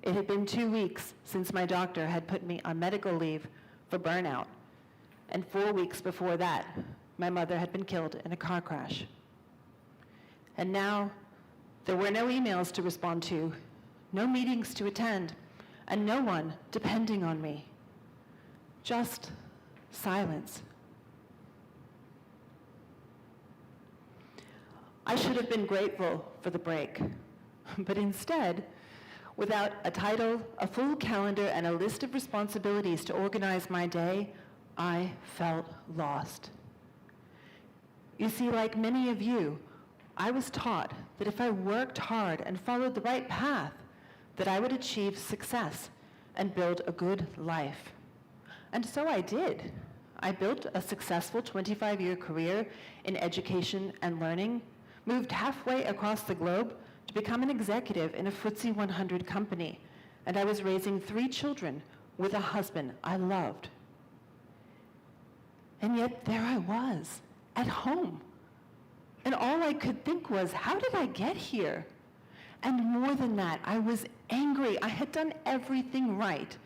It had been 2 weeks since my doctor had put me on medical leave for burnout, and 4 weeks before that, my mother had been killed in a car crash. And now, there were no emails to respond to, no meetings to attend, and no one depending on me. Just silence. I should have been grateful for the break, but instead, without a title, a full calendar, and a list of responsibilities to organize my day, I felt lost. You see, like many of you, I was taught that if I worked hard and followed the right path, that I would achieve success and build a good life. And so I did. I built a successful 25-year career in education and learning, moved halfway across the globe to become an executive in a FTSE 100 company, and I was raising 3 children with a husband I loved. And yet there I was, at home. And all I could think was, how did I get here? And more than that, I was angry. I had done everything right,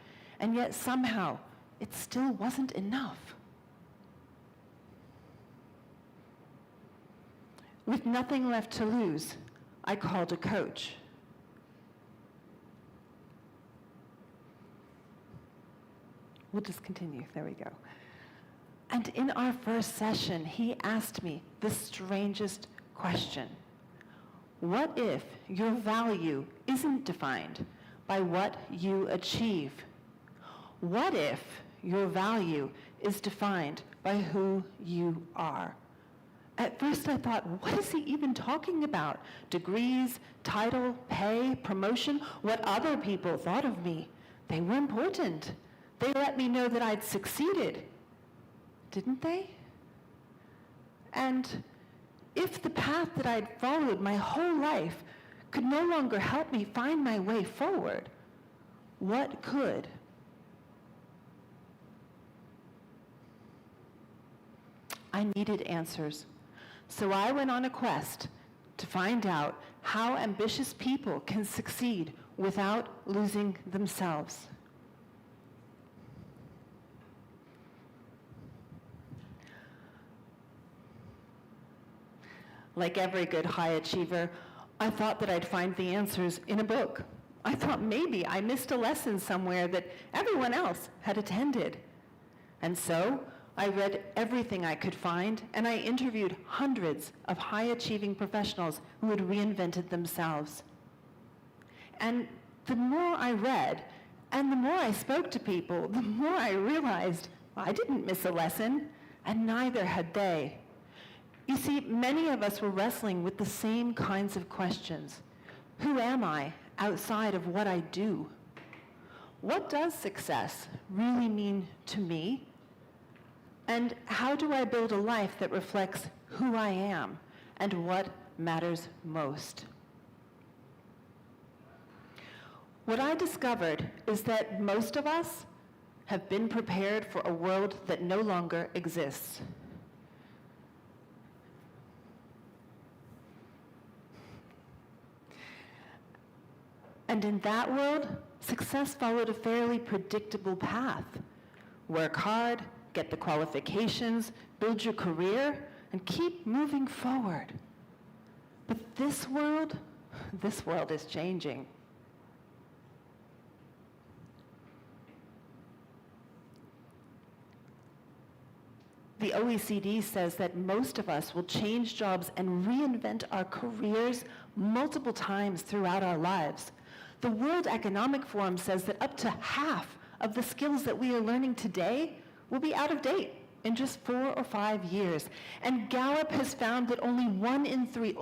and yet somehow it still wasn't enough. With nothing left to lose, I called a coach. We'll just continue. There we go. And in our first session, he asked me the strangest question. What if your value isn't defined by what you achieve? What if your value is defined by who you are? At first I thought, what is he even talking about? Degrees, title, pay, promotion, what other people thought of me. They were important. They let me know that I'd succeeded. Didn't they? And if the path that I'd followed my whole life could no longer help me find my way forward, what could? I needed answers. So I went on a quest to find out how ambitious people can succeed without losing themselves. Like every good high achiever, I thought that I'd find the answers in a book. I thought maybe I missed a lesson somewhere that everyone else had attended. And so I read everything I could find, and I interviewed hundreds of high-achieving professionals who had reinvented themselves. And the more I read, and the more I spoke to people, the more I realized I didn't miss a lesson, and neither had they. You see, many of us were wrestling with the same kinds of questions. Who am I outside of what I do? What does success really mean to me? And how do I build a life that reflects who I am and what matters most? What I discovered is that most of us have been prepared for a world that no longer exists. And in that world, success followed a fairly predictable path. Work hard, get the qualifications, build your career, and keep moving forward. But this world is changing. The OECD says that most of us will change jobs and reinvent our careers multiple times throughout our lives. The World Economic Forum says that up to half of the skills that we are learning today will be out of date in just 4 or 5 years. And Gallup has found that only one in three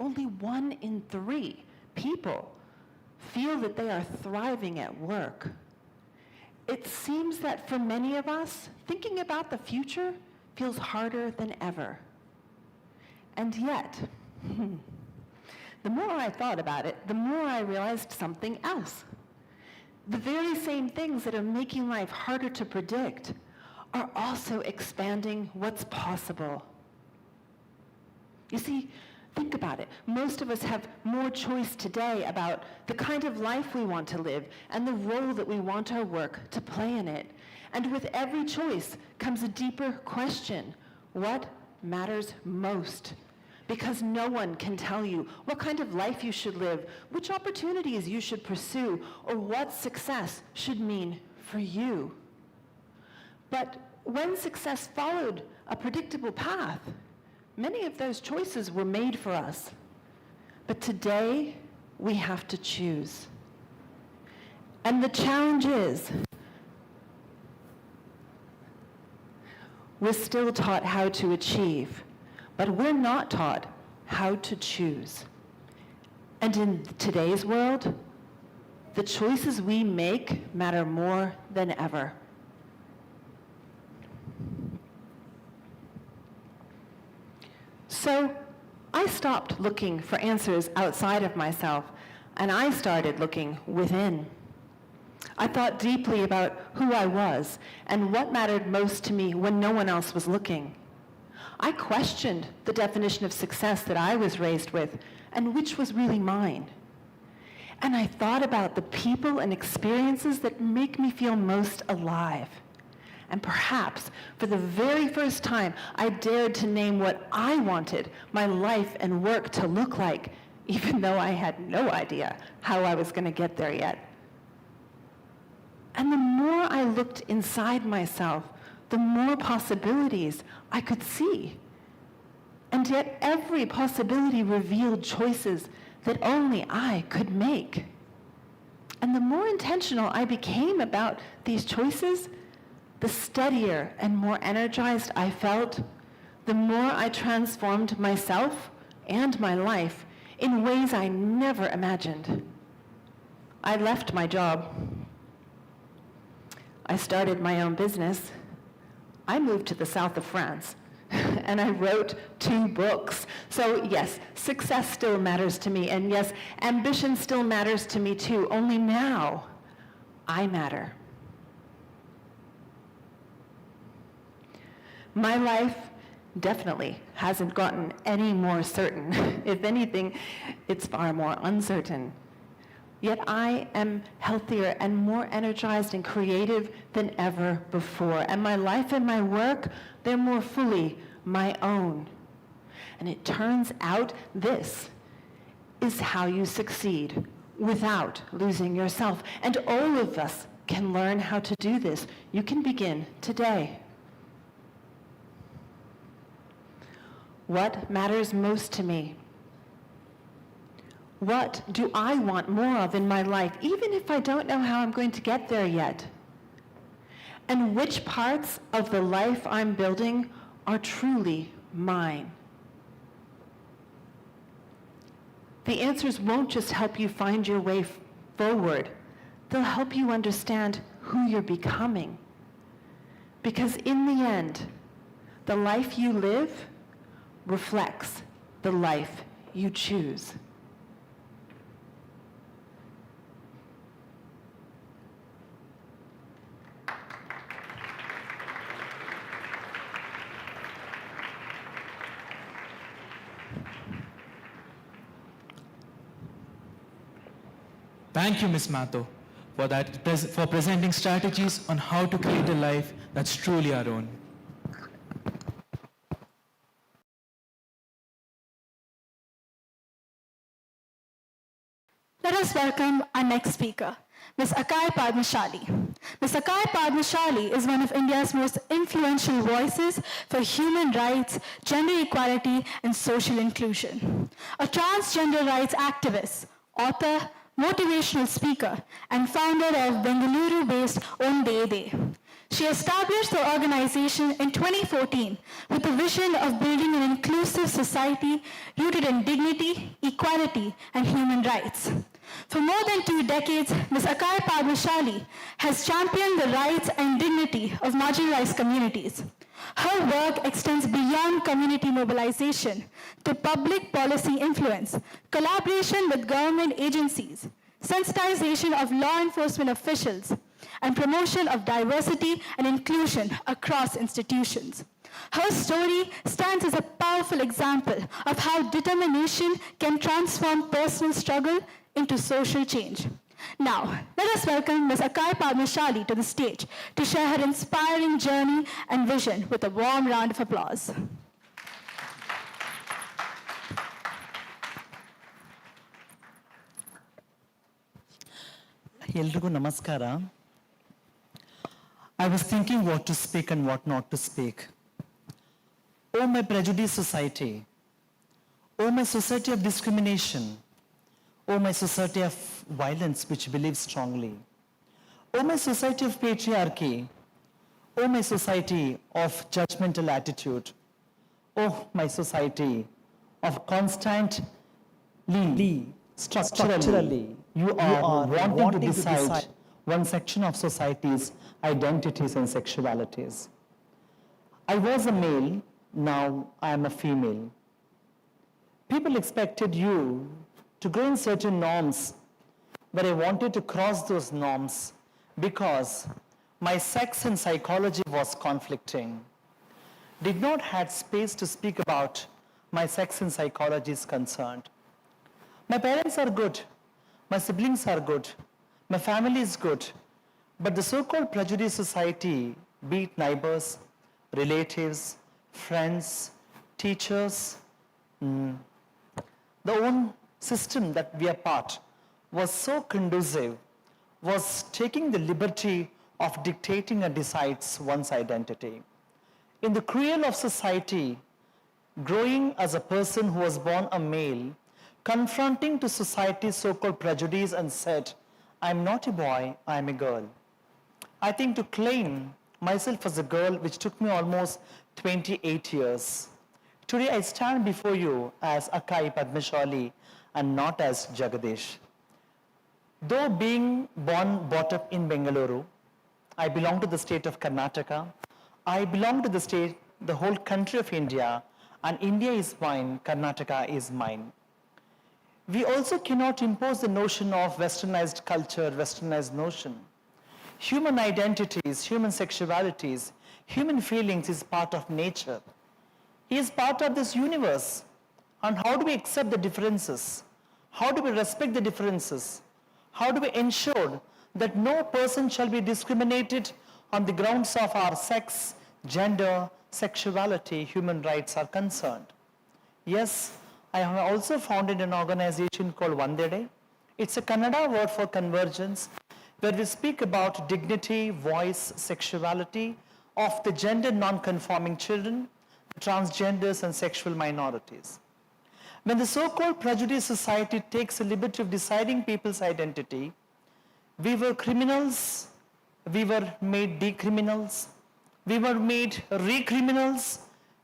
people feel that they are thriving at work. It seems that for many of us, thinking about the future feels harder than ever. And yet, the more I thought about it, the more I realized something else. The very same things that are making life harder to predict are also expanding what's possible. You see, Think about it. Most of us have more choice today about the kind of life we want to live and the role that we want our work to play in it. And with every choice comes a deeper question. What matters most? Because no one can tell you what kind of life you should live, which opportunities you should pursue, or what success should mean for you. But when success followed a predictable path, many of those choices were made for us. But today, we have to choose. And the challenge is, we're still taught how to achieve, but we're not taught how to choose. And in today's world, the choices we make matter more than ever. So I stopped looking for answers outside of myself, and I started looking within. I thought deeply about who I was and what mattered most to me when no one else was looking. I questioned the definition of success that I was raised with and which was really mine. And I thought about the people and experiences that make me feel most alive. And perhaps, for the very first time, I dared to name what I wanted my life and work to look like, even though I had no idea how I was going to get there yet. And the more I looked inside myself, the more possibilities I could see. And yet every possibility revealed choices that only I could make. And the more intentional I became about these choices, the steadier and more energized I felt, the more I transformed myself and my life in ways I never imagined. I left my job. I started my own business. I moved to the south of France, and I wrote 2 books. So yes, success still matters to me, and yes, ambition still matters to me too, only now I matter. My life definitely hasn't gotten any more certain. If anything, it's far more uncertain. Yet I am healthier and more energized and creative than ever before. And my life and my work, they're more fully my own. And it turns out this is how you succeed without losing yourself. And all of us can learn how to do this. You can begin today. What matters most to me? What do I want more of in my life, even if I don't know how I'm going to get there yet? And which parts of the life I'm building are truly mine? The answers won't just help you find your way forward. They'll help you understand who you're becoming. Because in the end, the life you live reflects the life you choose. Thank you, Ms. Matho, for presenting strategies on how to create a life that's truly our own. Let us welcome our next speaker, Ms. Akai Padmashali. Ms. Akai Padmashali is one of India's most influential voices for human rights, gender equality, and social inclusion. A transgender rights activist, author, motivational speaker, and founder of Bengaluru-based Ondede. She established the organization in 2014 with the vision of building an inclusive society rooted in dignity, equality, and human rights. For more than 2 decades, Ms. Akai Padmashali has championed the rights and dignity of marginalized communities. Her work extends beyond community mobilization to public policy influence, collaboration with government agencies, sensitization of law enforcement officials, and promotion of diversity and inclusion across institutions. Her story stands as a powerful example of how determination can transform personal struggle into social change. Now, let us welcome Ms. Akai Padmashali to the stage to share her inspiring journey and vision with a warm round of applause. ಎಲ್ರಿಗೂ ನಮಸ್ಕಾರ. I was thinking what to speak and what not to speak. Oh, my prejudice society. Oh, my society of discrimination. Oh, my society of violence which believes strongly. Oh, my society of patriarchy. Oh, my society of judgmental attitude. Oh, my society of constantly, structurally, you are wanting to decide one section of society's identities and sexualities. I was a male, now I am a female. People expected you to go in certain norms, but I wanted to cross those norms because my sex and psychology was conflicting. Did not have space to speak about my sex and psychology is concerned. My parents are good, my siblings are good, my family is good, but the so-called prejudice society, be it neighbors, relatives, friends, teachers, the own system that we are part was so conducive, was taking the liberty of dictating and decides one's identity. In the cradle of society, growing as a person who was born a male, confronting to society's so-called prejudice and said, I'm not a boy, I'm a girl. I think to claim myself as a girl, which took me almost 28 years. Today I stand before you as Akai Padmashali and not as Jagadish. Though being born, brought up in Bengaluru, I belong to the state of Karnataka. I belong to the state, the whole country of India, and India is mine, Karnataka is mine. We also cannot impose the notion of westernized culture, westernized notion. Human identities, human sexualities, human feelings is part of nature. He is part of this universe. And how do we accept the differences? How do we respect the differences? How do we ensure that no person shall be discriminated on the grounds of our sex, gender, sexuality, human rights are concerned? Yes, I have also founded an organization called Vandede. It's a Kannada word for convergence, where we speak about dignity, voice, sexuality of the gender non-conforming children, transgenders and sexual minorities. When the so-called prejudice society takes the liberty of deciding people's identity, we were criminals, we were made decriminals, we were made recriminals,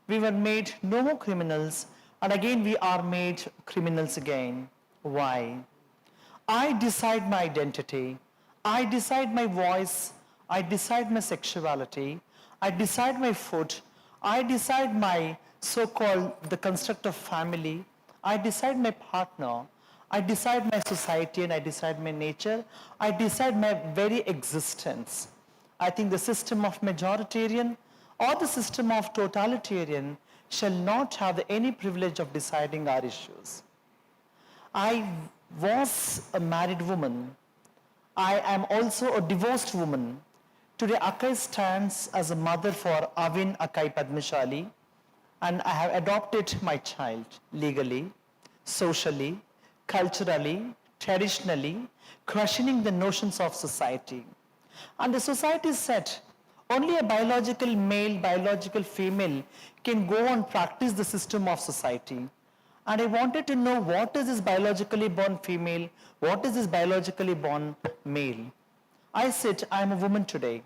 we were made no more criminals, and again we are made criminals again. Why? I decide my identity, I decide my voice, I decide my sexuality, I decide my food, I decide my so-called the construct of family, I decide my partner, I decide my society and I decide my nature, I decide my very existence. I think the system of majoritarian or the system of totalitarian shall not have any privilege of deciding our issues. I was a married woman. I am also a divorced woman. Today Akai stands as a mother for Avin Akai Padmashali, and I have adopted my child legally, socially, culturally, traditionally, questioning the notions of society. And the society said, only a biological male, biological female can go and practice the system of society. And I wanted to know what is this biologically born female, what is this biologically born male. I said, I am a woman today.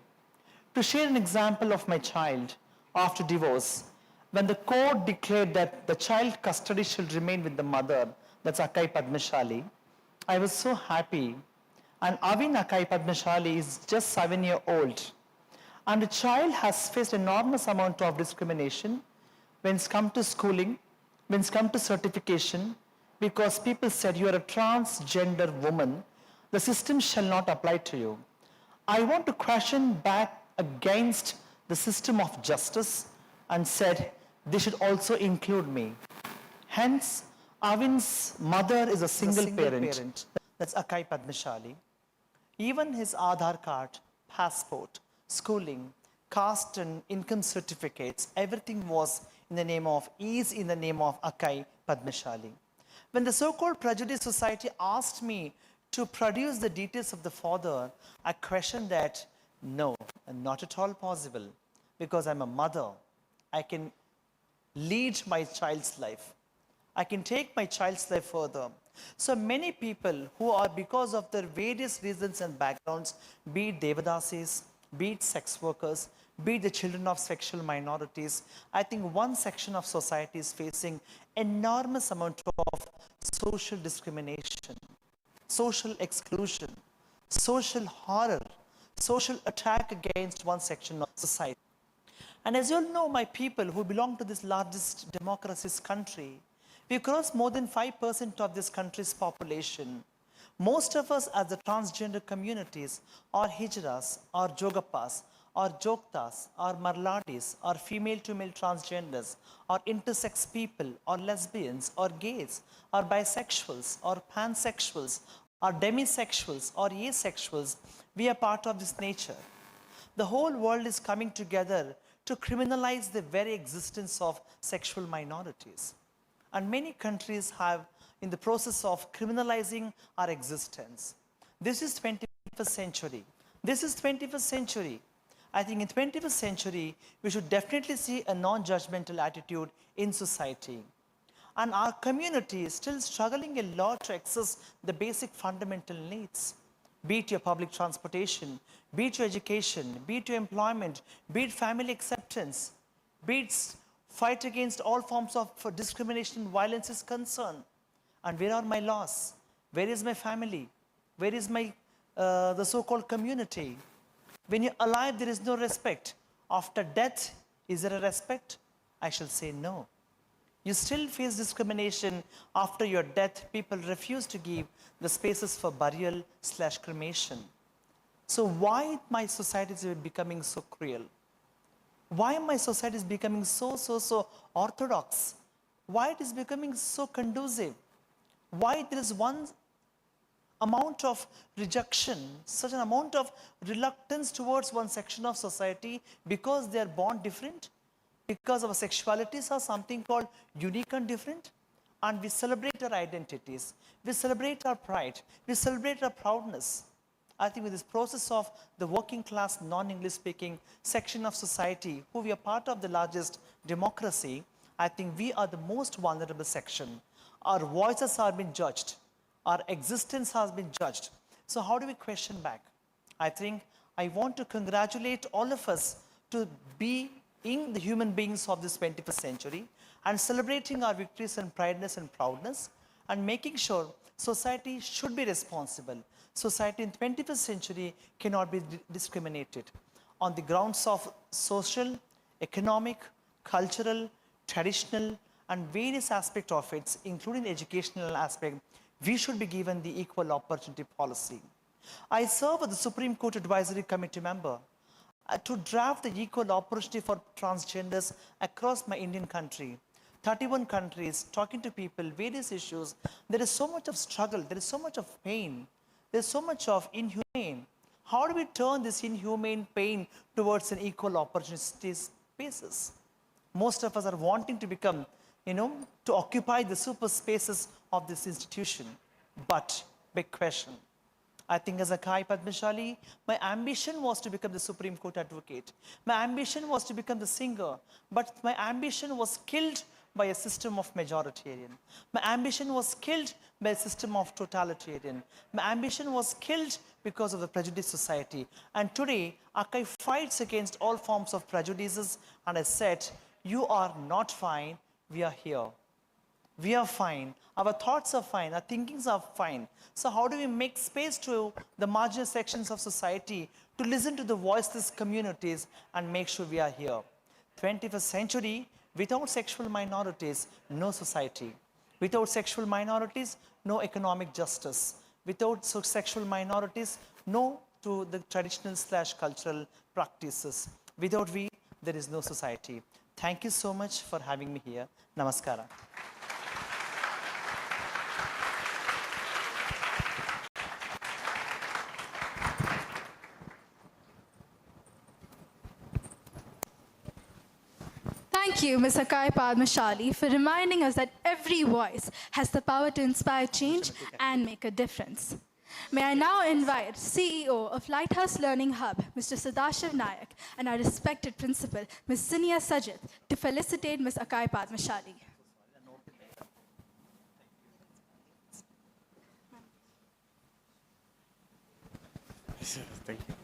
To share an example of my child after divorce, when the court declared that the child custody should remain with the mother, that's Akai Padmashali, I was so happy. And Avin Akai Padmashali is just 7-year-old. And the child has faced enormous amount of discrimination when it's come to schooling, when it's come to certification, because people said you are a transgender woman, the system shall not apply to you. I want to question back against the system of justice and said, they should also include me. Hence, Avin's mother is a single parent. That's Akai Padmashali. Even his Aadhaar card, passport, schooling, caste and income certificates, everything was in the name of Akai Padmashali. When the so-called prejudice society asked me to produce the details of the father, I questioned that, no, not at all possible, because I'm a mother. I can lead my child's life. I can take my child's life further. So many people who are, because of their various reasons and backgrounds, be it Devadasis, be it sex workers, be it the children of sexual minorities, I think one section of society is facing enormous amount of social discrimination, social exclusion, social horror, social attack against one section of society. And as you all know, my people who belong to this largest democracy's country, we cross more than 5% of this country's population. Most of us as the transgender communities are hijras, or jogapas, or joktas, or marladis, or female-to-male transgenders, or intersex people, or lesbians, or gays, or bisexuals, or pansexuals, or demisexuals, or asexuals. We are part of this nature. The whole world is coming together to criminalize the very existence of sexual minorities. And many countries have in the process of criminalizing our existence. This is 21st century. This is 21st century. I think in 21st century, we should definitely see a non-judgmental attitude in society. And our community is still struggling a lot to access the basic fundamental needs. Be it your public transportation, be it your education, be it your employment, be it family acceptance, be it fight against all forms of discrimination and violence is concerned. And where are my laws? Where is my family? Where is my the so-called community? When you're alive, there is no respect. After death, is there a respect? I shall say no. You still face discrimination after your death. People refuse to give the spaces for burial / cremation. So why my society is becoming so cruel? Why my society is becoming so orthodox? Why it is becoming so conducive? Why there is one amount of rejection, such an amount of reluctance towards one section of society because they are born different, because our sexualities are something called unique and different, and we celebrate our identities, we celebrate our pride, we celebrate our proudness. I think with this process of the working class, non-English speaking section of society, who we are part of the largest democracy, I think we are the most vulnerable section. Our voices are being judged. Our existence has been judged. So how do we question back? I think I want to congratulate all of us to be in the human beings of this 21st century and celebrating our victories and prideness and proudness and making sure society should be responsible. Society in 21st century cannot be discriminated on the grounds of social, economic, cultural, traditional, and various aspects of it, including the educational aspect. We should be given the equal opportunity policy. I serve as the Supreme Court Advisory Committee member to draft the equal opportunity for transgenders across my Indian country. 31 countries, talking to people, various issues. There is so much of struggle, there is so much of pain, there is so much of inhumane. How do we turn this inhumane pain towards an equal opportunity spaces? Most of us are wanting to become, to occupy the super spaces of this institution. But, big question. I think as Akai Padmashali, my ambition was to become the Supreme Court advocate. My ambition was to become the singer. But my ambition was killed by a system of majoritarian. My ambition was killed by a system of totalitarian. My ambition was killed because of the prejudice society. And today, Akai fights against all forms of prejudices. And I said, you are not fine, we are here. We are fine, our thoughts are fine, our thinkings are fine. So how do we make space to the marginal sections of society to listen to the voiceless communities and make sure we are here? 21st century, without sexual minorities, no society. Without sexual minorities, no economic justice. Without sexual minorities, no to the traditional / cultural practices. Without we, there is no society. Thank you so much for having me here. Namaskara. Thank you, Ms. Akai Padmashali, for reminding us that every voice has the power to inspire change and make a difference. May I now invite CEO of Lighthouse Learning Hub, Mr. Sadashiv Nayak, and our respected principal, Ms. Zinia Sajid, to felicitate Ms. Akai Padmashali. Thank you.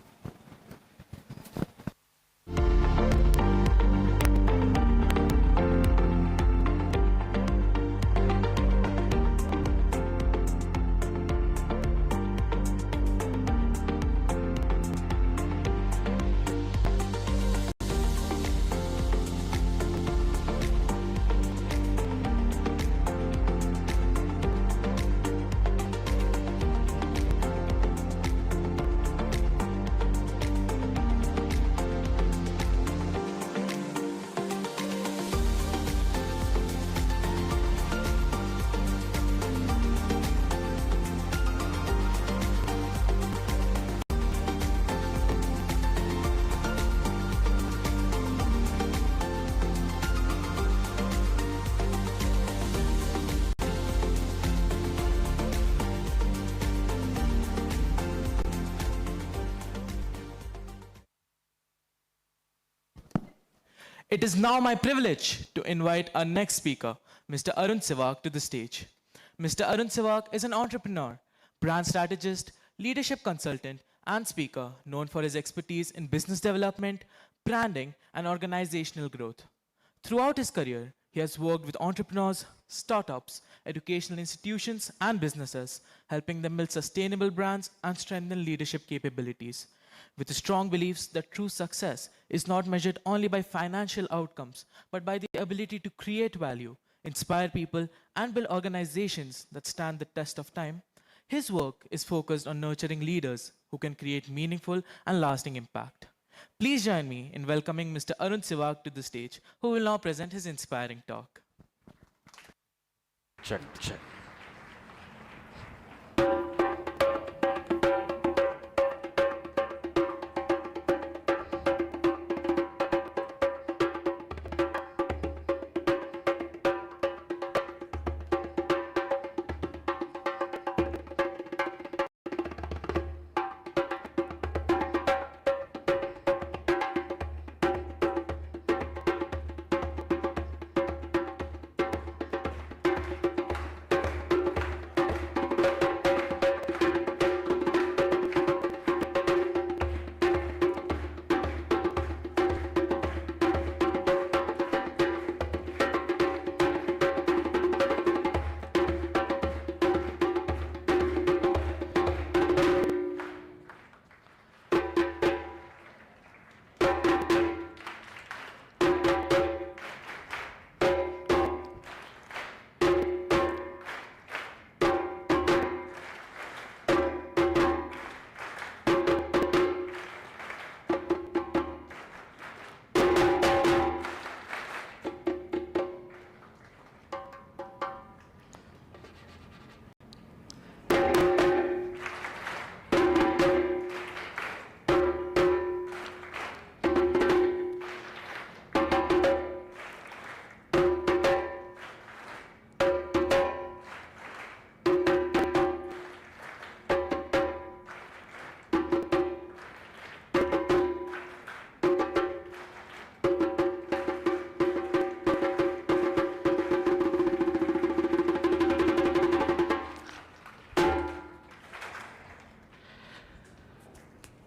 It is now my privilege to invite our next speaker, Mr. Arun Sewak, to the stage. Mr. Arun Sewak is an entrepreneur, brand strategist, leadership consultant, and speaker known for his expertise in business development, branding, and organizational growth. Throughout his career, he has worked with entrepreneurs, startups, educational institutions, and businesses, helping them build sustainable brands and strengthen leadership capabilities. With strong beliefs that true success is not measured only by financial outcomes, but by the ability to create value, inspire people, and build organizations that stand the test of time, his work is focused on nurturing leaders who can create meaningful and lasting impact. Please join me in welcoming Mr. Arun Sewak to the stage, who will now present his inspiring talk. Check, check.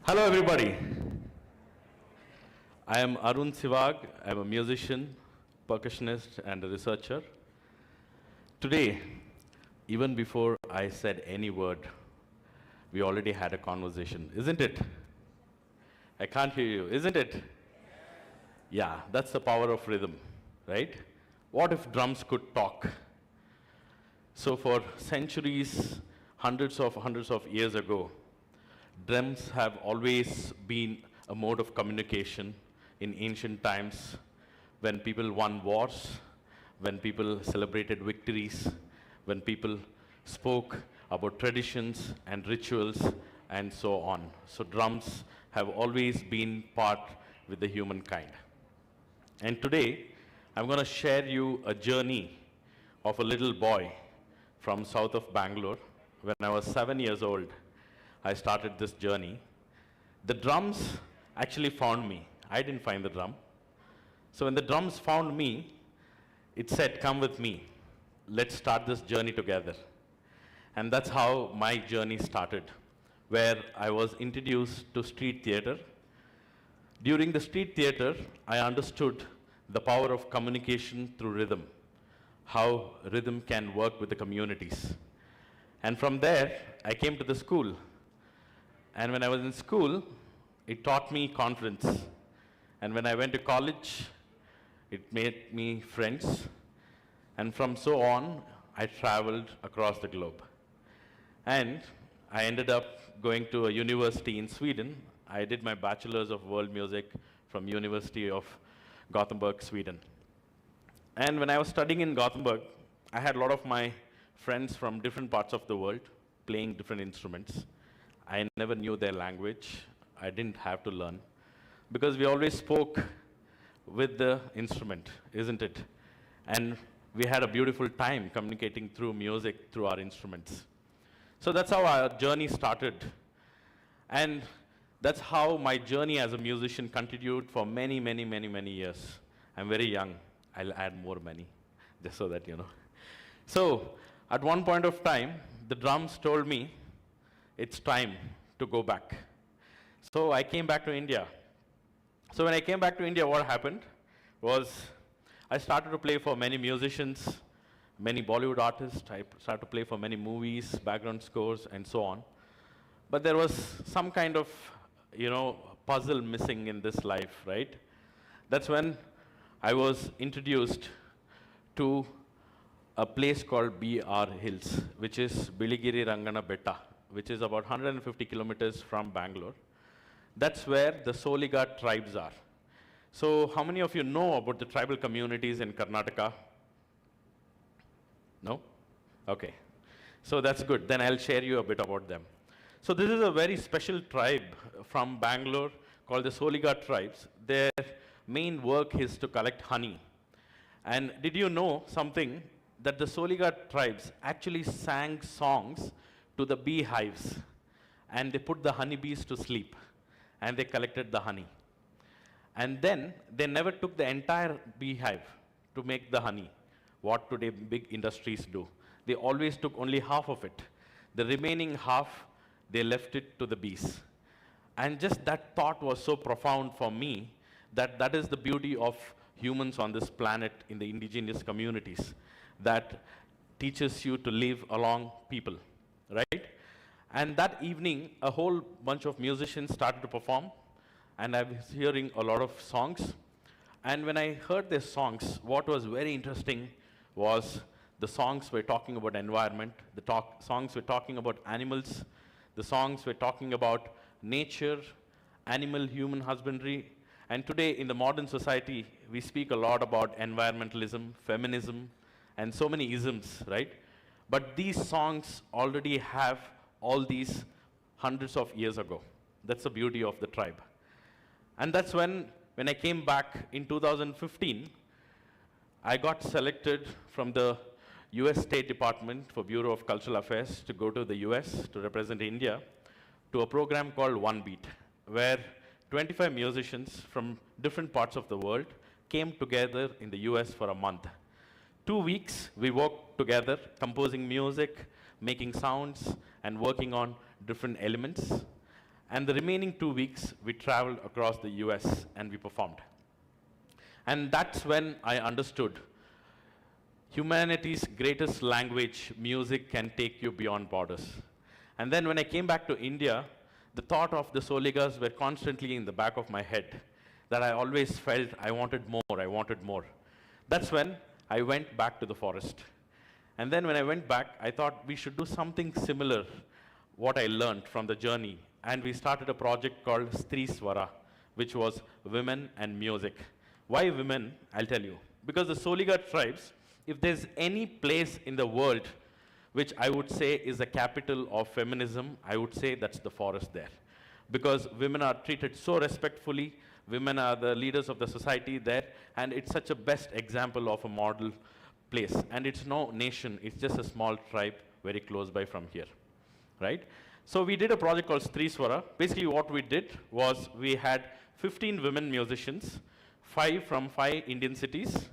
Hello, everybody. I am Arun Sewak. I'm a musician, percussionist, and a researcher. Today, even before I said any word, we already had a conversation, isn't it? I can't hear you, isn't it? Yeah, that's the power of rhythm, right? What if drums could talk? So for centuries, hundreds of years ago, Drums have always been a mode of communication in ancient times when people won wars, when people celebrated victories, when people spoke about traditions and rituals and so on. So drums have always been part with the humankind. And today, I'm going to share you a journey of a little boy from south of Bangalore. When I was 7 years old, I started this journey. The drums actually found me. I didn't find the drum. So when the drums found me, it said, "Come with me. Let's start this journey together." And that's how my journey started, where I was introduced to street theater. During the street theater, I understood the power of communication through rhythm, how rhythm can work with the communities. And from there, I came to the school. And when I was in school, it taught me confidence. And when I went to college, it made me friends. And from so on, I traveled across the globe. And I ended up going to a university in Sweden. I did my Bachelor's of World Music from University of Gothenburg, Sweden. And when I was studying in Gothenburg, I had a lot of my friends from different parts of the world playing different instruments. I never knew their language. I didn't have to learn because we always spoke with the instrument, isn't it? And we had a beautiful time communicating through music, through our instruments. So that's how our journey started. And that's how my journey as a musician continued for many, many, many, many years. I'm very young. I'll add more many, just so that you know. So at one point of time, the drums told me, it's time to go back. So I came back to India. So when I came back to India, what happened was I started to play for many musicians, many Bollywood artists. I started to play for many movies, background scores, and so on. But there was some kind of, puzzle missing in this life, right? That's when I was introduced to a place called BR Hills, which is Biligiri Rangana Betta, which is about 150 kilometers from Bangalore. That's where the Soliga tribes are. So how many of you know about the tribal communities in Karnataka? No? Okay. So that's good. Then I'll share you a bit about them. So this is a very special tribe from Bangalore called the Soliga tribes. Their main work is to collect honey. And did you know something? That the Soliga tribes actually sang songs to the beehives. And they put the honeybees to sleep. And they collected the honey. And then they never took the entire beehive to make the honey, what today big industries do. They always took only half of it. The remaining half, they left it to the bees. And just that thought was so profound for me that that is the beauty of humans on this planet in the indigenous communities, that teaches you to live along people, right? And that evening, a whole bunch of musicians started to perform, and I was hearing a lot of songs. And when I heard their songs, what was very interesting was the songs were talking about environment, the songs were talking about animals, the songs were talking about nature, animal-human husbandry. And today, in the modern society, we speak a lot about environmentalism, feminism, and so many isms, right? But these songs already have all these hundreds of years ago. That's the beauty of the tribe. And that's when I came back in 2015, I got selected from the US State Department for Bureau of Cultural Affairs to go to the US to represent India to a program called One Beat, where 25 musicians from different parts of the world came together in the US for a month. 2 weeks, we worked together, composing music, making sounds, and working on different elements. And the remaining 2 weeks, we traveled across the US and we performed. And that's when I understood humanity's greatest language, music, can take you beyond borders. And then when I came back to India, the thought of the Soligas were constantly in the back of my head, that I always felt I wanted more, I wanted more. That's when I went back to the forest. And then when I went back, I thought we should do something similar, what I learned from the journey, and we started a project called Stri Swara, which was women and music. Why women? I'll tell you. Because the Soliga tribes, if there's any place in the world which I would say is the capital of feminism, I would say that's the forest there. Because women are treated so respectfully, women are the leaders of the society there, and it's such a best example of a model place. And it's no nation, it's just a small tribe very close by from here, right? So we did a project called Stri Swara. Basically what we did was we had 15 women musicians, 5 from 5 Indian cities,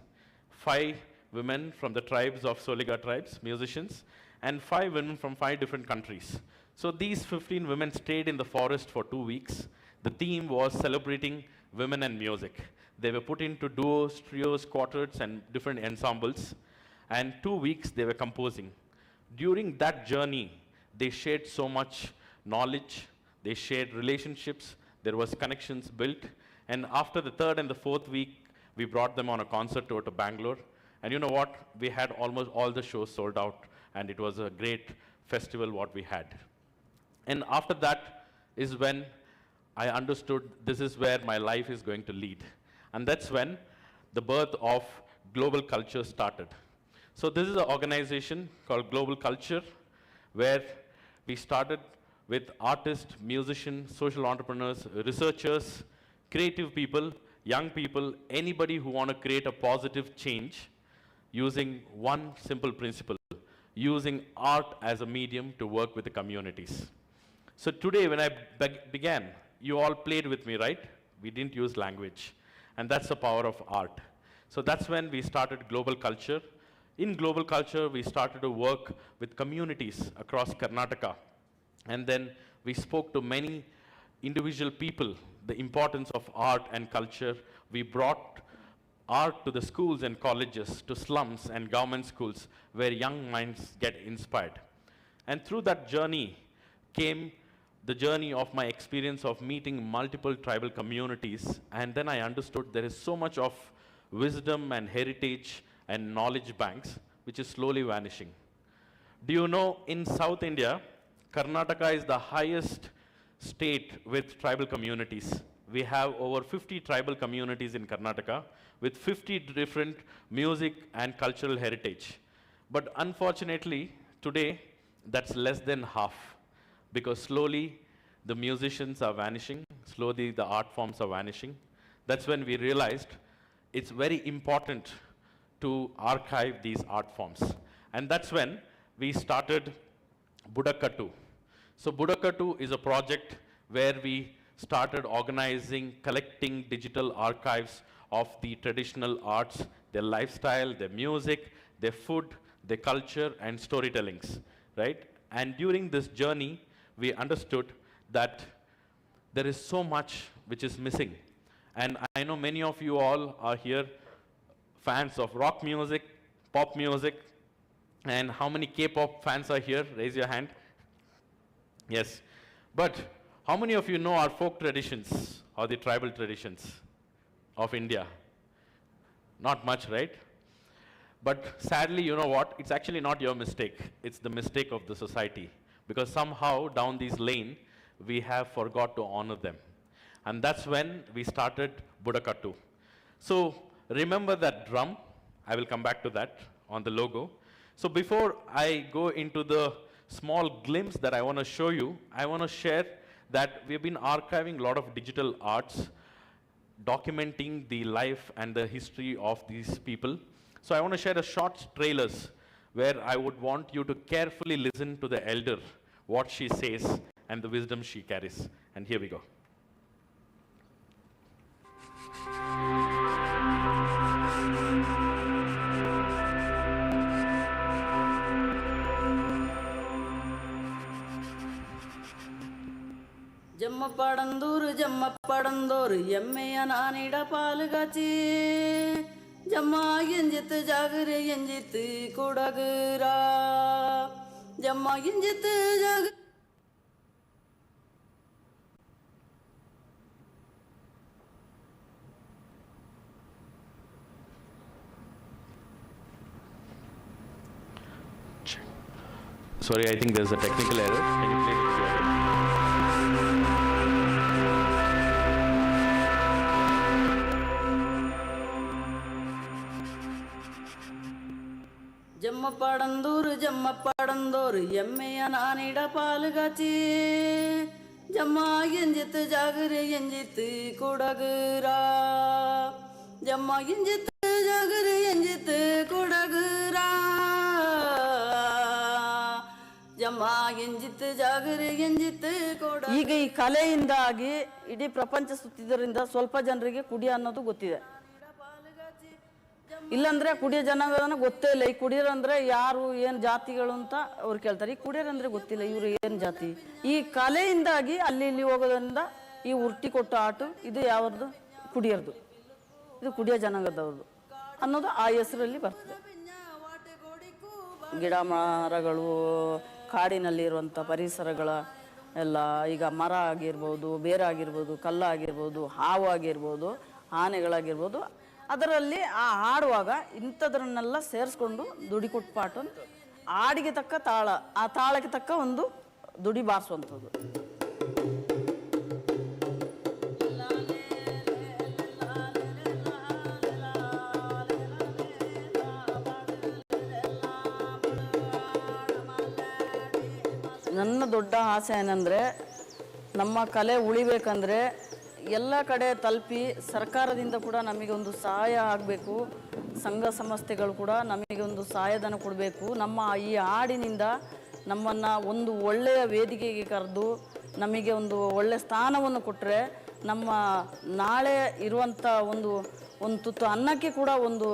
5 women from the tribes of Soliga tribes, musicians, and 5 women from 5 different countries. So these 15 women stayed in the forest for 2 weeks. The theme was celebrating women and music. They were put into duos, trios, quartets, and different ensembles. And 2 weeks they were composing. During that journey, they shared so much knowledge, they shared relationships, there was connections built. And after the 3rd and the 4th week, we brought them on a concert tour to Bangalore. And you know what? We had almost all the shows sold out, and it was a great festival what we had. And after that is when I understood this is where my life is going to lead. And that's when the birth of Global Culture started. So this is an organization called Global Culture, where we started with artists, musicians, social entrepreneurs, researchers, creative people, young people, anybody who want to create a positive change using one simple principle, using art as a medium to work with the communities. So today when I began, you all played with me, right? We didn't use language. And that's the power of art. So that's when we started Global Culture. In Global Culture, we started to work with communities across Karnataka. And then we spoke to many individual people, the importance of art and culture. We brought art to the schools and colleges, to slums and government schools, where young minds get inspired. And through that journey came the journey of my experience of meeting multiple tribal communities. And then I understood there is so much of wisdom and heritage and knowledge banks, which is slowly vanishing. Do you know, in South India, Karnataka is the highest state with tribal communities. We have over 50 tribal communities in Karnataka with 50 different music and cultural heritage. But unfortunately, today, that's less than half, because slowly the musicians are vanishing, slowly the art forms are vanishing. That's when we realized it's very important to archive these art forms. And that's when we started Budakattu. So Budakattu is a project where we started organizing, collecting digital archives of the traditional arts, their lifestyle, their music, their food, their culture, and storytellings, right? And during this journey, we understood that there is so much which is missing. And I know many of you all are here fans of rock music, pop music, and how many K-pop fans are here? Raise your hand. Yes. But how many of you know our folk traditions or the tribal traditions of India? Not much, right? But sadly, you know what? It's actually not your mistake. It's the mistake of the society. Because somehow down this lane, we have forgot to honor them. And that's when we started Budakattu. So remember that drum. I will come back to that on the logo. So before I go into the small glimpse that I want to show you, I want to share that we've been archiving a lot of digital arts, documenting the life and the history of these people. So I want to share a short trailers where I would want you to carefully listen to the elder, what she says, and the wisdom she carries. And here we go. Jammu ಪಡಂದೂರು ಎಮ್ಮೆಯ ನಾನಿಡ ಪಾಲುಗಾಚಿ ಜಮ್ಮ ಎಂಜಿತ್ತು ಜಾಗರೆ ಎಂಜಿತ್ತು ಕೊಡಗುರ ಜಮ್ಮ ಎಂಜಿತ್ತು ಜಾಗ Sorry, I think there's a technical error. Can you play it again? Jammu ಪಡಂದೂರು ಎಮ್ಮೆಯ ನಾನಿಡ ಪಾಲುಗಾಚಿ ಜಮ್ಮ ಎಂಜಿತ್ತು ಜಾಗರೆ ಎಂಜಿತ್ತು ಕೊಡಗುರ ಜಮ್ಮ ಎಂಜಿತ್ತು ಜಾಗರೆ ಎಂಜಿತ್ತು ಕೊಡಗುರ ಜಮ್ಮ ಎಂಜಿತ್ತು ಜಾಗರೆ ಎಂಜಿತ್ತು ಕೊಡ. ಈಗ ಈ ಕಲೆಯಿಂದಾಗಿ ಇಡೀ ಪ್ರಪಂಚ ಸುತ್ತಿದ್ದರಿಂದ ಸ್ವಲ್ಪ ಜನರಿಗೆ ಕುಡಿಯ ಅನ್ನೋದು ಗೊತ್ತಿದೆ. ಇಲ್ಲಾಂದ್ರೆ ಕುಡಿಯೋ ಜನಾಂಗನ ಗೊತ್ತೇ ಇಲ್ಲ. ಈ ಕುಡಿಯೋರು ಅಂದ್ರೆ ಯಾರು ಏನು ಜಾತಿಗಳು ಅಂತ ಅವ್ರು ಕೇಳ್ತಾರೆ. ಈ ಕುಡಿಯೋರು ಅಂದ್ರೆ ಗೊತ್ತಿಲ್ಲ ಇವರು ಏನು ಜಾತಿ. ಈ ಕಲೆಯಿಂದಾಗಿ ಅಲ್ಲಿ ಇಲ್ಲಿ ಹೋಗೋದ್ರಿಂದ ಈ ಉರ್ಟಿ ಕೊಟ್ಟ ಆಟ ಇದು ಯಾವ್ದು ಕುಡಿಯೋರ್ದು, ಇದು ಕುಡಿಯೋ ಜನಾಂಗದವ್ರದ್ದು ಅನ್ನೋದು ಆ ಹೆಸರಲ್ಲಿ ಬರ್ತದೆ. ಗಿಡ ಮರಗಳು, ಕಾಡಿನಲ್ಲಿರುವಂಥ ಪರಿಸರಗಳ ಎಲ್ಲ, ಈಗ ಮರ ಆಗಿರ್ಬೋದು, ಬೇರೆ ಆಗಿರ್ಬೋದು, ಕಲ್ಲಾಗಿರ್ಬೋದು, ಹಾವು ಆಗಿರ್ಬೋದು, ಆನೆಗಳಾಗಿರ್ಬೋದು, ಅದರಲ್ಲಿ ಆ ಹಾಡುವಾಗ ಇಂಥದ್ರನ್ನೆಲ್ಲ ಸೇರಿಸ್ಕೊಂಡು ದುಡಿ ಕೊಟ್ಟು ಪಾಟು ಅಂತ ಹಾಡಿಗೆ ತಕ್ಕ ತಾಳ, ಆ ತಾಳಕ್ಕೆ ತಕ್ಕ ಒಂದು ದುಡಿ ಬಾರಿಸುವಂಥದ್ದು. ನನ್ನ ದೊಡ್ಡ ಆಸೆ ಏನಂದರೆ ನಮ್ಮ ಕಲೆ ಉಳಿಬೇಕಂದ್ರೆ ಎಲ್ಲ ಕಡೆ ತಲುಪಿ ಸರ್ಕಾರದಿಂದ ಕೂಡ ನಮಗೆ ಒಂದು ಸಹಾಯ ಆಗಬೇಕು. ಸಂಘ ಸಂಸ್ಥೆಗಳು ಕೂಡ ನಮಗೆ ಒಂದು ಸಹಾಯಧನ ಕೊಡಬೇಕು. ನಮ್ಮ ಈ ಹಾಡಿನಿಂದ ನಮ್ಮನ್ನು ಒಂದು ಒಳ್ಳೆಯ ವೇದಿಕೆಗೆ ಕರೆದು ನಮಗೆ ಒಂದು ಒಳ್ಳೆಯ ಸ್ಥಾನವನ್ನು ಕೊಟ್ಟರೆ ನಮ್ಮ ನಾಳೆ ಇರುವಂಥ ಒಂದು ತುತ್ತು ಅನ್ನಕ್ಕೆ ಕೂಡ ಒಂದು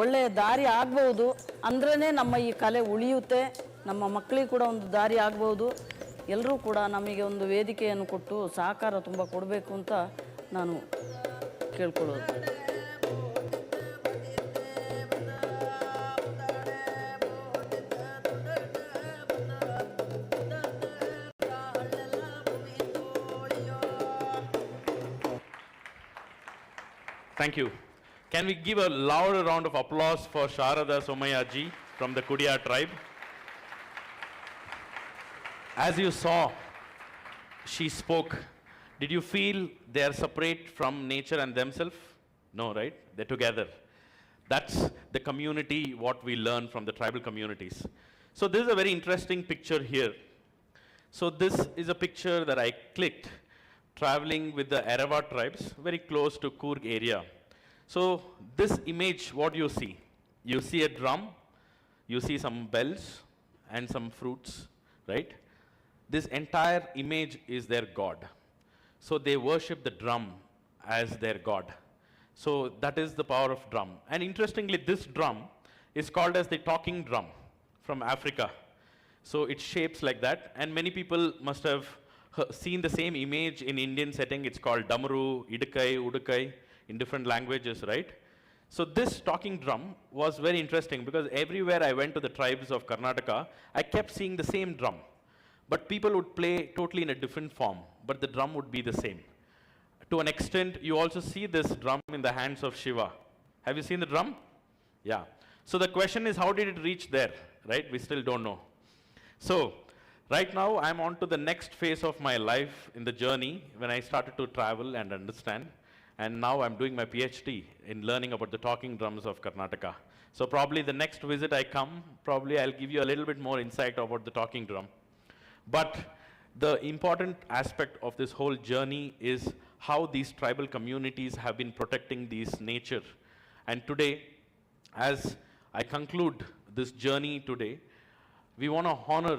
ಒಳ್ಳೆಯ ದಾರಿ ಆಗ್ಬೋದು. ಅಂದ್ರೇ ನಮ್ಮ ಈ ಕಲೆ ಉಳಿಯುತ್ತೆ, ನಮ್ಮ ಮಕ್ಕಳಿಗೆ ಕೂಡ ಒಂದು ದಾರಿ ಆಗ್ಬೋದು. ಎಲ್ಲರೂ ಕೂಡ ನಮಗೆ ಒಂದು ವೇದಿಕೆಯನ್ನು ಕೊಟ್ಟು ಸಹಕಾರ ತುಂಬ ಕೊಡಬೇಕು ಅಂತ ನಾನು ಕೇಳ್ಕೊಳ್ಳೋದು. Thank you. Can we give a louder round of applause for Sharada Somaya ji from the Kudiya tribe? As you saw, she spoke. Did you feel they are separate from nature and themselves? No, right? They're together. That's the community, what we learn from the tribal communities. So this is a very interesting picture here. So this is a picture that I clicked traveling with the Arava tribes, very close to Coorg area. So this image, what you see? You see a drum, you see some bells and some fruits, right? This entire image is their god. So they worship the drum as their god. So that is the power of drum. And interestingly, this drum is called as the talking drum from Africa. So it shapes like that. And many people must have seen the same image in Indian setting. It's called Damaru, Idukai, Udukai in different languages, right? So this talking drum was very interesting because everywhere I went to the tribes of Karnataka, I kept seeing the same drum. But people would play totally in a different form, but the drum would be the same. To an extent, you also see this drum in the hands of Shiva. Have you seen the drum? Yeah. So the question is, how did it reach there, right? We still don't know. So right now, I'm on to the next phase of my life in the journey when I started to travel and understand. And now I'm doing my PhD in learning about the talking drums of Karnataka. So probably the next visit I come, probably I'll give you a little bit more insight about the talking drum. But the important aspect of this whole journey is how these tribal communities have been protecting these nature. And today, as I conclude this journey today, we want to honor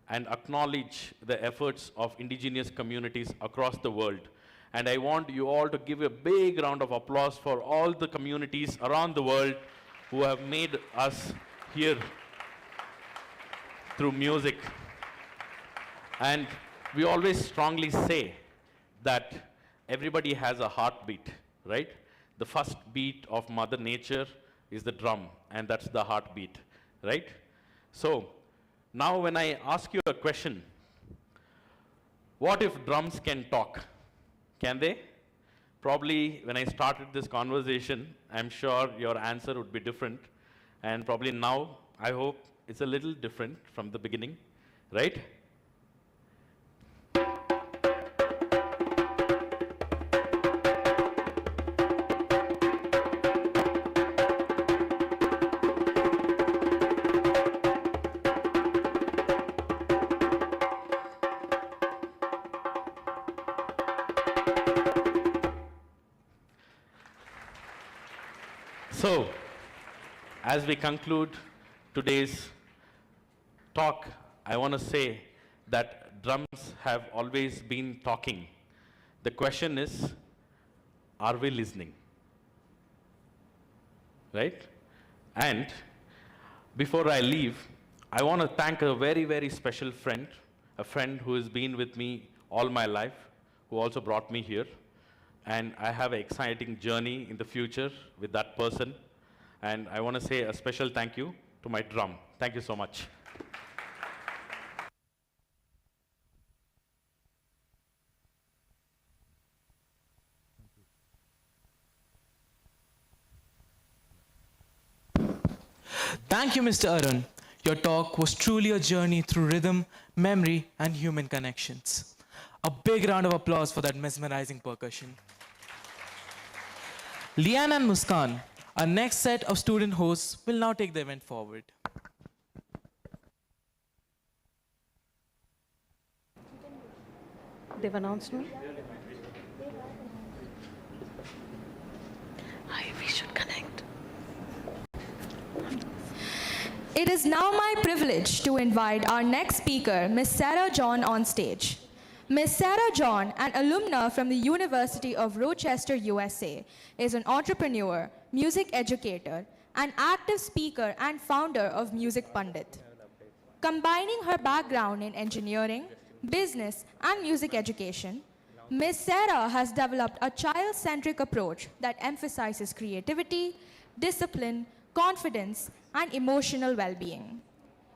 and acknowledge the efforts of indigenous communities across the world. And I want you all to give a big round of applause for all the communities around the world who have made us here through music. And we always strongly say that everybody has a heartbeat, right? The first beat of Mother Nature is the drum, and that's the heartbeat, right? So now when I ask you a question, what if drums can talk? Can they? Probably when I started this conversation, I'm sure your answer would be different. And probably now, I hope it's a little different from the beginning, right? So, as we conclude today's talk, I want to say that drums have always been talking. The question is, are we listening? Right? And before I leave, I want to thank a very, very special friend, a friend who has been with me all my life, who also brought me here. And I have an exciting journey in the future with that person. And I want to say a special thank you to my drum. Thank you so much. Thank you, Mr. Arun. Your talk was truly a journey through rhythm, memory, and human connections. A big round of applause for that mesmerizing percussion. Liane and Muskan, our next set of student hosts, will now take the event forward. They've announced me? We should connect. It is now my privilege to invite our next speaker, Ms. Sarah John, on stage. Ms. Sarah John, an alumna from the University of Rochester, USA, is an entrepreneur, music educator, an active speaker, and founder of Music Pundit. Combining her background in engineering, business, and music education, Ms. Sarah has developed a child-centric approach that emphasizes creativity, discipline, confidence, and emotional well-being.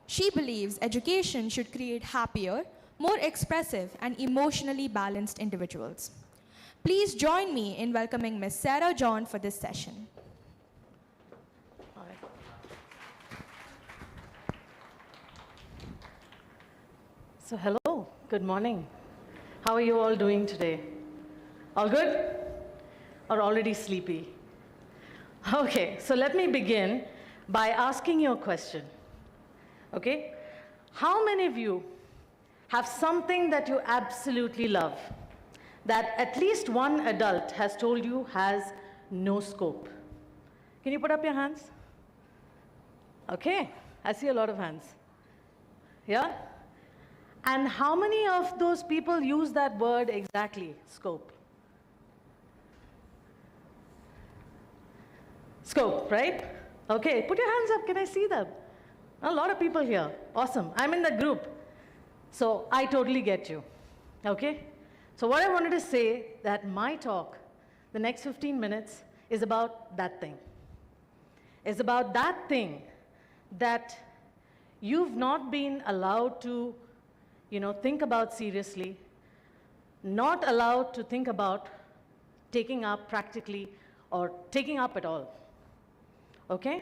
She believes education should create happier, more expressive, and emotionally balanced individuals. Please join me in welcoming Ms. Sarah John for this session. So hello, good morning. How are you all doing today? All good? Or already sleepy? Okay, so let me begin by asking you a question. Okay? How many of you have something that you absolutely love, that at least one adult has told you has no scope? Can you put up your hands? Okay, I see a lot of hands. Yeah? And how many of those people use that word exactly, scope? Scope, right? Okay, put your hands up, can I see them? A lot of people here, awesome. I'm in the group, so I totally get you, okay? So what I wanted to say, that my talk, the next 15 minutes, is about that thing. It's about that thing that you've not been allowed to think about seriously, not allowed to think about taking up practically or taking up at all. Okay?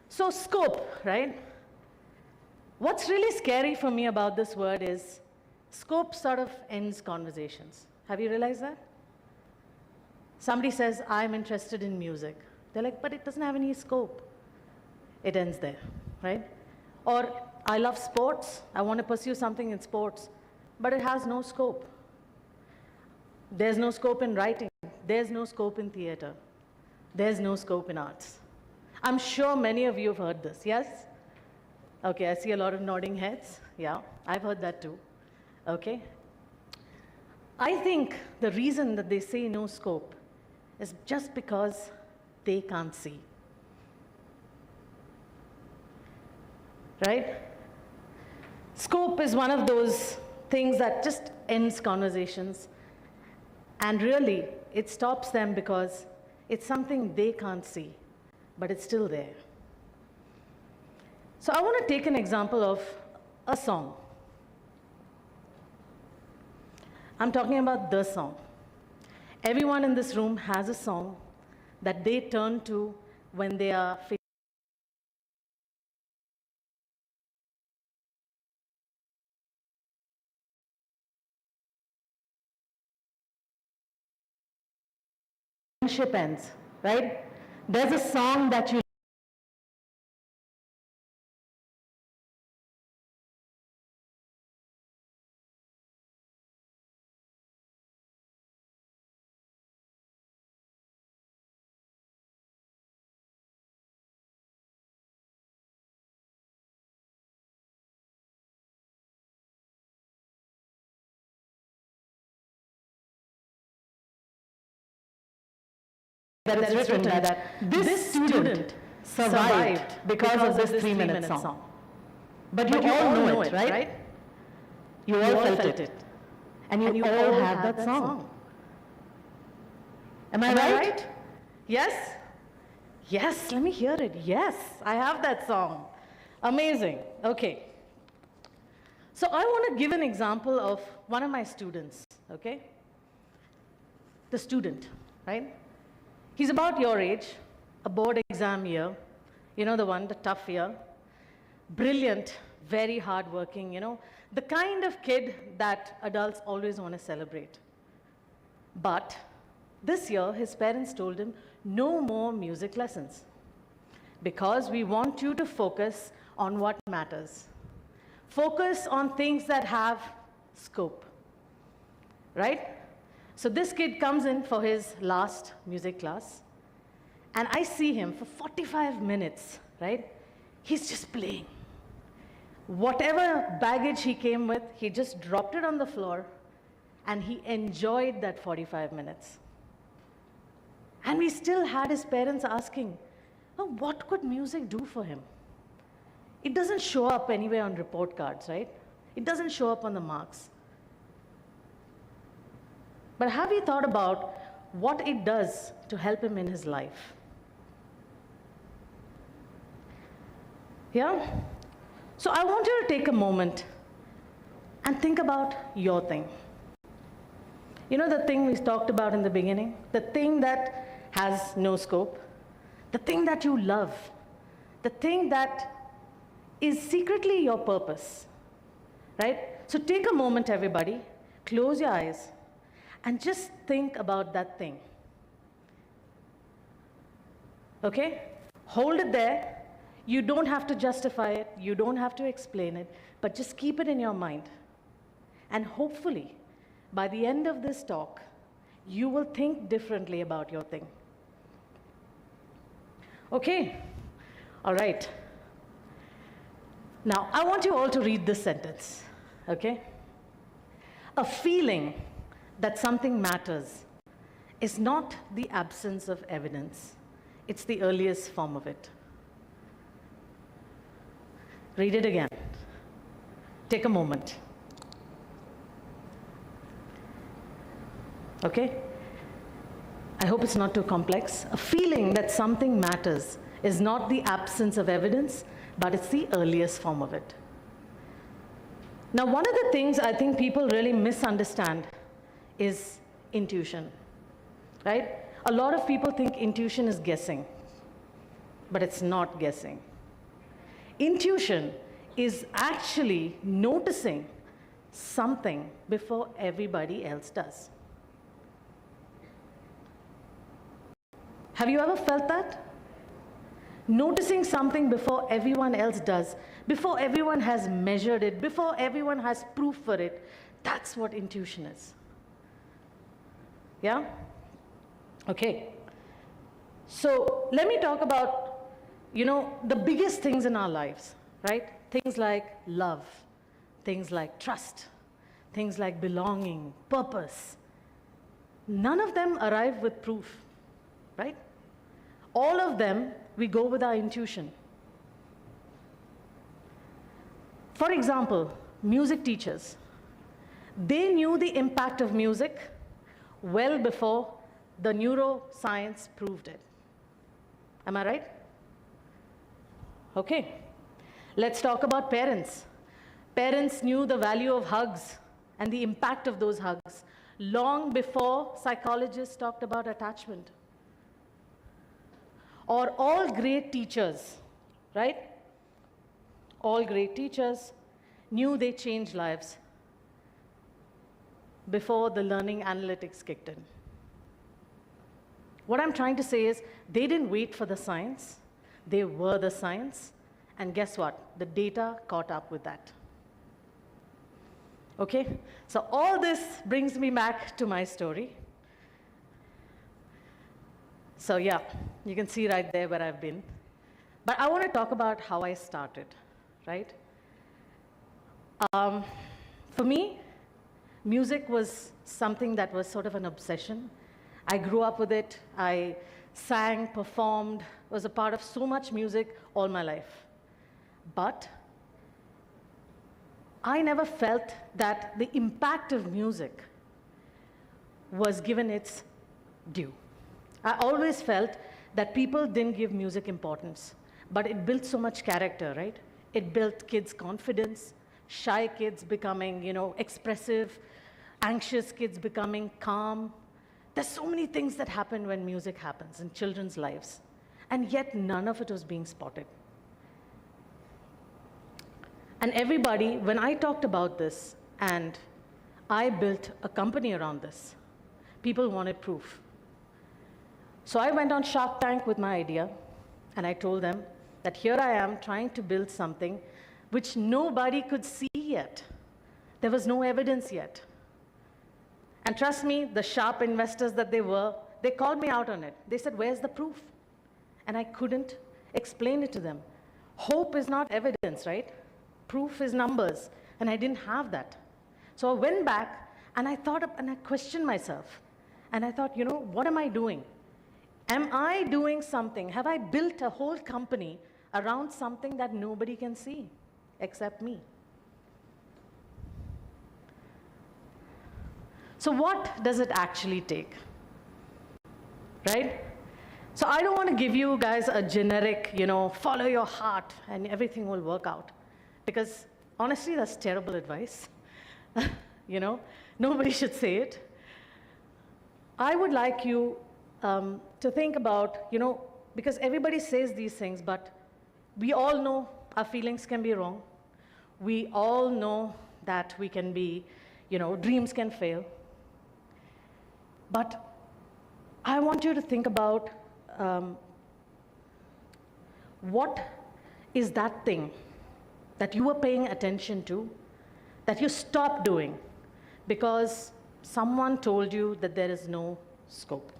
So scope, right? What's really scary for me about this word is scope sort of ends conversations. Have you realized that? Somebody says, I'm interested in music. They're like, but it doesn't have any scope. It ends there, right? Or I love sports, I want to pursue something in sports, but it has no scope. There's no scope in writing, there's no scope in theater, there's no scope in arts. I'm sure many of you have heard this, yes? Okay, I see a lot of nodding heads. Yeah, I've heard that too. Okay? I think the reason that they say no scope is just because they can't see. Right? Scope is one of those things that just ends conversations. And really, it stops them because it's something they can't see, but it's still there. So I want to take an example of a song. I'm talking about the song. Everyone in this room has a song that they turn to when they are friendship ends, right? There's a song that you that it's written that this student survived because of this 3-minute song. But you all know it, right? You all felt it. And you all have that song. Am I right? Yes? Yes, let me hear it. Yes, I have that song. Amazing. Okay. So I want to give an example of one of my students, okay? The student, right? He's about your age, a board exam year, you know the one, the tough year. Brilliant, very hardworking, you know, the kind of kid that adults always want to celebrate. But this year, his parents told him, no more music lessons, because we want you to focus on what matters. Focus on things that have scope, right? So this kid comes in for his last music class, and I see him for 45 minutes, right? He's just playing. Whatever baggage he came with, he just dropped it on the floor, and he enjoyed that 45 minutes. And we still had his parents asking, oh, what could music do for him? It doesn't show up anywhere on report cards, right? It doesn't show up on the marks. But have you thought about what it does to help him in his life? Yeah? So I want you to take a moment and think about your thing. You know the thing we talked about in the beginning? The thing that has no scope, the thing that you love, the thing that is secretly your purpose, right? So take a moment, everybody, close your eyes, and just think about that thing. Okay? Hold it there. You don't have to justify it, you don't have to explain it, but just keep it in your mind. And hopefully, by the end of this talk, you will think differently about your thing. Okay? All right. Now, I want you all to read this sentence, okay? A feeling that something matters is not the absence of evidence. It's the earliest form of it. Read it again. Take a moment. Okay? I hope it's not too complex. A feeling that something matters is not the absence of evidence, but it's the earliest form of it. Now, one of the things I think people really misunderstand is intuition, right? A lot of people think intuition is guessing, but it's not guessing. Intuition is actually noticing something before everybody else does. Have you ever felt that? Noticing something before everyone else does, before everyone has measured it, before everyone has proof for it, that's what intuition is. Yeah? Okay. So let me talk about, you know, the biggest things in our lives, right? Things like love, things like trust, things like belonging, purpose. None of them arrive with proof, right? All of them, we go with our intuition. For example, music teachers. They knew the impact of music well before the neuroscience proved it. Am I right? Okay. Let's talk about parents. Parents knew the value of hugs and the impact of those hugs long before psychologists talked about attachment. Or all great teachers, right? All great teachers knew they changed lives before the learning analytics kicked in. What I'm trying to say is they didn't wait for the science, they were the science, and guess what? The data caught up with that. Okay? So all this brings me back to my story. So yeah, you can see right there where I've been. But I want to talk about how I started, right? For me, music was something that was sort of an obsession. I grew up with it. I sang, performed, was a part of so much music all my life. But I never felt that the impact of music was given its due. I always felt that people didn't give music importance, but it built so much character, right? It built kids' confidence, shy kids becoming, expressive, anxious kids becoming calm. There's so many things that happen when music happens in children's lives, and yet none of it was being spotted. And everybody, when I talked about this, and I built a company around this, people wanted proof. So I went on Shark Tank with my idea, and I told them that here I am trying to build something which nobody could see yet. There was no evidence yet. And trust me, the sharp investors that they were, they called me out on it. They said, where's the proof? And I couldn't explain it to them. Hope is not evidence, right? Proof is numbers, and I didn't have that. So I went back, and I thought, and I questioned myself. And I thought, what am I doing? Am I doing something? Have I built a whole company around something that nobody can see except me? So what does it actually take? Right? So I don't want to give you guys a generic, follow your heart and everything will work out. Because honestly, that's terrible advice. Nobody should say it. I would like you to think about, because everybody says these things, but we all know our feelings can be wrong. We all know that we can be, dreams can fail. But I want you to think about what is that thing that you were paying attention to that you stopped doing because someone told you that there is no scope.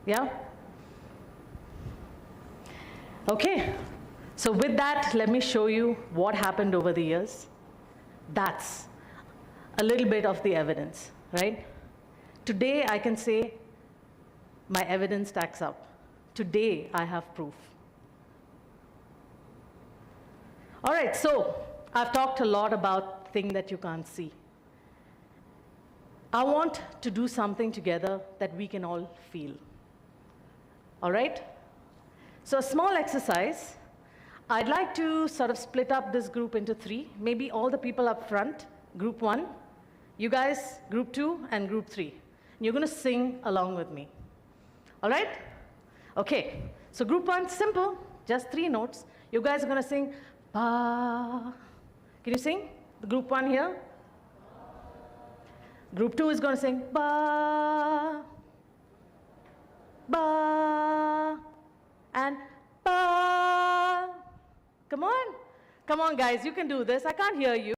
Yeah? Okay. So with that, let me show you what happened over the years. That's a little bit of the evidence, right? Today, I can say my evidence stacks up. Today, I have proof. All right, so I've talked a lot about things that you can't see. I want to do something together that we can all feel. All right? So a small exercise. I'd like to sort of split up this group into 3. Maybe all the people up front, group 1. You guys, group 2 and group 3. And you're going to sing along with me. All right? Okay. So group 1, simple, just 3 notes. You guys are going to sing, ba. Can you sing? The group 1 here. Group 2 is going to sing, ba, ba, and ba. Come on. Come on, guys. You can do this. I can't hear you.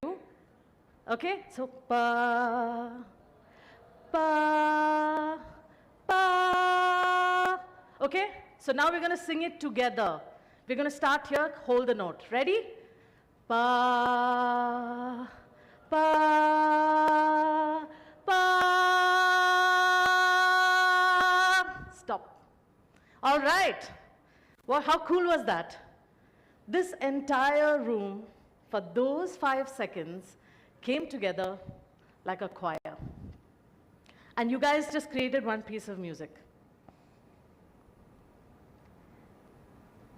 Okay? So, ba, ba, ba. Okay? So now we're going to sing it together. We're going to start here. Hold the note. Ready? Ba, ba, ba. Stop. All right. Well, how cool was that? This entire room, for those 5 seconds, came together like a choir. And you guys just created one piece of music.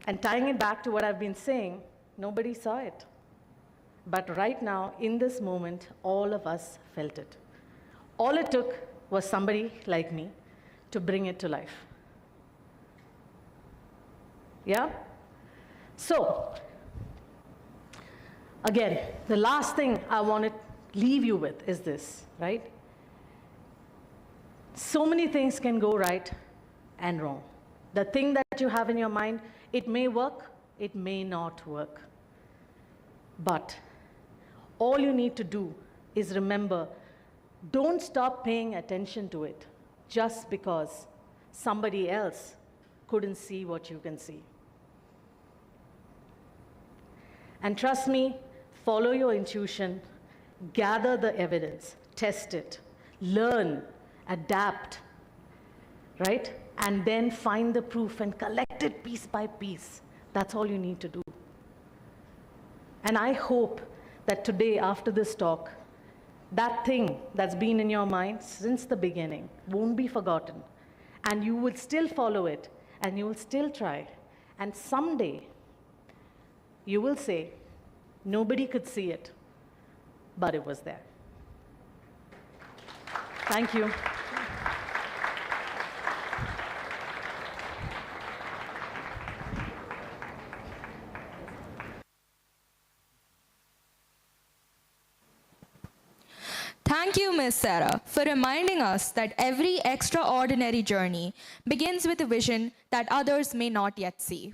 And tying it back to what I've been saying, nobody saw it. But right now, in this moment, all of us felt it. All it took was somebody like me to bring it to life. Yeah? So, again, the last thing I want to leave you with is this, right? So many things can go right and wrong. The thing that you have in your mind, it may work, it may not work. But all you need to do is remember, don't stop paying attention to it just because somebody else couldn't see what you can see. And trust me, follow your intuition, gather the evidence, test it, learn, adapt, right? And then find the proof and collect it piece by piece. That's all you need to do. And I hope that today, after this talk, that thing that's been in your mind since the beginning won't be forgotten. And you will still follow it, and you will still try. And someday, you will say, nobody could see it, but it was there. Thank you. Thank you, Ms. Sarah, for reminding us that every extraordinary journey begins with a vision that others may not yet see.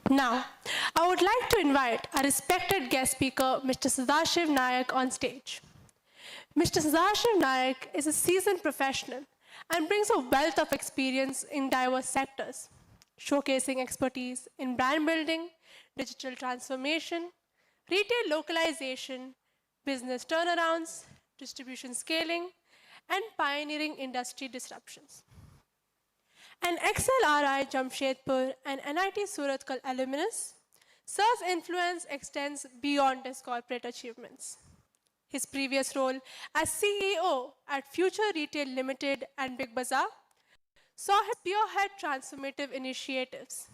Now, I would like to invite our respected guest speaker, Mr. Sadashiv Nayak, on stage. Mr. Sadashiv Nayak is a seasoned professional and brings a wealth of experience in diverse sectors, showcasing expertise in brand building, digital transformation, retail localization, business turnarounds, distribution scaling, and pioneering industry disruptions. An ex-RI Jamshedpur and NIT Surathkal alumnus, Sir's influence extends beyond his corporate achievements. His previous role as CEO at Future Retail Limited and Big Bazaar saw him spearhead transformative initiatives,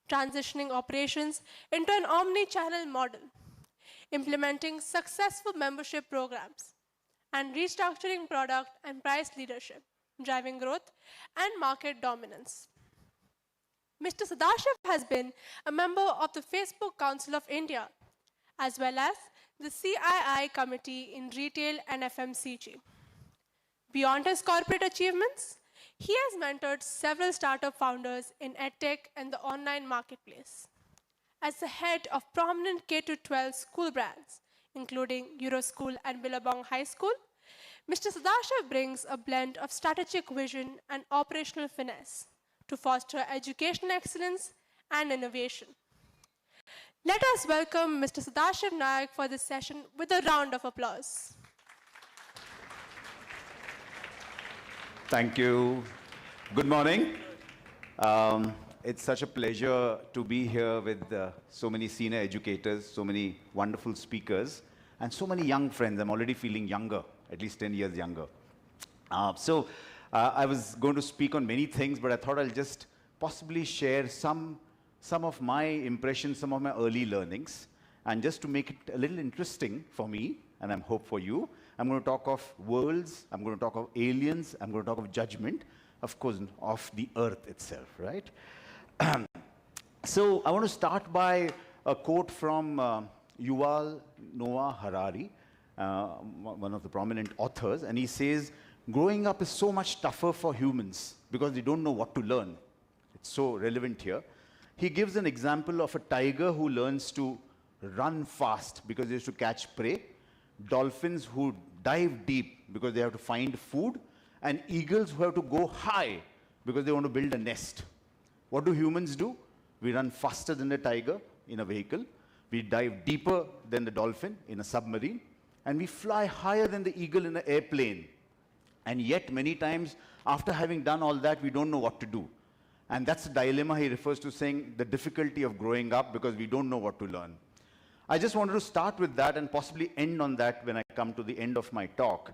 transitioning operations into an omni-channel model, implementing successful membership programs, and restructuring product and price leadership, driving growth and market dominance. Mr. Sadashiv has been a member of the Facebook Council of India, as well as the CII Committee in Retail and FMCG. Beyond his corporate achievements, he has mentored several startup founders in EdTech and the online marketplace. As the head of prominent K-12 school brands, including EuroSchool and Billabong High School, Mr. Sadashiv brings a blend of strategic vision and operational finesse to foster educational excellence and innovation. Let us welcome Mr. Sadashiv Nayak for this session with a round of applause. Thank you. Good morning. It's such a pleasure to be here with so many senior educators, so many wonderful speakers, and so many young friends. I'm already feeling younger, at least 10 years younger. I was going to speak on many things, but I thought I'll just possibly share some of my impressions, some of my early learnings. And just to make it a little interesting for me, and I'm hope for you, I'm going to talk of worlds, I'm going to talk of aliens, I'm going to talk of judgment, of course, of the earth itself, right? So I want to start by a quote from Yuval Noah Harari, one of the prominent authors, and he says, growing up is so much tougher for humans because they don't know what to learn. It's so relevant here. He gives an example of a tiger who learns to run fast because they used to catch prey, dolphins who dive deep because they have to find food, and eagles who have to go high because they want to build a nest. What do humans do? We run faster than the tiger in a vehicle, we dive deeper than the dolphin in a submarine, and we fly higher than the eagle in an airplane. And yet, many times, after having done all that, we don't know what to do. And that's the dilemma he refers to, saying the difficulty of growing up because we don't know what to learn. I just wanted to start with that and possibly end on that when I come to the end of my talk,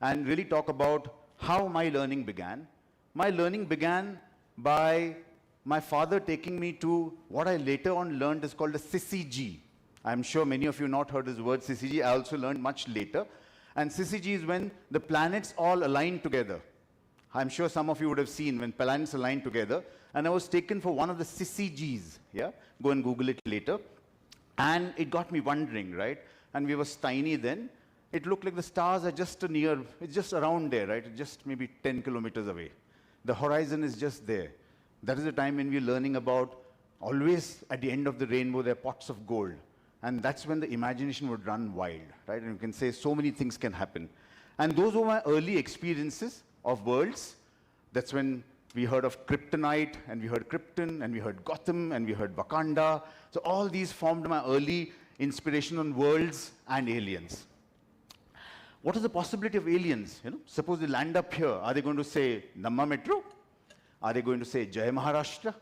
and really talk about how my learning began. My learning began by my father taking me to what I later on learned is called a CCG. I'm sure many of you not heard this word CCG. I also learned much later. And CCG is when the planets all align together. I'm sure some of you would have seen when planets align together. And I was taken for one of the CCGs. Yeah? Go and Google it later. And it got me wondering, right? And we were tiny then. It looked like the stars are just it's just around there, right? It's just maybe 10 kilometers away. The horizon is just there. That is the time when we're learning about Always at the end of the rainbow, there are pots of gold. And that's when the imagination would run wild, right? And you can say so many things can happen. And those were my early experiences of worlds. That's when we heard of Kryptonite, and we heard Krypton, and we heard Gotham, and we heard Wakanda. So all these formed my early inspiration on worlds and aliens. What is the possibility of aliens? Suppose they land up here. Are they going to say Namma Metro? Are they going to say Jai Maharashtra?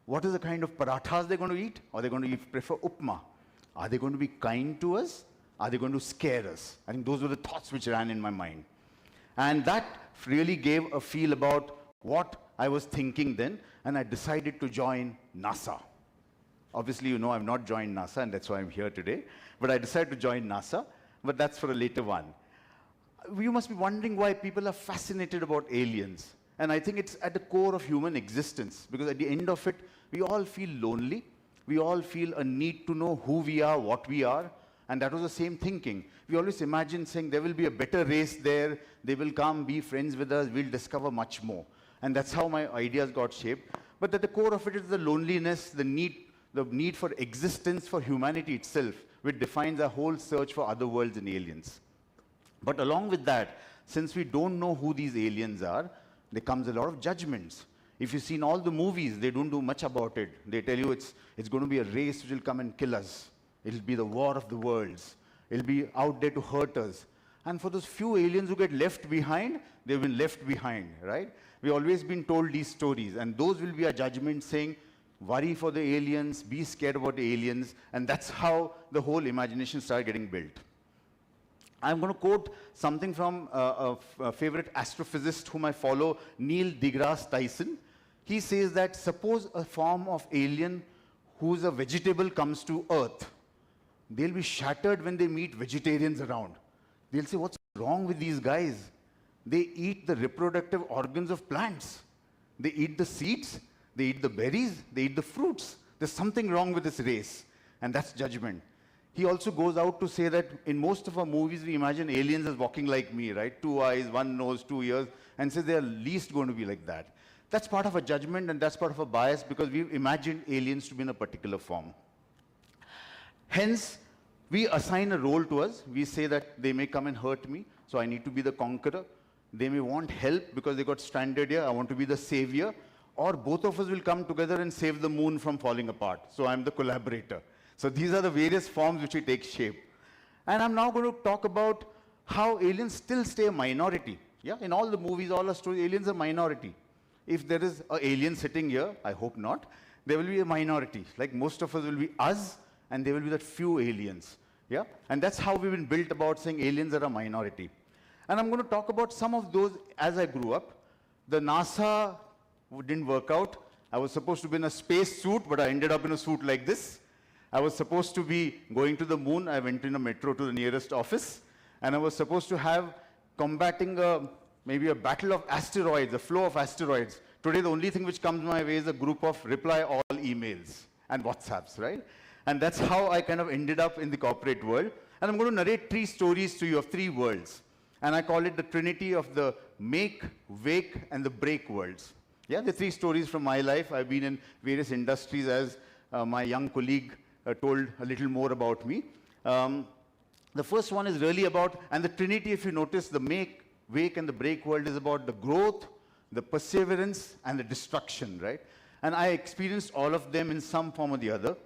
What is the kind of parathas they're going to eat? Are they going to prefer upma? Are they going to be kind to us? Are they going to scare us? I think those were the thoughts which ran in my mind. And that really gave a feel about what I was thinking then, and I decided to join NASA. Obviously, I've not joined NASA, and that's why I'm here today. But I decided to join NASA, but that's for a later one. You must be wondering why people are fascinated about aliens. And I think it's at the core of human existence, because at the end of it, we all feel lonely. We all feel a need to know who we are, what we are. And that was the same thinking. We always imagine saying there will be a better race there. They will come, be friends with us. We'll discover much more. And that's how my ideas got shaped. But at the core of it is the loneliness, the need for existence for humanity itself, which defines our whole search for other worlds and aliens. But along with that, since we don't know who these aliens are, there comes a lot of judgments. If you've seen all the movies, they don't do much about it. They tell you it's going to be a race which will come and kill us. It'll be the war of the worlds. It'll be out there to hurt us. And for those few aliens who get left behind, they've been left behind, right? We've always been told these stories, and those will be our judgments saying, worry for the aliens, be scared about the aliens, and that's how the whole imagination started getting built. I'm going to quote something from a favorite astrophysicist whom I follow, Neil deGrasse Tyson. He says that suppose a form of alien who's a vegetable comes to Earth, they'll be shattered when they meet vegetarians around. They'll say, what's wrong with these guys? They eat the reproductive organs of plants. They eat the seeds, they eat the berries, they eat the fruits. There's something wrong with this race, and that's judgment. He also goes out to say that in most of our movies, we imagine aliens as walking like me, right? 2 eyes, 1 nose, 2 ears, and says they're least going to be like that. That's part of a judgment, and that's part of a bias, because we've imagined aliens to be in a particular form. Hence, we assign a role to us. We say that they may come and hurt me, so I need to be the conqueror. They may want help because they got stranded here. I want to be the savior. Or both of us will come together and save the moon from falling apart. So I'm the collaborator. So these are the various forms which we take shape. And I'm now going to talk about how aliens still stay a minority. Yeah? In all the movies, all the stories, aliens are minority. If there is an alien sitting here, I hope not, there will be a minority. Like most of us will be us, and there will be that few aliens. Yeah? And that's how we've been built about saying aliens are a minority. And I'm going to talk about some of those as I grew up. The NASA didn't work out. I was supposed to be in a space suit, but I ended up in a suit like this. I was supposed to be going to the moon. I went in a metro to the nearest office. And I was supposed to have combating maybe a battle of asteroids, a flow of asteroids. Today, the only thing which comes my way is a group of reply all emails and WhatsApps, right? And that's how I kind of ended up in the corporate world. And I'm going to narrate 3 stories to you of 3 worlds. And I call it the trinity of the make, wake, and the break worlds. Yeah, the 3 stories from my life. I've been in various industries, as my young colleague told a little more about me. The first one is really about, and the trinity, if you notice, the make, wake, and the break world is about the growth, the perseverance, and the destruction, right? And I experienced all of them in some form or the other.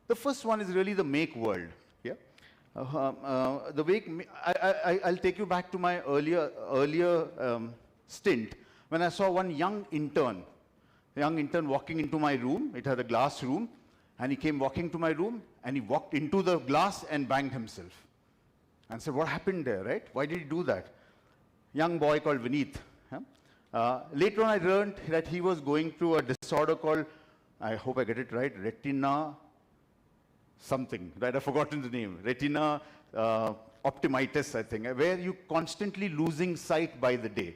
The first one is really the make world. Yeah, the wake. I'll take you back to my earlier stint when I saw one young intern walking into my room. It had a glass room, and he came walking to my room, and he walked into the glass and banged himself. And said, what happened there, right? Why did he do that? Young boy called Vineet. Yeah? Later on, I learned that he was going through a disorder called, I hope I get it right, retina something, right? I've forgotten the name. Retina optimitis, I think, where you constantly losing sight by the day.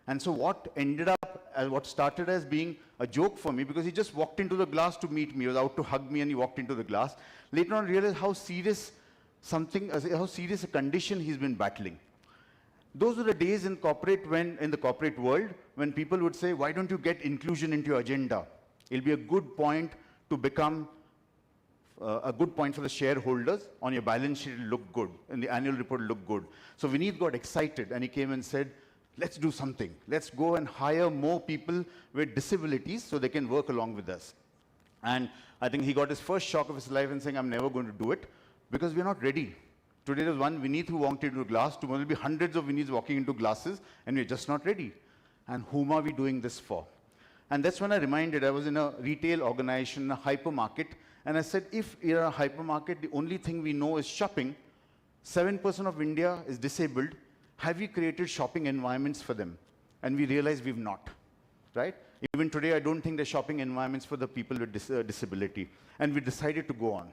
And so what ended up, what started as being a joke for me, because he just walked into the glass to meet me, he was out to hug me, and he walked into the glass. Later on, I realized how serious a condition he's been battling. Those were the days in the corporate world, when people would say, why don't you get inclusion into your agenda? It'll be a good point to become a good point for the shareholders. On your balance sheet, it'll look good. In the annual report, it'll look good. So Vineet got excited and he came and said, let's do something. Let's go and hire more people with disabilities so they can work along with us. And I think he got his first shock of his life and saying, I'm never going to do it because we're not ready. Today there's one Vineet who walked into a glass. Tomorrow there'll be hundreds of Vineets walking into glasses and we're just not ready. And whom are we doing this for? And that's when I reminded, I was in a retail organization, a hypermarket, and I said, if you're a hypermarket, the only thing we know is shopping, 7% of India is disabled, have you created shopping environments for them? And we realized we've not, right? Even today, I don't think there's shopping environments for the people with disability. And we decided to go on.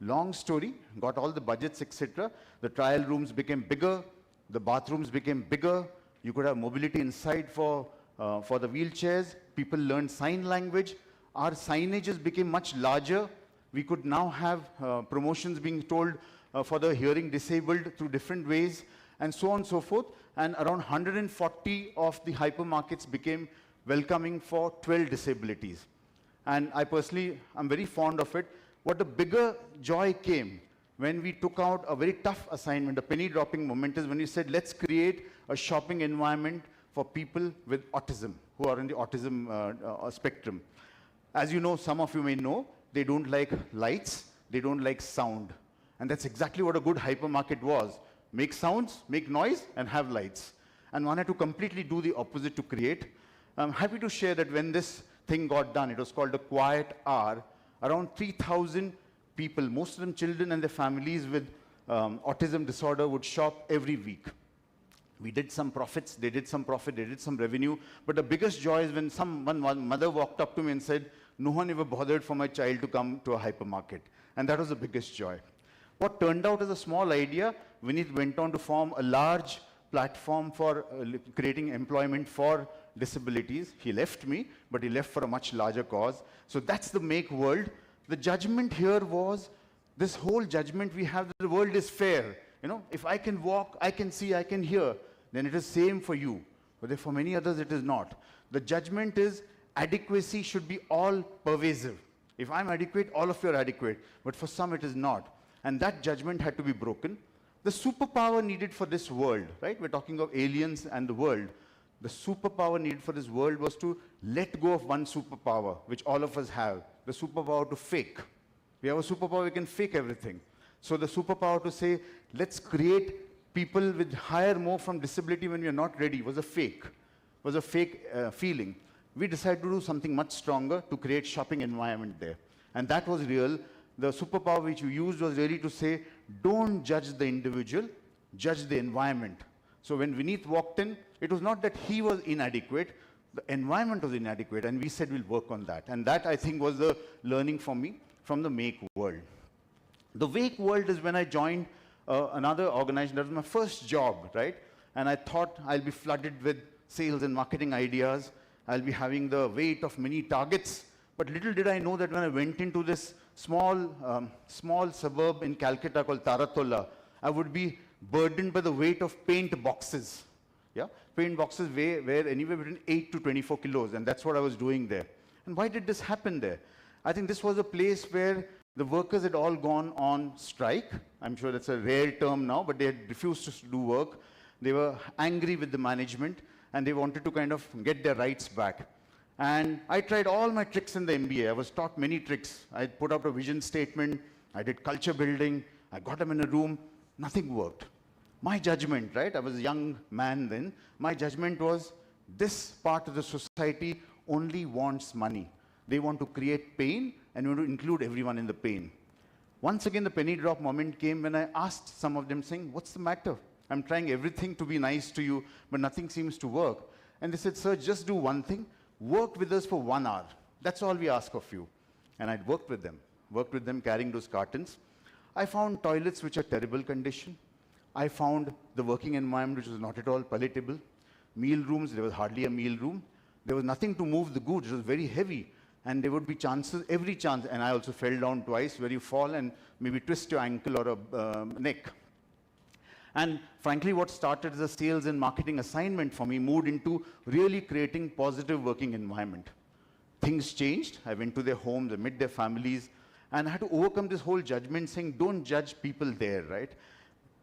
Long story, got all the budgets, etc. The trial rooms became bigger, the bathrooms became bigger, you could have mobility inside for the wheelchairs, people learned sign language, our signages became much larger, we could now have promotions being told for the hearing disabled through different ways, and so on and so forth. And around 140 of the hypermarkets became welcoming for 12 disabilities. And I personally, I'm very fond of it. What a bigger joy came when we took out a very tough assignment, a penny dropping moment is when we said, let's create a shopping environment for people with autism, who are in the autism spectrum. As you know, some of you may know, they don't like lights, they don't like sound. And that's exactly what a good hypermarket was. Make sounds, make noise, and have lights. And one had to completely do the opposite to create. I'm happy to share that when this thing got done, it was called a quiet hour, around 3,000 people, most of them children and their families with autism disorder, would shop every week. We did some profits, they did some profit, they did some revenue, but the biggest joy is when one mother walked up to me and said, no one ever bothered for my child to come to a hypermarket. And that was the biggest joy. What turned out as a small idea, Vineet went on to form a large platform for creating employment for disabilities. He left me, but he left for a much larger cause. So that's the make world. The judgment here was, this whole judgment we have that the world is fair. You know, if I can walk, I can see, I can hear, then it is same for you. But for many others, it is not. The judgment is adequacy should be all pervasive. If I'm adequate, all of you are adequate. But for some, it is not. And that judgment had to be broken. The superpower needed for this world, right? We're talking of aliens and the world. The superpower needed for this world was to let go of one superpower, which all of us have, the superpower to fake. We have a superpower, we can fake everything. So the superpower to say, let's create people with hire more from disability when we are not ready was a fake feeling. We decided to do something much stronger to create shopping environment there. And that was real. The superpower which we used was really to say, don't judge the individual, judge the environment. So when Vineet walked in, it was not that he was inadequate, the environment was inadequate, and we said we'll work on that. And that, I think, was the learning for me from the Make world. The Wake world is when I joined another organization. That was my first job, right? And I thought I'll be flooded with sales and marketing ideas. I'll be having the weight of many targets. But little did I know that when I went into this small suburb in Calcutta called Taratola, I would be burdened by the weight of paint boxes. Yeah? Paint boxes weigh anywhere between 8 to 24 kilos, and that's what I was doing there. And why did this happen there? I think this was a place where the workers had all gone on strike. I'm sure that's a rare term now, but they had refused to do work. They were angry with the management, and they wanted to kind of get their rights back. And I tried all my tricks in the MBA. I was taught many tricks. I put out a vision statement. I did culture building. I got them in a room. Nothing worked. My judgment, right? I was a young man then. My judgment was, this part of the society only wants money. They want to create pain, and we want to include everyone in the pain. Once again, the penny drop moment came when I asked some of them, saying, what's the matter? I'm trying everything to be nice to you, but nothing seems to work. And they said, sir, just do one thing. Work with us for 1 hour. That's all we ask of you. And I'd worked with them carrying those cartons. I found toilets which are terrible condition. I found the working environment which was not at all palatable. Meal rooms, there was hardly a meal room. There was nothing to move the goods. It was very heavy. And there would be chances, every chance, and I also fell down twice, where you fall and maybe twist your ankle or a neck. And frankly, what started as a sales and marketing assignment for me moved into really creating positive working environment. things changed. I went to their homes, I met their families, and I had to overcome this whole judgment saying, don't judge people there, right?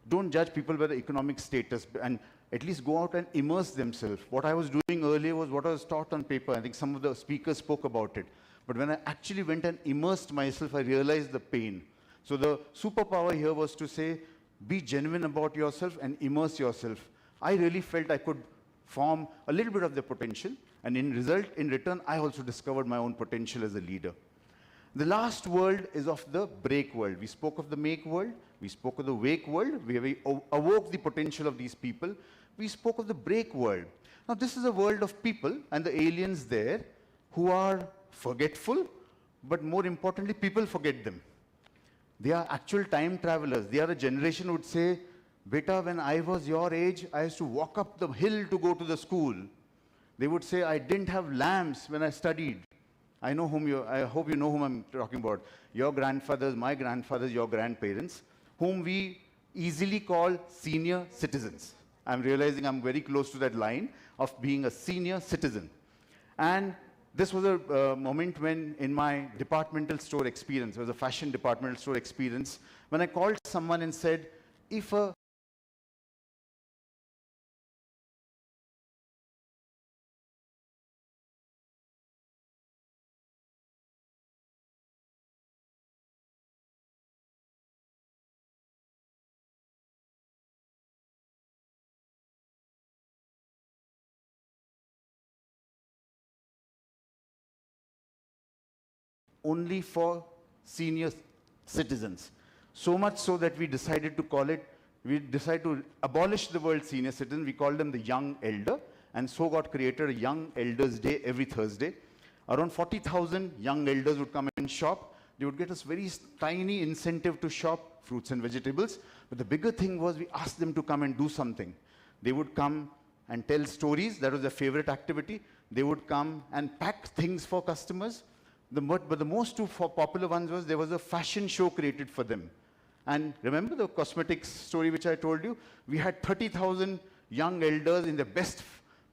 Don't judge people by the economic status, and at least go out and immerse themselves. What I was doing earlier was what I was taught on paper. I think some of the speakers spoke about it. But when I actually went and immersed myself, I realized the pain. So the superpower here was to say, be genuine about yourself and immerse yourself. I really felt I could form a little bit of the potential, and in return, I also discovered my own potential as a leader. The last world is of the break world. We spoke of the make world, we spoke of the wake world, we awoke the potential of these people. We spoke of the break world. Now this is a world of people and the aliens there who are forgetful, but more importantly, people forget them. They are actual time travelers. They are a generation who would say, Beta, when I was your age, I used to walk up the hill to go to the school. They would say, I didn't have lamps when I studied. I hope you know whom I'm talking about. Your grandfathers, my grandfathers, your grandparents, whom we easily call senior citizens. I'm realizing I'm very close to that line of being a senior citizen. And this was a moment when, in my departmental store experience, it was a fashion departmental store experience, when I called someone and said, if a only for senior citizens. So much so that we decided to abolish the word senior citizen. We called them the young elder, and so got created a Young Elders Day every Thursday. Around 40,000 young elders would come and shop. They would get us very tiny incentive to shop fruits and vegetables. But the bigger thing was we asked them to come and do something. They would come and tell stories. That was their favorite activity. They would come and pack things for customers. But the most two popular ones was there was a fashion show created for them. And remember the cosmetics story which I told you? We had 30,000 young elders in their best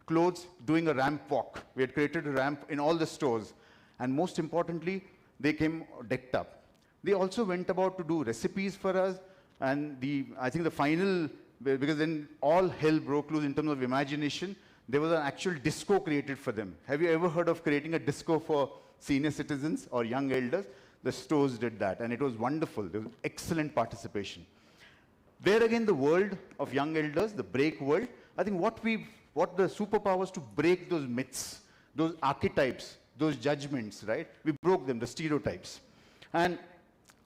clothes doing a ramp walk. We had created a ramp in all the stores. And most importantly, they came decked up. They also went about to do recipes for us. And I think the final, because then all hell broke loose in terms of imagination, there was an actual disco created for them. Have you ever heard of creating a disco for senior citizens or young elders? The stores did that, and it was wonderful. There was excellent participation. There again, the world of young elders, the break world, I think what the superpower was to break those myths, those archetypes, those judgments, right? We broke them, the stereotypes. And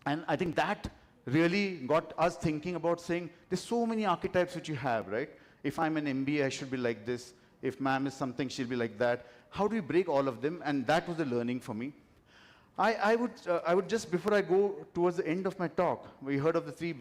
I think that really got us thinking about saying, there's so many archetypes which you have, right? If I'm an MBA, I should be like this. If ma'am is something, she'll be like that. How do we break all of them? And that was the learning for me. I would just, before I go towards the end of my talk, we heard of the three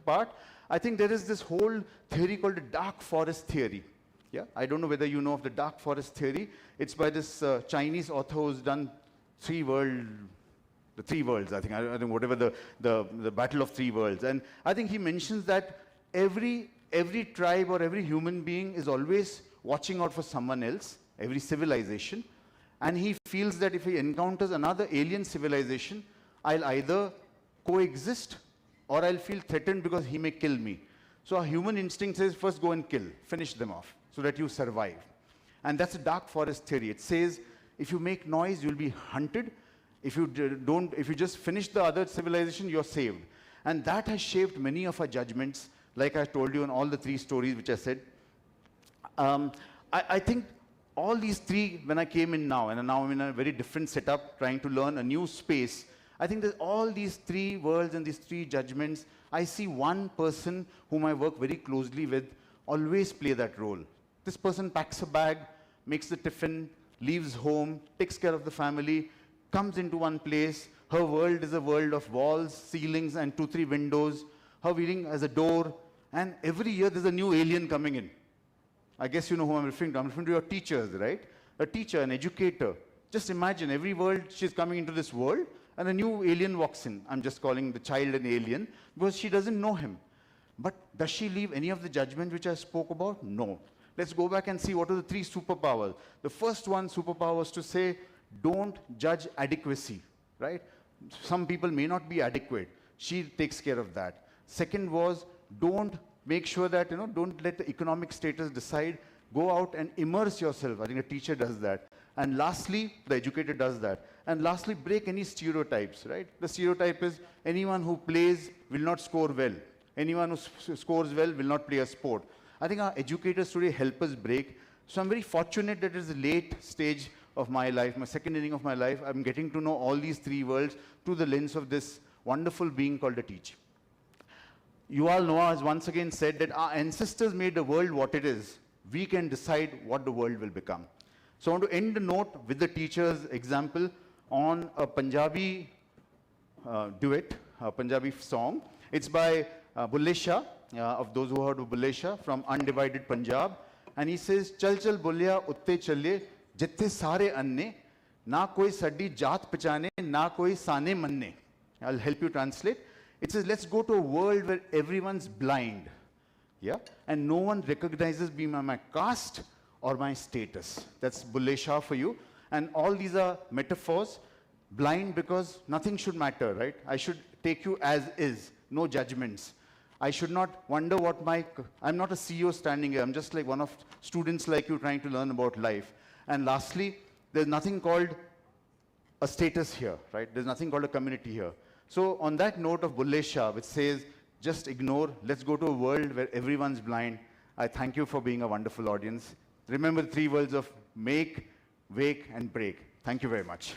part. I think there is this whole theory called the dark forest theory. Yeah, I don't know whether you know of the dark forest theory. It's by this Chinese author who's done the three worlds, I think whatever the battle of three worlds. And I think he mentions that every tribe or every human being is always watching out for someone else, every civilization. And he feels that if he encounters another alien civilization, I'll either coexist or I'll feel threatened because he may kill me. So our human instinct says, first go and kill, finish them off, so that you survive. And that's a dark forest theory. It says, if you make noise, you'll be hunted. If you just finish the other civilization, you're saved. And that has shaped many of our judgments, like I told you in all the three stories which I said. I think all these three, when I came in now, and now I'm in a very different setup, trying to learn a new space, I think that all these three worlds and these three judgments, I see one person whom I work very closely with always play that role. This person packs a bag, makes the tiffin, leaves home, takes care of the family, comes into one place. Her world is a world of walls, ceilings, and 2-3 windows. Her reading as a door, and every year there's a new alien coming in. I guess you know who I'm referring to. I'm referring to your teachers, right? A teacher, an educator. Just imagine, every world she's coming into this world, and a new alien walks in. I'm just calling the child an alien, because she doesn't know him. But does she leave any of the judgment which I spoke about? No. Let's go back and see what are the three superpowers. The first one, superpower, was to say, don't judge adequacy, right? Some people may not be adequate. She takes care of that. Second was, don't make sure that, don't let the economic status decide. Go out and immerse yourself. I think a teacher does that. And lastly, the educator does that. And lastly, break any stereotypes, right? The stereotype is anyone who plays will not score well. Anyone who scores well will not play a sport. I think our educators today help us break. So I'm very fortunate that it is a late stage of my life, my second inning of my life. I'm getting to know all these three worlds through the lens of this wonderful being called a teacher. Yuval Noah has once again said that our ancestors made the world what it is. We can decide what the world will become. So I want to end the note with the teacher's example on a Punjabi duet, a Punjabi song. It's by Bulle Shah, of those who heard of Bulle Shah, from Undivided Punjab. And he says, Chal chal bulya utte challe, jitte sare anne, na koi saddi jaat pachane, na koi sane manne. I'll help you translate. It says, let's go to a world where everyone's blind. Yeah? And no one recognizes me by my caste or my status. That's Bulle Shah for you. And all these are metaphors. Blind because nothing should matter, right? I should take you as is, no judgments. I should not wonder what I'm not a CEO standing here. I'm just like one of students like you trying to learn about life. And lastly, there's nothing called a status here, right? There's nothing called a community here. So on that note of Bulle Shah, which says, just ignore, let's go to a world where everyone's blind, I thank you for being a wonderful audience. Remember the three words of make, wake, and break. Thank you very much.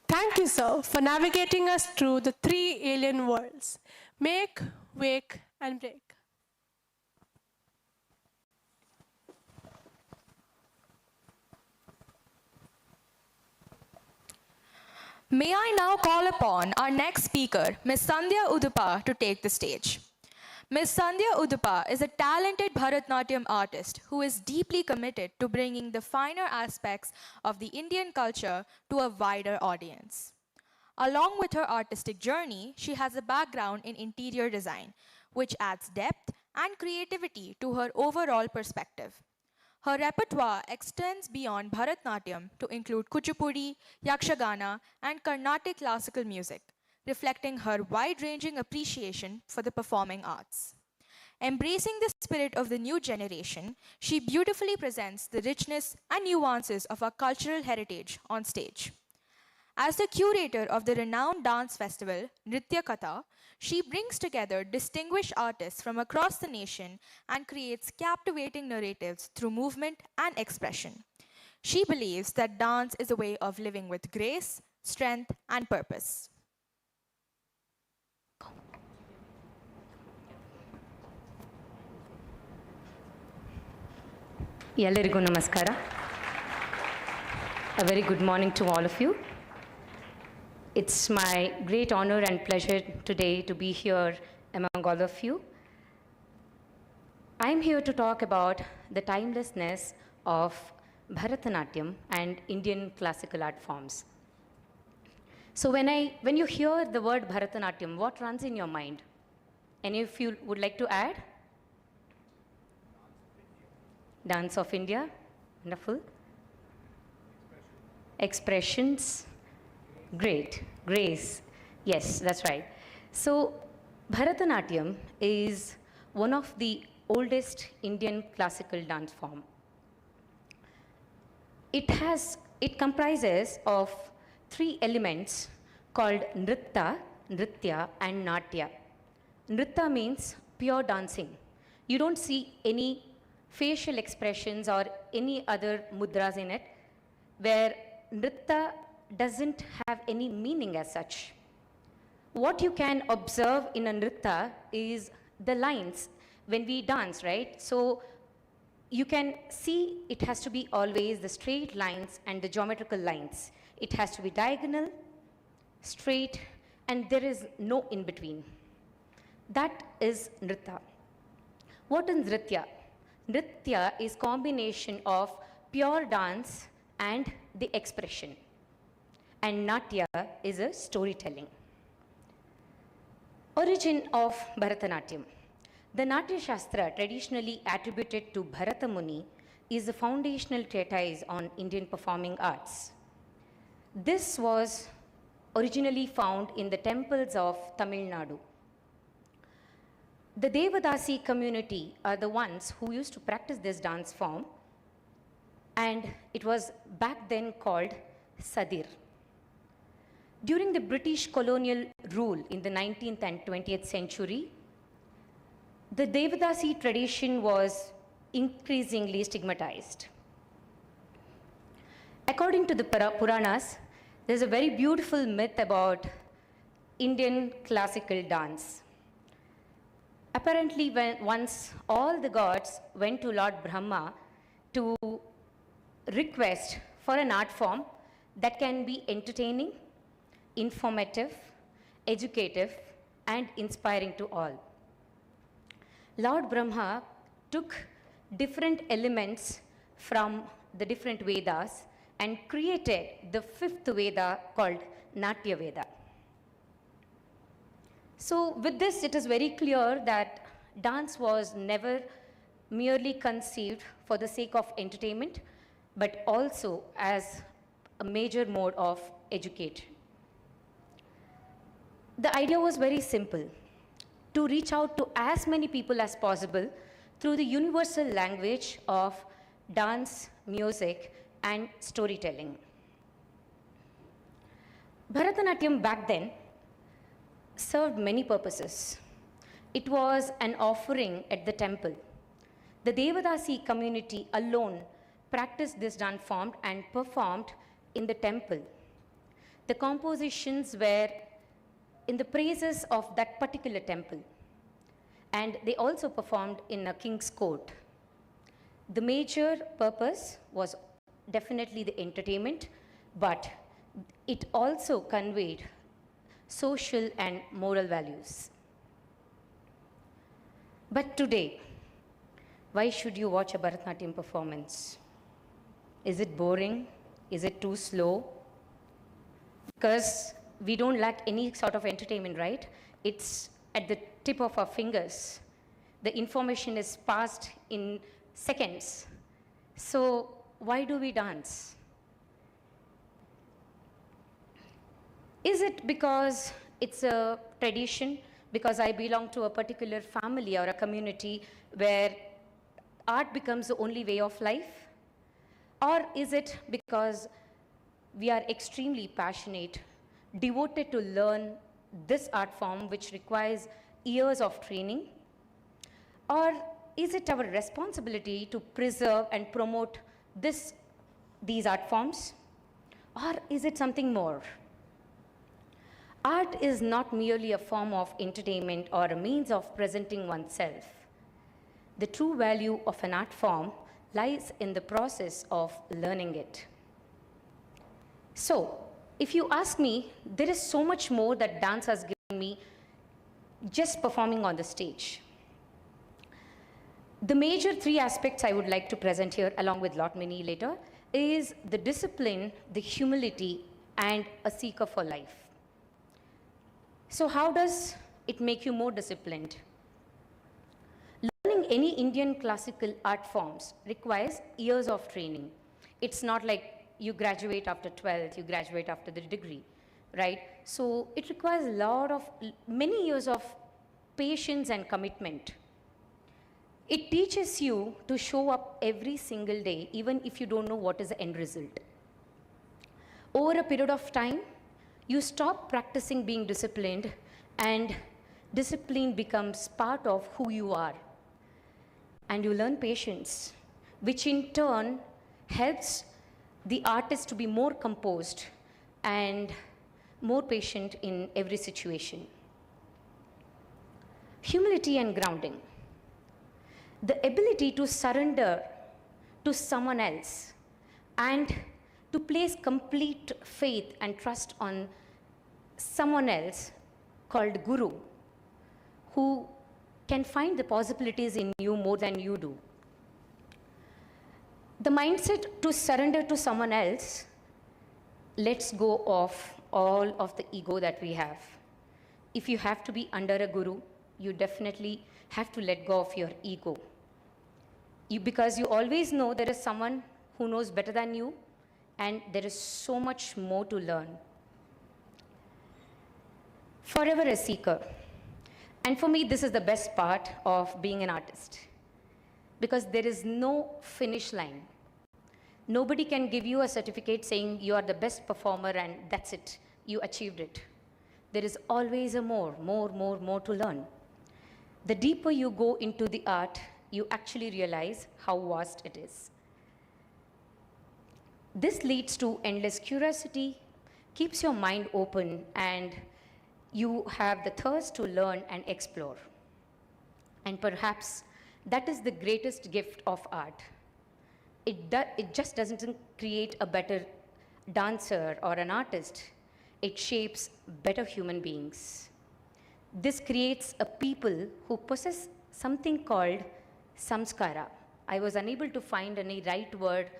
Thank you, sir, for navigating us through the three alien worlds: make, wake, and break. May I now call upon our next speaker, Ms. Sandhya Udupa, to take the stage. Ms. Sandhya Udupa is a talented Bharatnatyam artist who is deeply committed to bringing the finer aspects of the Indian culture to a wider audience. Along with her artistic journey, she has a background in interior design, which adds depth and creativity to her overall perspective. Her repertoire extends beyond Bharatnatyam to include Kuchipudi, Yakshagana, and Carnatic classical music, reflecting her wide-ranging appreciation for the performing arts. Embracing the spirit of the new generation, she beautifully presents the richness and nuances of our cultural heritage on stage. As the curator of the renowned dance festival, Nritya Katha, she brings together distinguished artists from across the nation and creates captivating narratives through movement and expression. She believes that dance is a way of living with grace, strength, and purpose. Ellarigu namaskara. A very good morning to all of you. It's my great honor and pleasure today to be here among all of you. I'm here to talk about the timelessness of Bharatanatyam and Indian classical art forms. So when you hear the word Bharatanatyam, what runs in your mind? Any of you would like to add? Dance of India, wonderful. Expressions, great. Grace, yes, that's right. So Bharatanatyam is one of the oldest Indian classical dance form. It comprises of three elements called Nritya, and Natya. Nritya means pure dancing. You don't see any facial expressions or any other mudras in it, where Nritya doesn't have any meaning as such. What you can observe in a Nritya is the lines when we dance, right? So you can see it has to be always the straight lines and the geometrical lines. It has to be diagonal, straight, and there is no in between. That is Nritya. What is Nritya? Nritya is combination of pure dance and the expression. And Natya is a storytelling. Origin of Bharatanatyam. The Natya Shastra, traditionally attributed to Bharata Muni, is a foundational treatise on Indian performing arts. This was originally found in the temples of Tamil Nadu. The Devadasi community are the ones who used to practice this dance form, and it was back then called Sadir. During the British colonial rule in the 19th and 20th century, the Devadasi tradition was increasingly stigmatized. According to the Puranas, there's a very beautiful myth about Indian classical dance. Apparently, once all the gods went to Lord Brahma to request for an art form that can be entertaining, informative, educative, and inspiring to all. Lord Brahma took different elements from the different Vedas and created the fifth Veda called Natya Veda. So with this, it is very clear that dance was never merely conceived for the sake of entertainment, but also as a major mode of education. The idea was very simple: to reach out to as many people as possible through the universal language of dance, music, and storytelling. Bharatanatyam back then served many purposes. It was an offering at the temple. The Devadasi community alone practiced this dance form and performed in the temple. The compositions were in the praises of that particular temple, and they also performed in a king's court. The major purpose was definitely the entertainment, but it also conveyed social and moral values. But today, why should you watch a Bharatanatyam performance? Is it boring? Is it too slow? Because we don't lack any sort of entertainment, right? It's at the tip of our fingers. The information is passed in seconds. So why do we dance? Is it because it's a tradition, because I belong to a particular family or a community where art becomes the only way of life? Or is it because we are extremely passionate, devoted to learn this art form which requires years of training? Or is it our responsibility to preserve and promote these art forms? Or is it something more? Art is not merely a form of entertainment or a means of presenting oneself. The true value of an art form lies in the process of learning it. So, if you ask me, there is so much more that dance has given me just performing on the stage. The major three aspects I would like to present here, along with lot many later, is the discipline, the humility, and a seeker for life. So how does it make you more disciplined? Learning any Indian classical art forms requires years of training. It's not like you graduate after 12th, you graduate after the degree, right? So it requires many years of patience and commitment. It teaches you to show up every single day, even if you don't know what is the end result. Over a period of time, you stop practicing being disciplined, and discipline becomes part of who you are. And you learn patience, which in turn helps the artist to be more composed and more patient in every situation. Humility and grounding. The ability to surrender to someone else and to place complete faith and trust on someone else called Guru, who can find the possibilities in you more than you do. The mindset to surrender to someone else lets go of all of the ego that we have. if you have to be under a guru, you definitely have to let go of your ego. Because you always know there is someone who knows better than you, and there is so much more to learn. Forever a seeker. And for me, this is the best part of being an artist, because there is no finish line. Nobody can give you a certificate saying you are the best performer and that's it, you achieved it. There is always a more to learn. The deeper you go into the art, you actually realize how vast it is. This leads to endless curiosity, keeps your mind open, and you have the thirst to learn and explore. And perhaps that is the greatest gift of art. It just doesn't create a better dancer or an artist. It shapes better human beings. This creates a people who possess something called samskara. I was unable to find any right word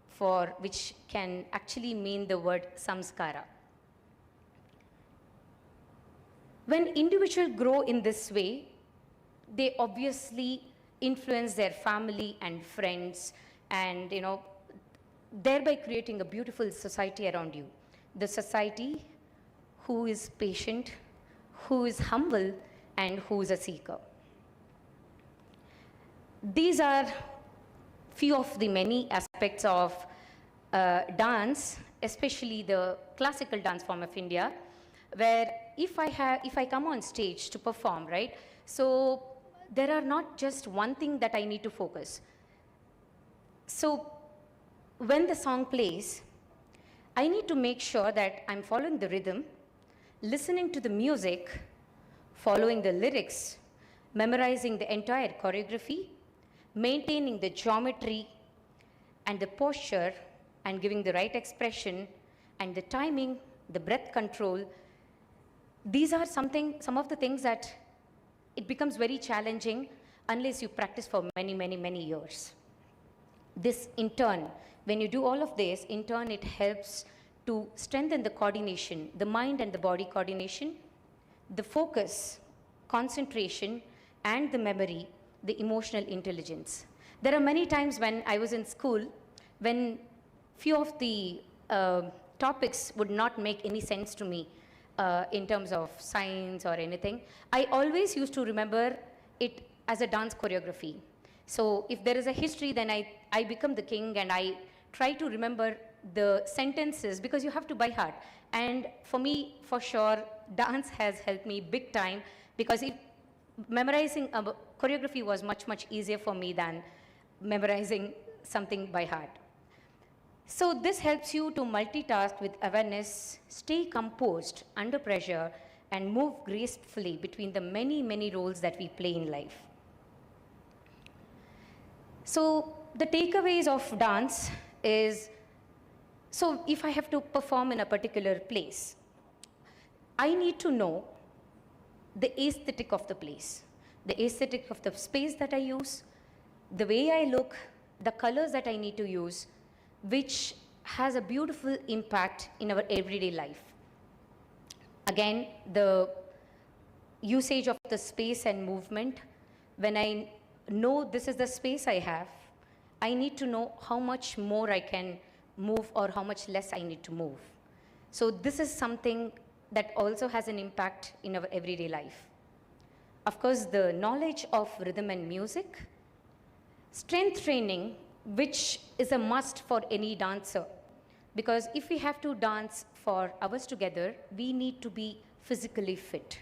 for which can actually mean the word samskara. When individuals grow in this way, they obviously influence their family and friends, and thereby creating a beautiful society around you. The society who is patient, who is humble, and who is a seeker. These are few of the many aspects of dance, especially the classical dance form of India, where if I come on stage to perform, right? So there are not just one thing that I need to focus. So when the song plays, I need to make sure that I'm following the rhythm, listening to the music, following the lyrics, memorizing the entire choreography, maintaining the geometry and the posture, and giving the right expression, and the timing, the breath control. These are some of the things that it becomes very challenging unless you practice for many years. This in turn, when you do all of this, in turn it helps to strengthen the coordination, the mind and the body coordination, the focus, concentration, and the memory, the emotional intelligence. There are many times when I was in school, when few of the topics would not make any sense to me in terms of science or anything. I always used to remember it as a dance choreography. So if there is a history, then I become the king, and I try to remember the sentences, because you have to by heart. And for me, for sure, dance has helped me big time, because memorizing a choreography was much easier for me than memorizing something by heart. So this helps you to multitask with awareness, stay composed under pressure, and move gracefully between the many roles that we play in life. So the takeaways of dance is, so if I have to perform in a particular place, I need to know the aesthetic of the place, the aesthetic of the space that I use, the way I look, the colors that I need to use, which has a beautiful impact in our everyday life. Again, the usage of the space and movement. When I know this is the space I have, I need to know how much more I can move or how much less I need to move. So this is something that also has an impact in our everyday life. Of course, the knowledge of rhythm and music, strength training, which is a must for any dancer, because if we have to dance for hours together, we need to be physically fit.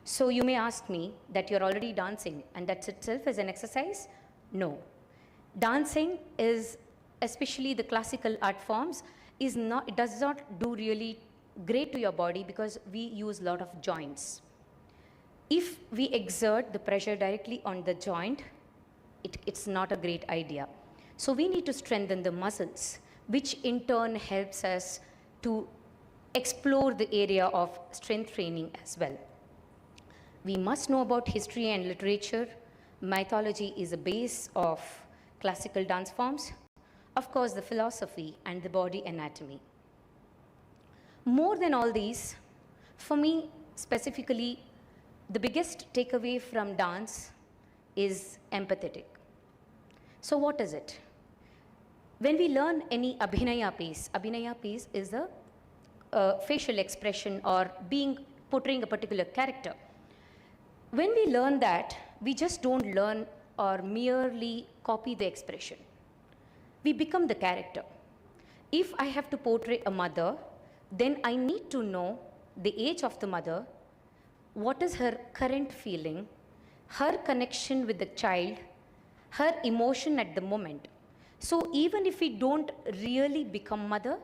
So you may ask me that you're already dancing and that itself is an exercise? No. Dancing is, especially the classical art forms, it does not do really great to your body, because we use a lot of joints. If we exert the pressure directly on the joint, it's not a great idea. So we need to strengthen the muscles, which in turn helps us to explore the area of strength training as well. We must know about history and literature. Mythology is a base of classical dance forms. Of course, the philosophy and the body anatomy. More than all these, for me, specifically, the biggest takeaway from dance is empathetic. So what is it? When we learn any abhinaya piece is a facial expression or portraying a particular character. When we learn that, we just don't learn or merely copy the expression. We become the character. If I have to portray a mother, then I need to know the age of the mother, what is her current feeling, her connection with the child, her emotion at the moment. So even if we don't really become mother,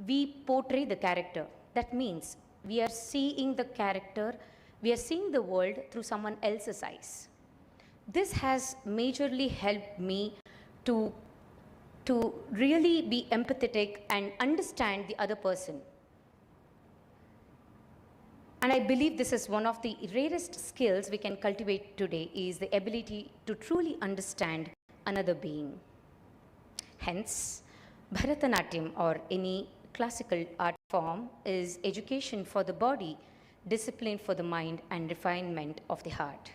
we portray the character. That means we are seeing the character, we are seeing the world through someone else's eyes. This has majorly helped me to really be empathetic and understand the other person. And I believe this is one of the rarest skills we can cultivate today, is the ability to truly understand another being. Hence, Bharatanatyam, or any classical art form, is education for the body, discipline for the mind, and refinement of the heart.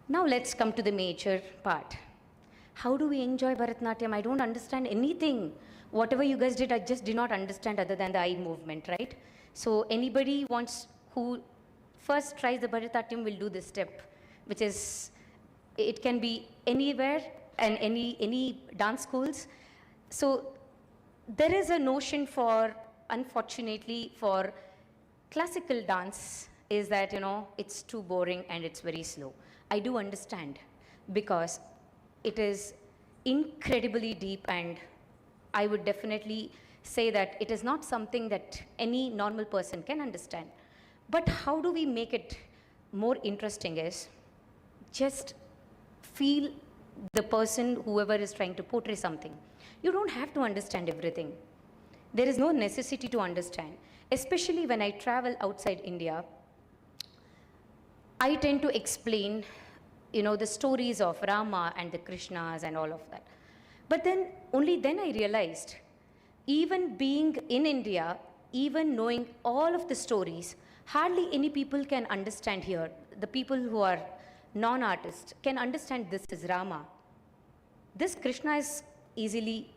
Now let's come to the major part. How do we enjoy Bharatanatyam? I don't understand anything. Whatever you guys did, I just did not understand other than the eye movement, right? So anybody who first tries the Bharatanatyam will do this step, which is, it can be anywhere and any dance schools. So there is a notion unfortunately, for classical dance is that, it's too boring and it's very slow. I do understand, because it is incredibly deep, and I would definitely say that it is not something that any normal person can understand. But how do we make it more interesting is just feel the person, whoever is trying to portray something. You don't have to understand everything. There is no necessity to understand. Especially when I travel outside India, I tend to explain, the stories of Rama and the Krishnas and all of that. But then, only then I realized, even being in India, even knowing all of the stories, hardly any people can understand here. The people who are non-artists can understand this is Rama. This Krishna is easily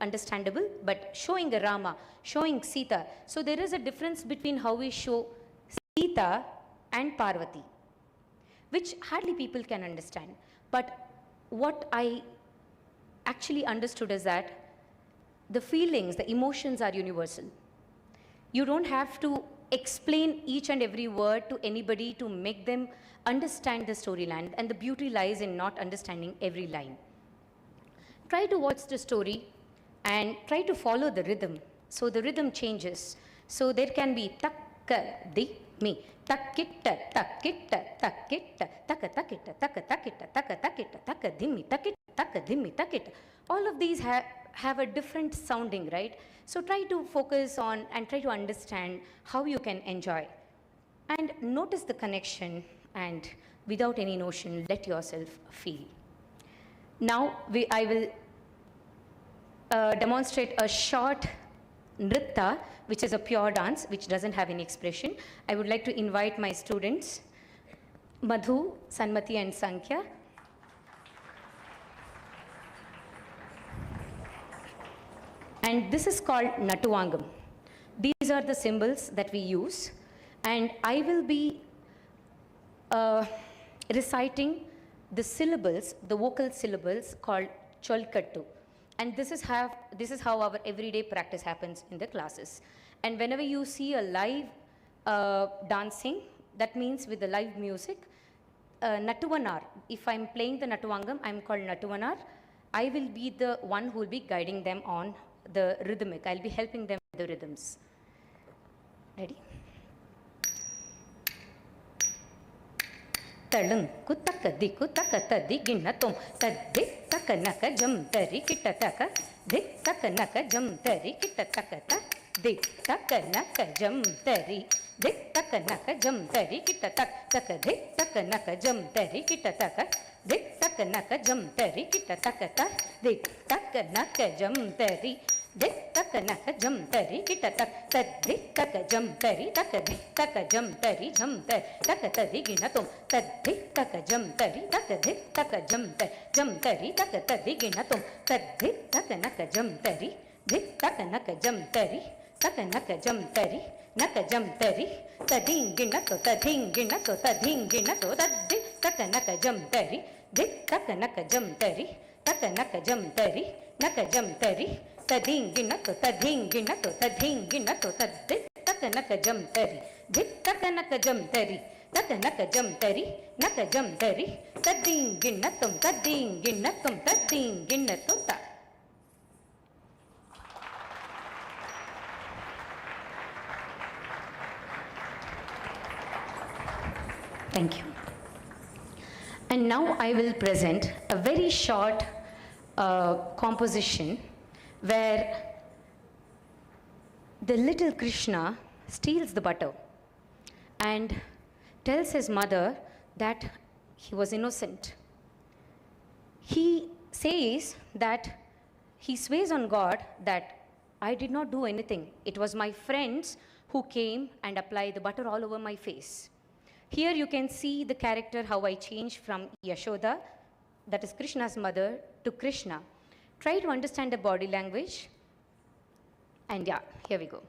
understandable, but showing a Rama, showing Sita. So there is a difference between how we show Sita and Parvati, which hardly people can understand. But what I actually understood is that the feelings, the emotions are universal. You don't have to explain each and every word to anybody to make them understand the storyline, and the beauty lies in not understanding every line. Try to watch the story and try to follow the rhythm. So the rhythm changes. So there can be takka di mi, takitta, takitta, takitta, taka takitta, taka takitta, taka takitta, taka dimmi, takitta, taka dimmi, takitta. All of these have a different sounding, right? So try to focus on and try to understand how you can enjoy. And notice the connection, and without any notion, let yourself feel. Now I will demonstrate a short nritta, which is a pure dance, which doesn't have any expression. I would like to invite my students, Madhu, Sanmati, and Sankhya. And this is called Natuvangam. These are the symbols that we use. And I will be reciting the syllables, the vocal syllables called Cholkattu. And this is how our everyday practice happens in the classes. And whenever you see a live dancing, that means with the live music, Natuvanar, if I'm playing the Natuvangam, I'm called Natuvanar. I will be the one who will be guiding them on the rhythmic. I'll be helping them with the rhythms. Ready? Talung kutaka dikutaka tadiginatum tadik takanaka jam tari kitataka dik takanaka jam tari kitataka dik takanaka jam tari dik takanaka jam tari kitataka dik takanaka jam tari kitataka dik takanaka jam tari kitataka dik takanaka jam tari धिक तक नक जम तरी kit तक तद्धिक तक जम तरी तक धिक तक जम तरी झम तर तक तदि गिण तुम तद्धिक तक जम तरी तक धिक तक जम तरी तक तदि गिण तुम तद्धिक तक नक जम तरी धिक तक नक जम तरी तक नक जम तरी नक जम तरी तधिं गिण तो तधिं गिण तो तधिं गिण तो तद्धिक तक नक जम तरी धिक तक नक जम तरी तक नक जम तरी नक जम तरी तधिं गिण तो तधिं गिण तो तधिं गिण तो तद्धिक तक नक जम तरी धिक तक नक जम तरी तक नक जम तरी नक जम तरी तधिं गिण तुम तधिं गिण तुम तधिं गिण तो ता. Thank you. And now I will present a very short composition where the little Krishna steals the butter and tells his mother that he was innocent. He says that he swears on God that I did not do anything. It was my friends who came and applied the butter all over my face. Here you can see the character, how I changed from Yashoda, that is Krishna's mother, to Krishna. Try to understand the body language. And yeah, here we go.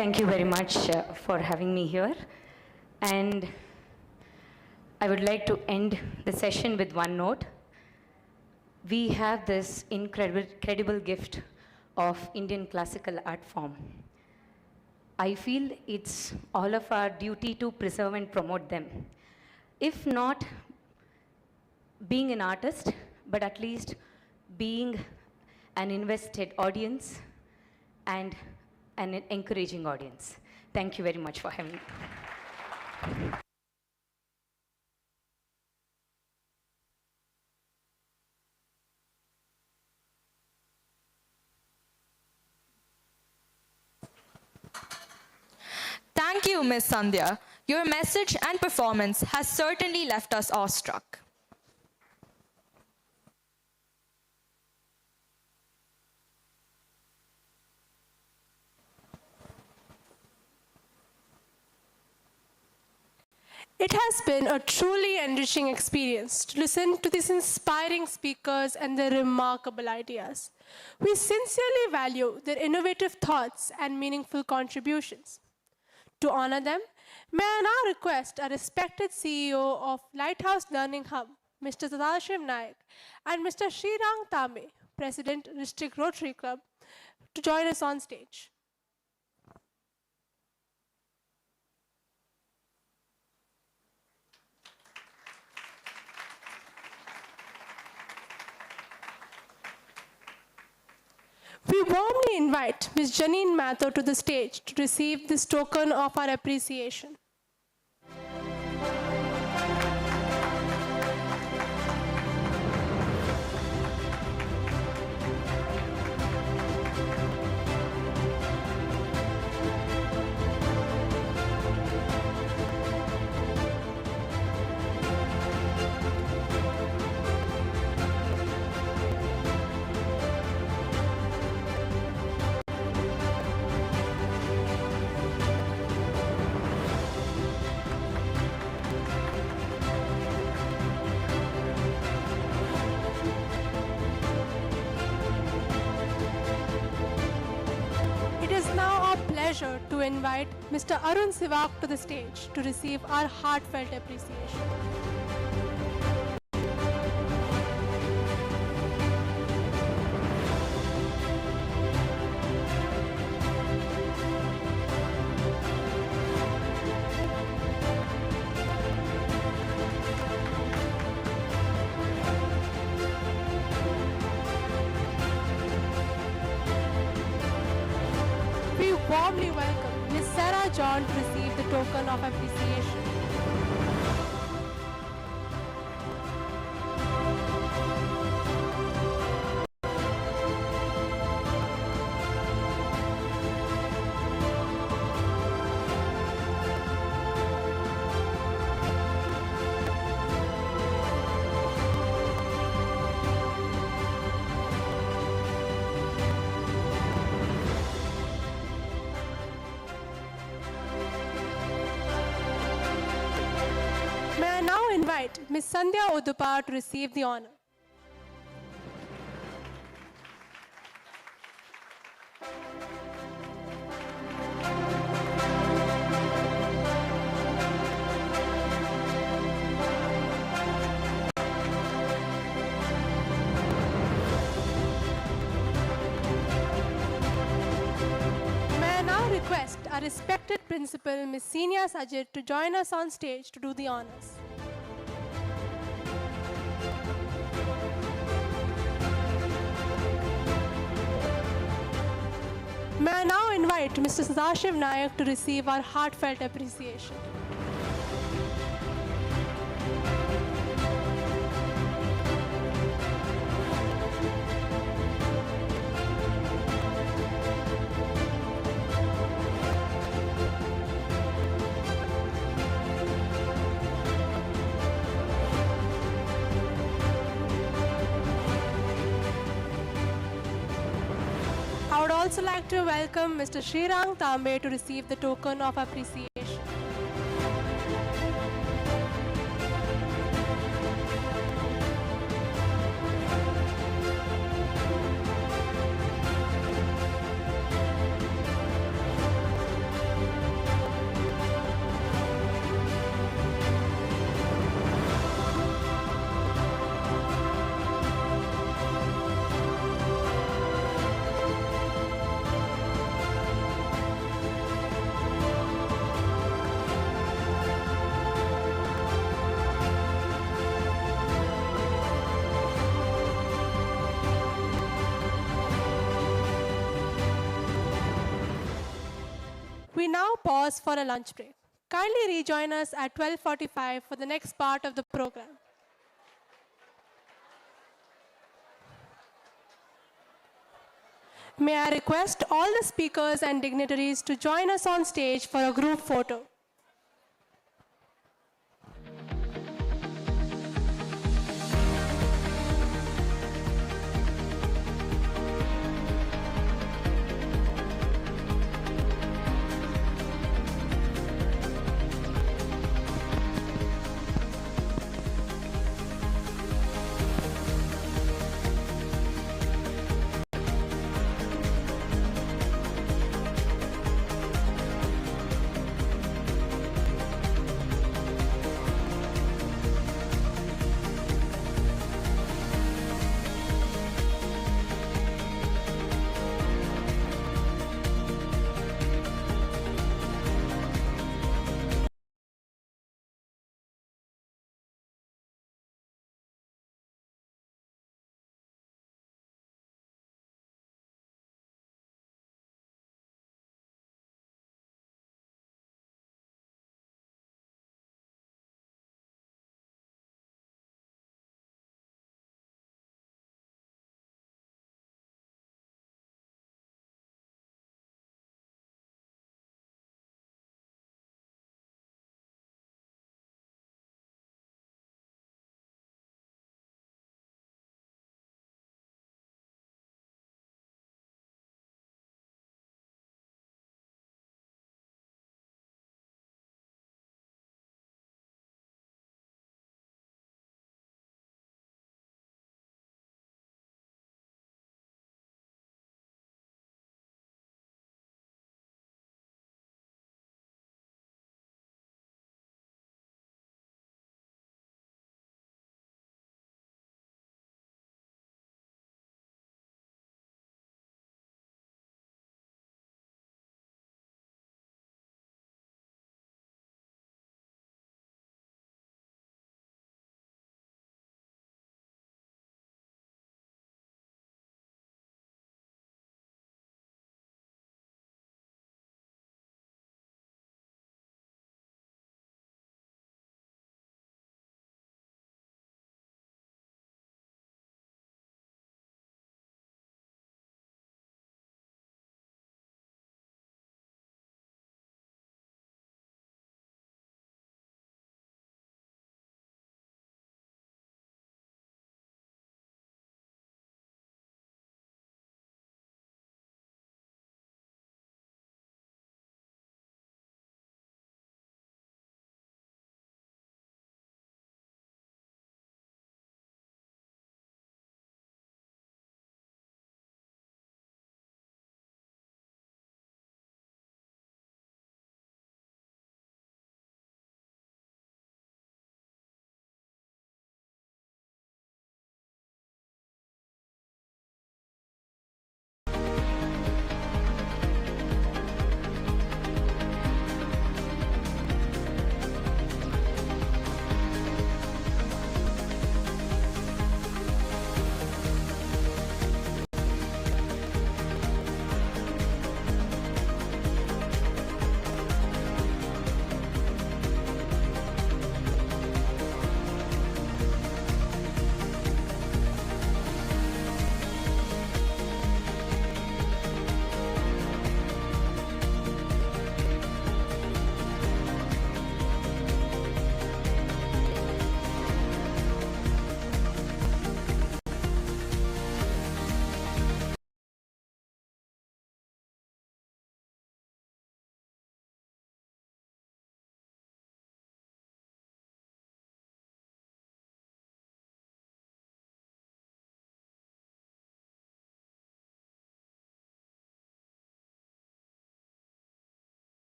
Thank you very much for having me here. And I would like to end the session with one note. We have this incredible gift of Indian classical art form. I feel it's all of our duty to preserve and promote them. If not being an artist, but at least being an invested audience and an encouraging audience. Thank you very much for having me. Thank you, Ms. Sandhya. Your message and performance has certainly left us awestruck. It has been a truly enriching experience to listen to these inspiring speakers and their remarkable ideas. We sincerely value their innovative thoughts and meaningful contributions. To honor them, may I now request our respected CEO of Lighthouse Learning Hub, Mr. Sadashiv Nayak, and Mr. Srirang Tame, President, District Rotary Club, to join us on stage. We warmly invite Ms. Janine Matho to the stage to receive this token of our appreciation. Pleasure to invite Mr. Arun Sivak to the stage to receive our heartfelt appreciation. Warmly welcome Ms. Sarah John to receive the token of appreciation. Ms. Sandhya Udupar to receive the honor. May I now request our respected principal, Ms. Senior Sajid, to join us on stage to do the honors. May I now invite Mr. Sadashiv Nayak to receive our heartfelt appreciation. I would also like to welcome Mr. Srirang Tame to receive the token of appreciation. We now pause for a lunch break. Kindly rejoin us at 12:45 for the next part of the program. May I request all the speakers and dignitaries to join us on stage for a group photo.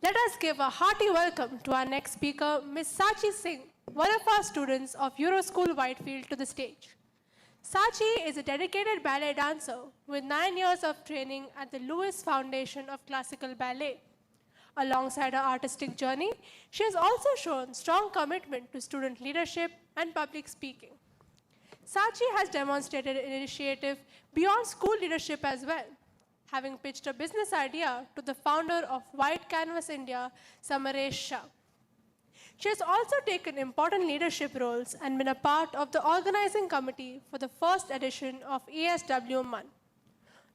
Let us give a hearty welcome to our next speaker, Ms. Sachi Singh, one of our students of EuroSchool Whitefield, to the stage. Sachi is a dedicated ballet dancer with 9 years of training at the Lewis Foundation of Classical Ballet. Alongside her artistic journey, she has also shown strong commitment to student leadership and public speaking. Sachi has demonstrated an initiative beyond school leadership as well, having pitched a business idea to the founder of White Canvas India, Samaresh Shah. She has also taken important leadership roles and been a part of the organizing committee for the first edition of ESW Month.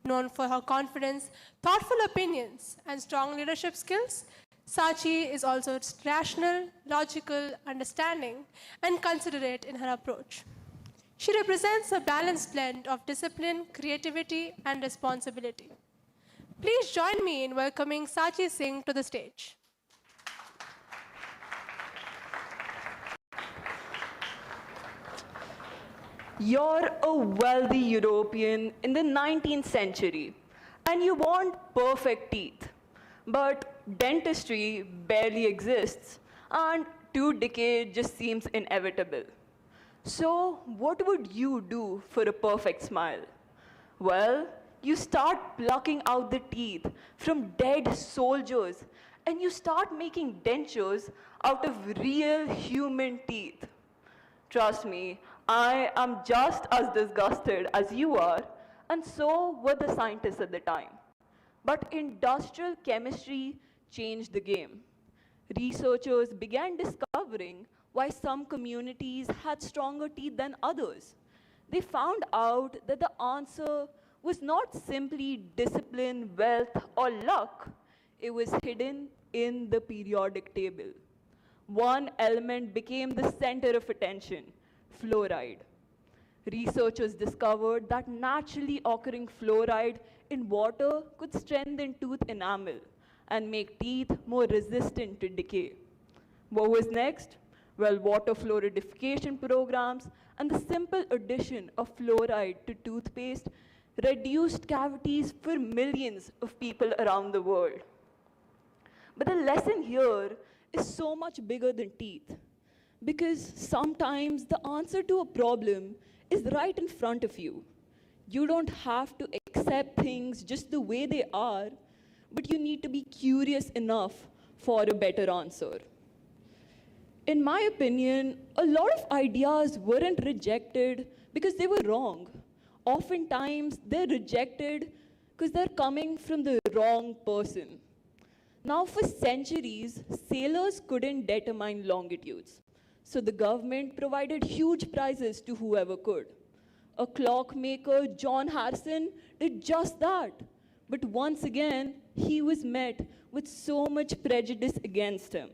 Known for her confidence, thoughtful opinions, and strong leadership skills, Sachi is also rational, logical, understanding, and considerate in her approach. She represents a balanced blend of discipline, creativity, and responsibility. Please join me in welcoming Sachi Singh to the stage. You're a wealthy European in the 19th century, and you want perfect teeth. But dentistry barely exists, and 2 decades just seems inevitable. So what would you do for a perfect smile? Well, you start plucking out the teeth from dead soldiers, and you start making dentures out of real human teeth. Trust me, I am just as disgusted as you are, and so were the scientists at the time. But industrial chemistry changed the game. Researchers began discovering why some communities had stronger teeth than others. They found out that the answer was not simply discipline, wealth, or luck. It was hidden in the periodic table. One element became the center of attention: fluoride. Researchers discovered that naturally occurring fluoride in water could strengthen tooth enamel and make teeth more resistant to decay. What was next? Well, water fluoridification programs and the simple addition of fluoride to toothpaste reduced cavities for millions of people around the world. But the lesson here is so much bigger than teeth, because sometimes the answer to a problem is right in front of you. You don't have to accept things just the way they are, but you need to be curious enough for a better answer. In my opinion, a lot of ideas weren't rejected because they were wrong. Oftentimes, they're rejected because they're coming from the wrong person. Now, for centuries, sailors couldn't determine longitudes. So the government provided huge prizes to whoever could. A clockmaker, John Harrison, did just that. But once again, he was met with so much prejudice against him.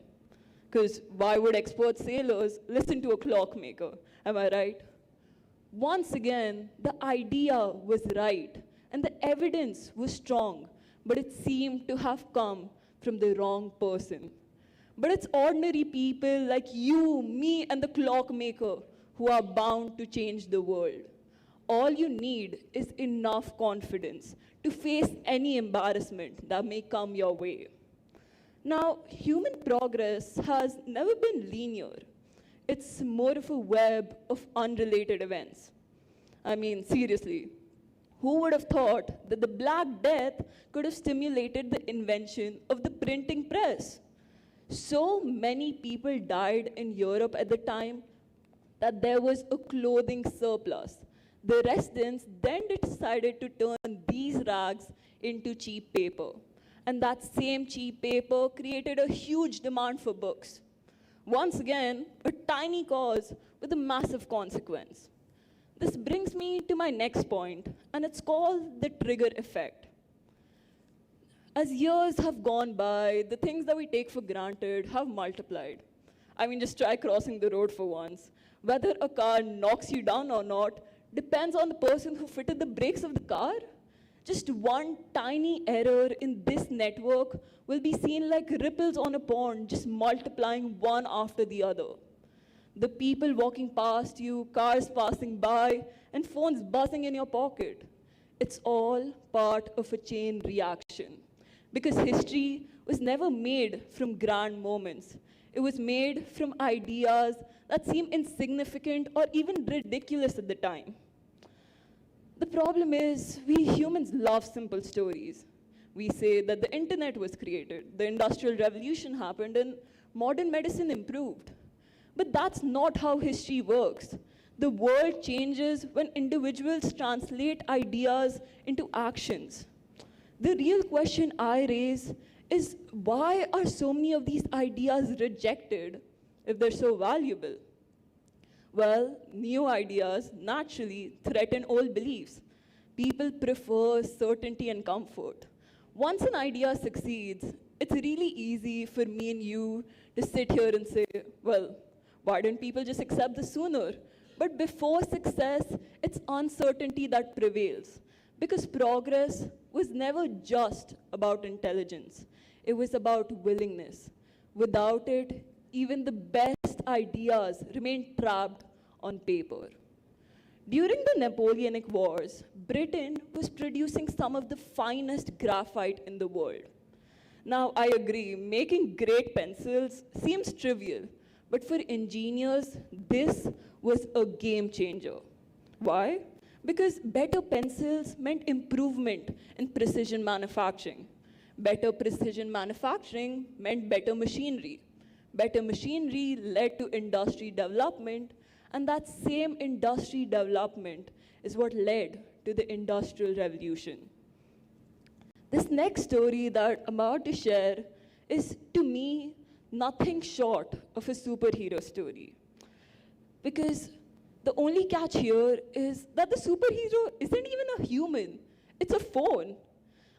Because why would expert sailors listen to a clockmaker? Am I right? Once again, the idea was right, and the evidence was strong, but it seemed to have come from the wrong person. But it's ordinary people like you, me, and the clockmaker who are bound to change the world. All you need is enough confidence to face any embarrassment that may come your way. Now, human progress has never been linear. It's more of a web of unrelated events. I mean, seriously, who would have thought that the Black Death could have stimulated the invention of the printing press? So many people died in Europe at the time that there was a clothing surplus. The residents then decided to turn these rags into cheap paper. And that same cheap paper created a huge demand for books. Once again, a tiny cause with a massive consequence. This brings me to my next point, and it's called the trigger effect. As years have gone by, the things that we take for granted have multiplied. I mean, just try crossing the road for once. Whether a car knocks you down or not depends on the person who fitted the brakes of the car. Just one tiny error in this network will be seen like ripples on a pond, just multiplying one after the other. The people walking past you, cars passing by, and phones buzzing in your pocket. It's all part of a chain reaction. because history was never made from grand moments. It was made from ideas that seem insignificant or even ridiculous at the time. The problem is, we humans love simple stories. We say that the internet was created, the Industrial Revolution happened, and modern medicine improved. But that's not how history works. The world changes when individuals translate ideas into actions. The real question I raise is, why are so many of these ideas rejected if they're so valuable? Well, new ideas naturally threaten old beliefs. People prefer certainty and comfort. Once an idea succeeds, it's really easy for me and you to sit here and say, well, why didn't people just accept this sooner? But before success, it's uncertainty that prevails. Because progress was never just about intelligence. It was about willingness. Without it, even the best ideas remain trapped on paper. During the Napoleonic Wars, Britain was producing some of the finest graphite in the world. Now, I agree, making great pencils seems trivial, but for engineers, this was a game changer. Why? Because better pencils meant improvement in precision manufacturing. Better precision manufacturing meant better machinery. Better machinery led to industry development, and that same industry development is what led to the Industrial Revolution. This next story that I'm about to share is, to me, nothing short of a superhero story. Because the only catch here is that the superhero isn't even a human, it's a phone.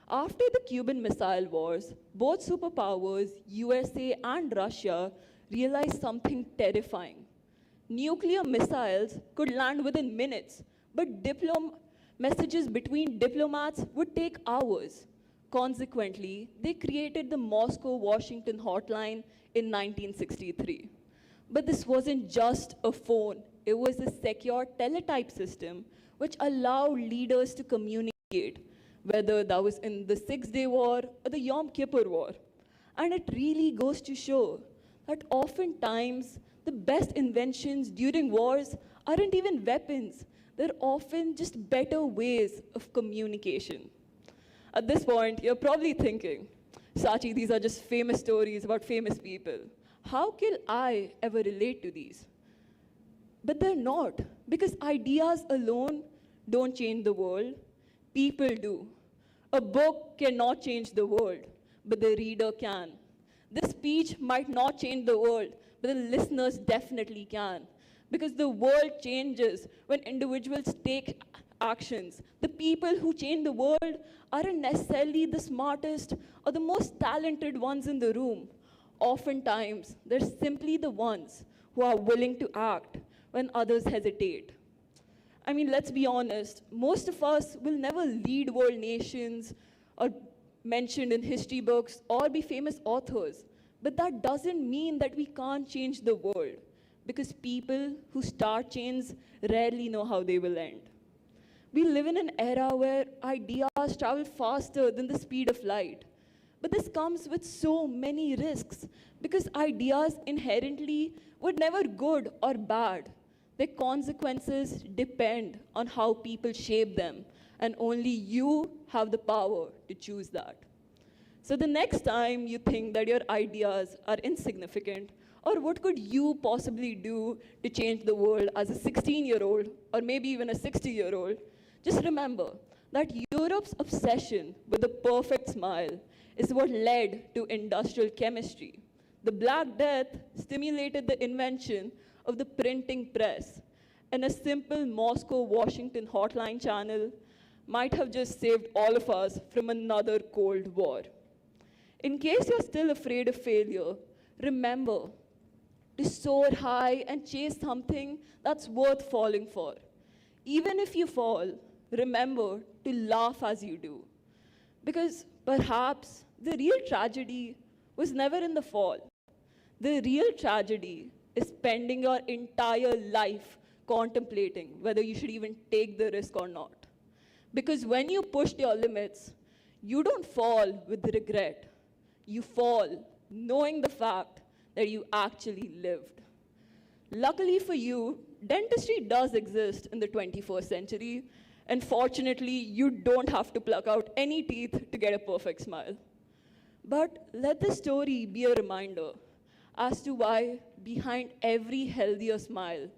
After the Cuban Missile Wars, both superpowers, USA and Russia, realized something terrifying. Nuclear missiles could land within minutes, but messages between diplomats would take hours. Consequently, they created the Moscow-Washington hotline in 1963. But this wasn't just a phone. It was a secure teletype system which allowed leaders to communicate, whether that was in the Six-Day War or the Yom Kippur War. And it really goes to show that oftentimes the best inventions during wars aren't even weapons. They're often just better ways of communication. At this point, you're probably thinking, Sachi, these are just famous stories about famous people. How can I ever relate to these? But they're not, because ideas alone don't change the world. People do. A book cannot change the world, but the reader can. This speech might not change the world, but the listeners definitely can. Because the world changes when individuals take actions. The people who change the world aren't necessarily the smartest or the most talented ones in the room. Oftentimes, they're simply the ones who are willing to act when others hesitate. I mean, let's be honest, most of us will never lead world nations or mentioned in history books or be famous authors. But that doesn't mean that we can't change the world, because people who start change rarely know how they will end. We live in an era where ideas travel faster than the speed of light. But this comes with so many risks, because ideas inherently were never good or bad. Their consequences depend on how people shape them, and only you have the power to choose that. So the next time you think that your ideas are insignificant, or what could you possibly do to change the world as a 16-year-old, or maybe even a 60-year-old, just remember that Europe's obsession with the perfect smile is what led to industrial chemistry. The Black Death stimulated the invention of the printing press, and a simple Moscow-Washington hotline channel might have just saved all of us from another Cold War. In case you're still afraid of failure, remember to soar high and chase something that's worth falling for. Even if you fall, remember to laugh as you do. Because perhaps the real tragedy was never in the fall. The real tragedy is spending your entire life contemplating whether you should even take the risk or not. Because when you pushed your limits, you don't fall with regret. You fall knowing the fact that you actually lived. Luckily for you, dentistry does exist in the 21st century, and fortunately, you don't have to pluck out any teeth to get a perfect smile. But let this story be a reminder as to why behind every healthier smile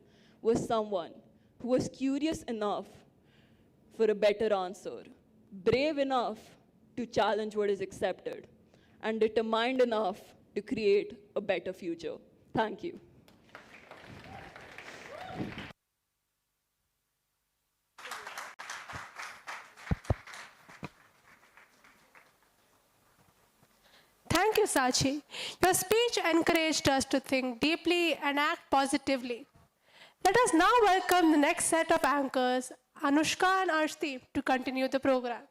was someone who was curious enough for a better answer, brave enough to challenge what is accepted, and determined enough to create a better future. Thank you. Thank you, Sachi. Your speech encouraged us to think deeply and act positively. Let us now welcome the next set of anchors, Anushka and Arshdeep, to continue the program.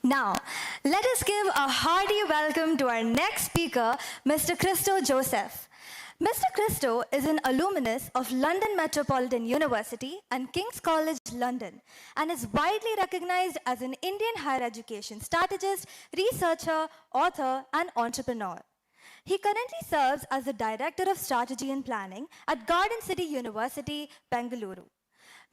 Now, let us give a hearty welcome to our next speaker, Mr. Christo Joseph. Mr. Christo is an alumnus of London Metropolitan University and King's College London and is widely recognized as an Indian higher education strategist, researcher, author, and entrepreneur. He currently serves as the Director of Strategy and Planning at Garden City University, Bengaluru.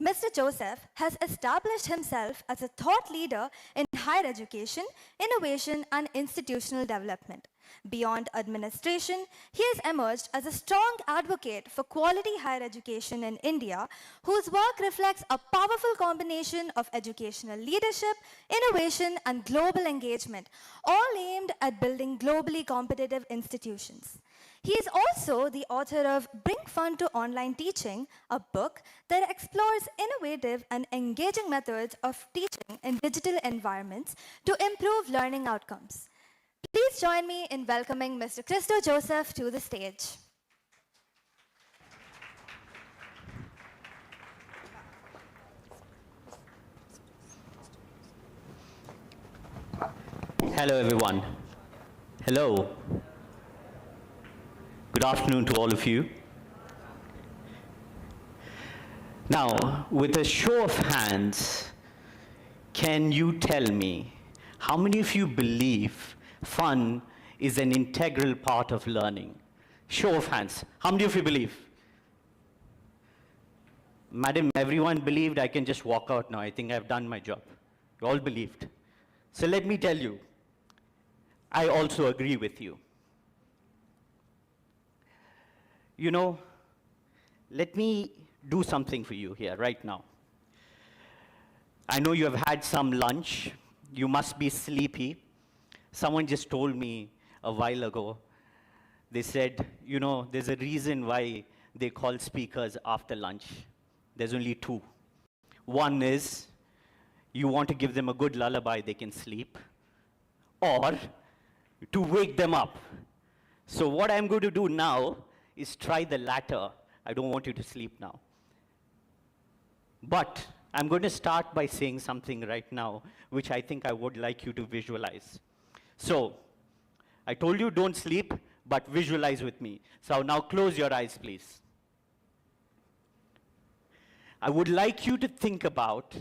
Mr. Joseph has established himself as a thought leader in higher education, innovation, and institutional development. Beyond administration, he has emerged as a strong advocate for quality higher education in India, whose work reflects a powerful combination of educational leadership, innovation, and global engagement, all aimed at building globally competitive institutions. He is also the author of Bring Fun to Online Teaching, a book that explores innovative and engaging methods of teaching in digital environments to improve learning outcomes. Please join me in welcoming Mr. Christo Joseph to the stage. Hello, everyone. Hello. Good afternoon to all of you. Now, with a show of hands, can you tell me how many of you believe fun is an integral part of learning? Show of hands. How many of you believe? Madam, everyone believed. I can just walk out now. I think I've done my job. You all believed. So let me tell you, I also agree with you. You know, let me do something for you here right now. I know you have had some lunch. You must be sleepy. Someone just told me a while ago, they said, you know, there's a reason why they call speakers after lunch. There's only two. One is you want to give them a good lullaby they can sleep, or to wake them up. So what I'm going to do now is try the latter. I don't want you to sleep now. But I'm going to start by saying something right now, which I think I would like you to visualize. So, I told you don't sleep, but visualize with me. So now close your eyes, please. I would like you to think about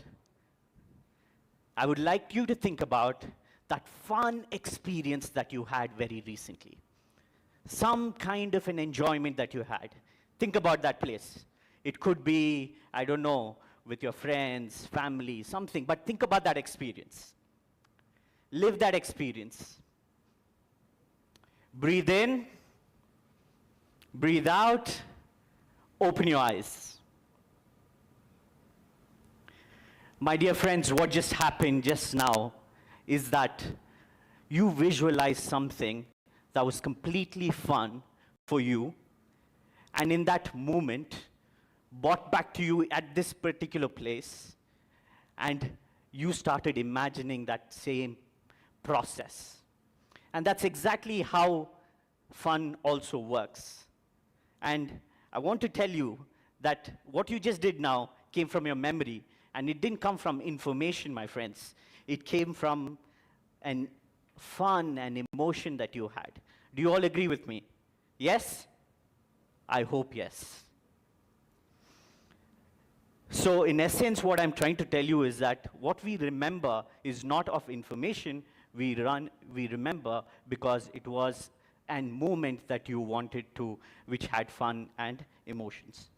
that fun experience that you had very recently. Some kind of an enjoyment that you had. Think about that place. It could be, I don't know, with your friends, family, something, but think about that experience. Live that experience. Breathe in, breathe out, open your eyes. My dear friends, what just happened just now is that you visualized something that was completely fun for you, and in that moment, brought back to you at this particular place, and you started imagining that same process. And that's exactly how fun also works. And I want to tell you that what you just did now came from your memory, and it didn't come from information, my friends. It came from an fun and emotion that you had. Do you all agree with me? Yes? I hope yes. So in essence, what I'm trying to tell you is that what we remember is not of information, we remember because it was a moment that you wanted to, which had fun and emotions.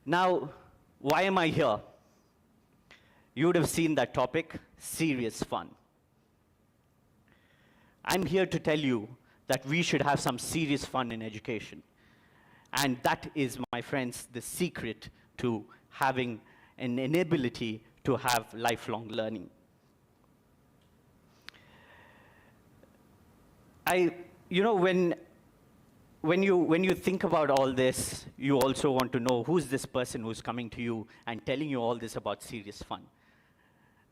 Now, why am I here? You would have seen that topic, serious fun. I'm here to tell you that we should have some serious fun in education. And that is, my friends, the secret to having an inability to have lifelong learning. You know, when you think about all this, you also want to know who's this person who's coming to you and telling you all this about serious fun.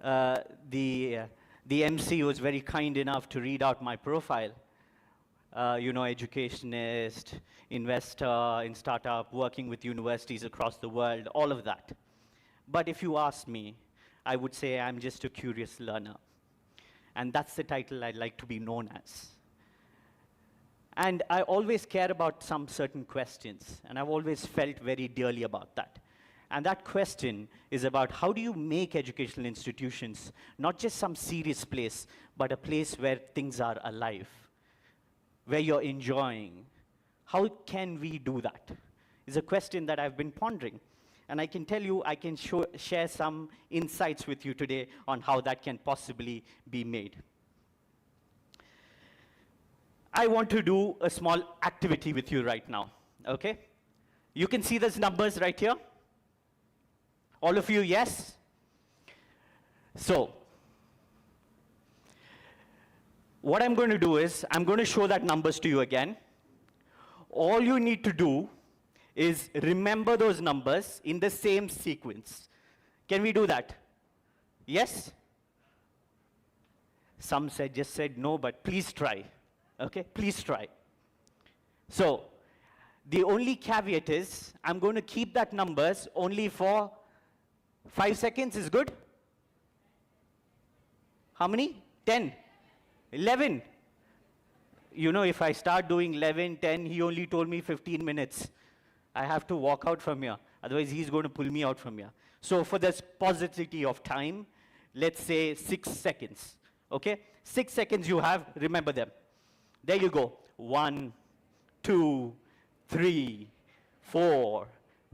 The MC was very kind enough to read out my profile. You know, educationist, investor in startup, working with universities across the world, all of that. But if you ask me, I would say I'm just a curious learner. And that's the title I'd like to be known as. And I always care about some certain questions, and I've always felt very dearly about that. And that question is about how do you make educational institutions not just some serious place, but a place where things are alive, where you're enjoying. How can we do that? Is a question that I've been pondering. And I can tell you, I can share some insights with you today on how that can possibly be made. I want to do a small activity with you right now, okay? You can see those numbers right here? All of you, yes? So, what I'm going to do is, I'm going to show that numbers to you again. All you need to do is remember those numbers in the same sequence. Can we do that? Yes? Some just said no, but please try. Okay, please try. So, the only caveat is, I'm going to keep that numbers only for 5 seconds is good? How many? 10? 11? You know, if I start doing 11, 10, he only told me 15 minutes. I have to walk out from here. Otherwise, he's going to pull me out from here. So for this paucity of time, let's say 6 seconds. Okay? 6 seconds you have, remember them. There you go. 1, 2, 3, 4,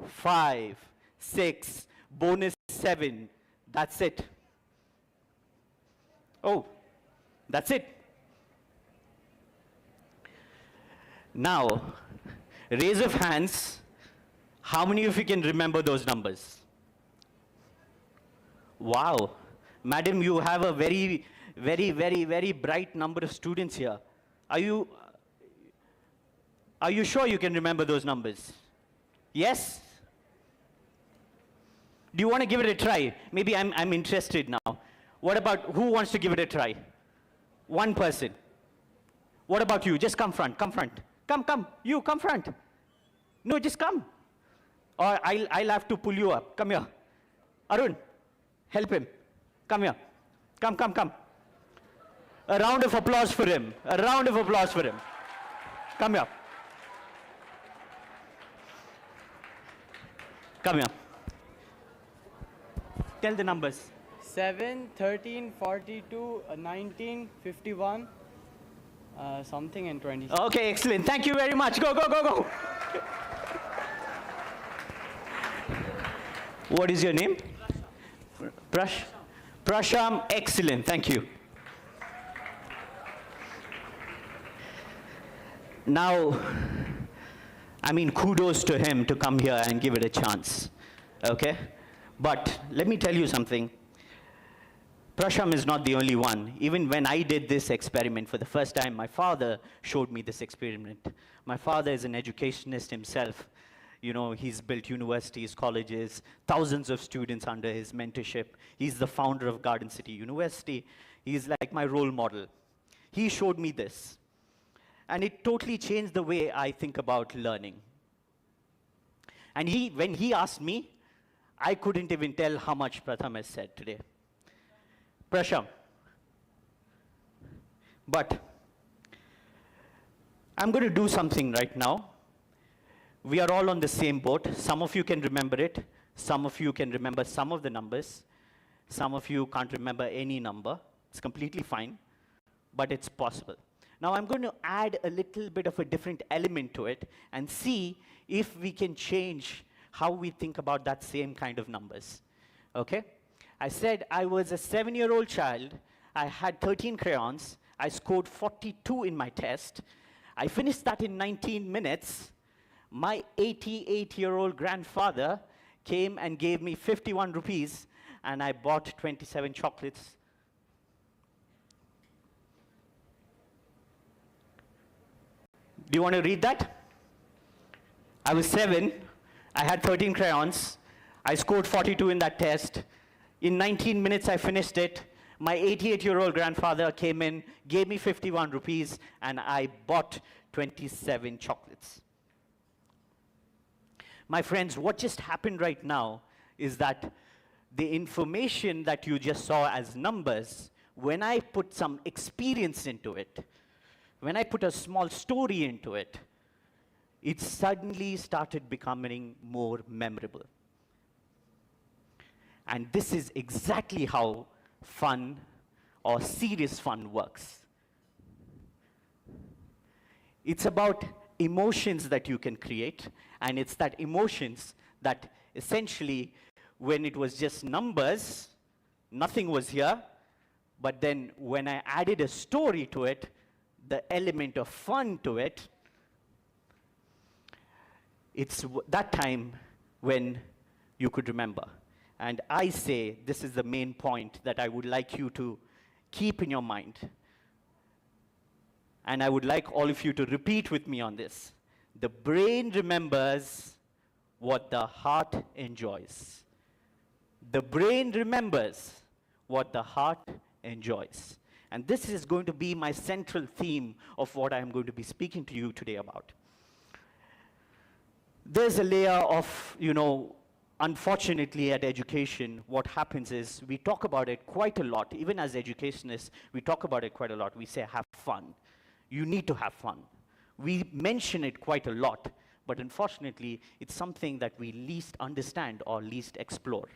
5, 6, bonus 7. That's it. Oh, that's it. Now, raise of hands. How many of you can remember those numbers? Wow. Madam, you have a very, very, very, very bright number of students here. Are you sure you can remember those numbers? Yes? Do you want to give it a try? Maybe I'm interested now. What about, who wants to give it a try? One person. What about you? Just come front, come front. Come, you come front. No, just come. Or I'll have to pull you up. Come here. Arun, help him. Come here. Come. A round of applause for him. A round of applause for him. Come here. Come here. Tell the numbers. 7, 13, 42, 19, 51, something and 20. Okay, excellent. Thank you very much. Go. What is your name? Prasham. Excellent. Thank you. Now, I mean, kudos to him to come here and give it a chance. Okay? But let me tell you something. Prasham is not the only one. Even when I did this experiment for the first time, my father showed me this experiment. My father is an educationist himself. You know, he's built universities, colleges, thousands of students under his mentorship. He's the founder of Garden City University. He's like my role model. He showed me this. And it totally changed the way I think about learning. And when he asked me, I couldn't even tell how much Pratham has said today. Prasham. But I'm going to do something right now. We are all on the same boat. Some of you can remember it. Some of you can remember some of the numbers. Some of you can't remember any number. It's completely fine, but it's possible. Now I'm going to add a little bit of a different element to it and see if we can change how we think about that same kind of numbers. Okay? I said I was a 7-year-old child. I had 13 crayons. I scored 42 in my test. I finished that in 19 minutes. My 88-year-old grandfather came and gave me 51 rupees, and I bought 27 chocolates. Do you want to read that? I was 7. I had 13 crayons. I scored 42 in that test. In 19 minutes, I finished it. My 88-year-old grandfather came in, gave me 51 rupees, and I bought 27 chocolates. My friends, what just happened right now is that the information that you just saw as numbers, when I put some experience into it, when I put a small story into it, it suddenly started becoming more memorable. And this is exactly how fun or serious fun works. It's about emotions that you can create, and it's that emotions that essentially, when it was just numbers, nothing was here, but then when I added a story to it, the element of fun to it, it's that time when you could remember. And I say this is the main point that I would like you to keep in your mind. And I would like all of you to repeat with me on this. The brain remembers what the heart enjoys. The brain remembers what the heart enjoys. And this is going to be my central theme of what I'm going to be speaking to you today about. There's a layer of, unfortunately at education, what happens is we talk about it quite a lot. Even as educationists, we talk about it quite a lot. We say, have fun. You need to have fun. We mention it quite a lot, but unfortunately, it's something that we least understand or least explore.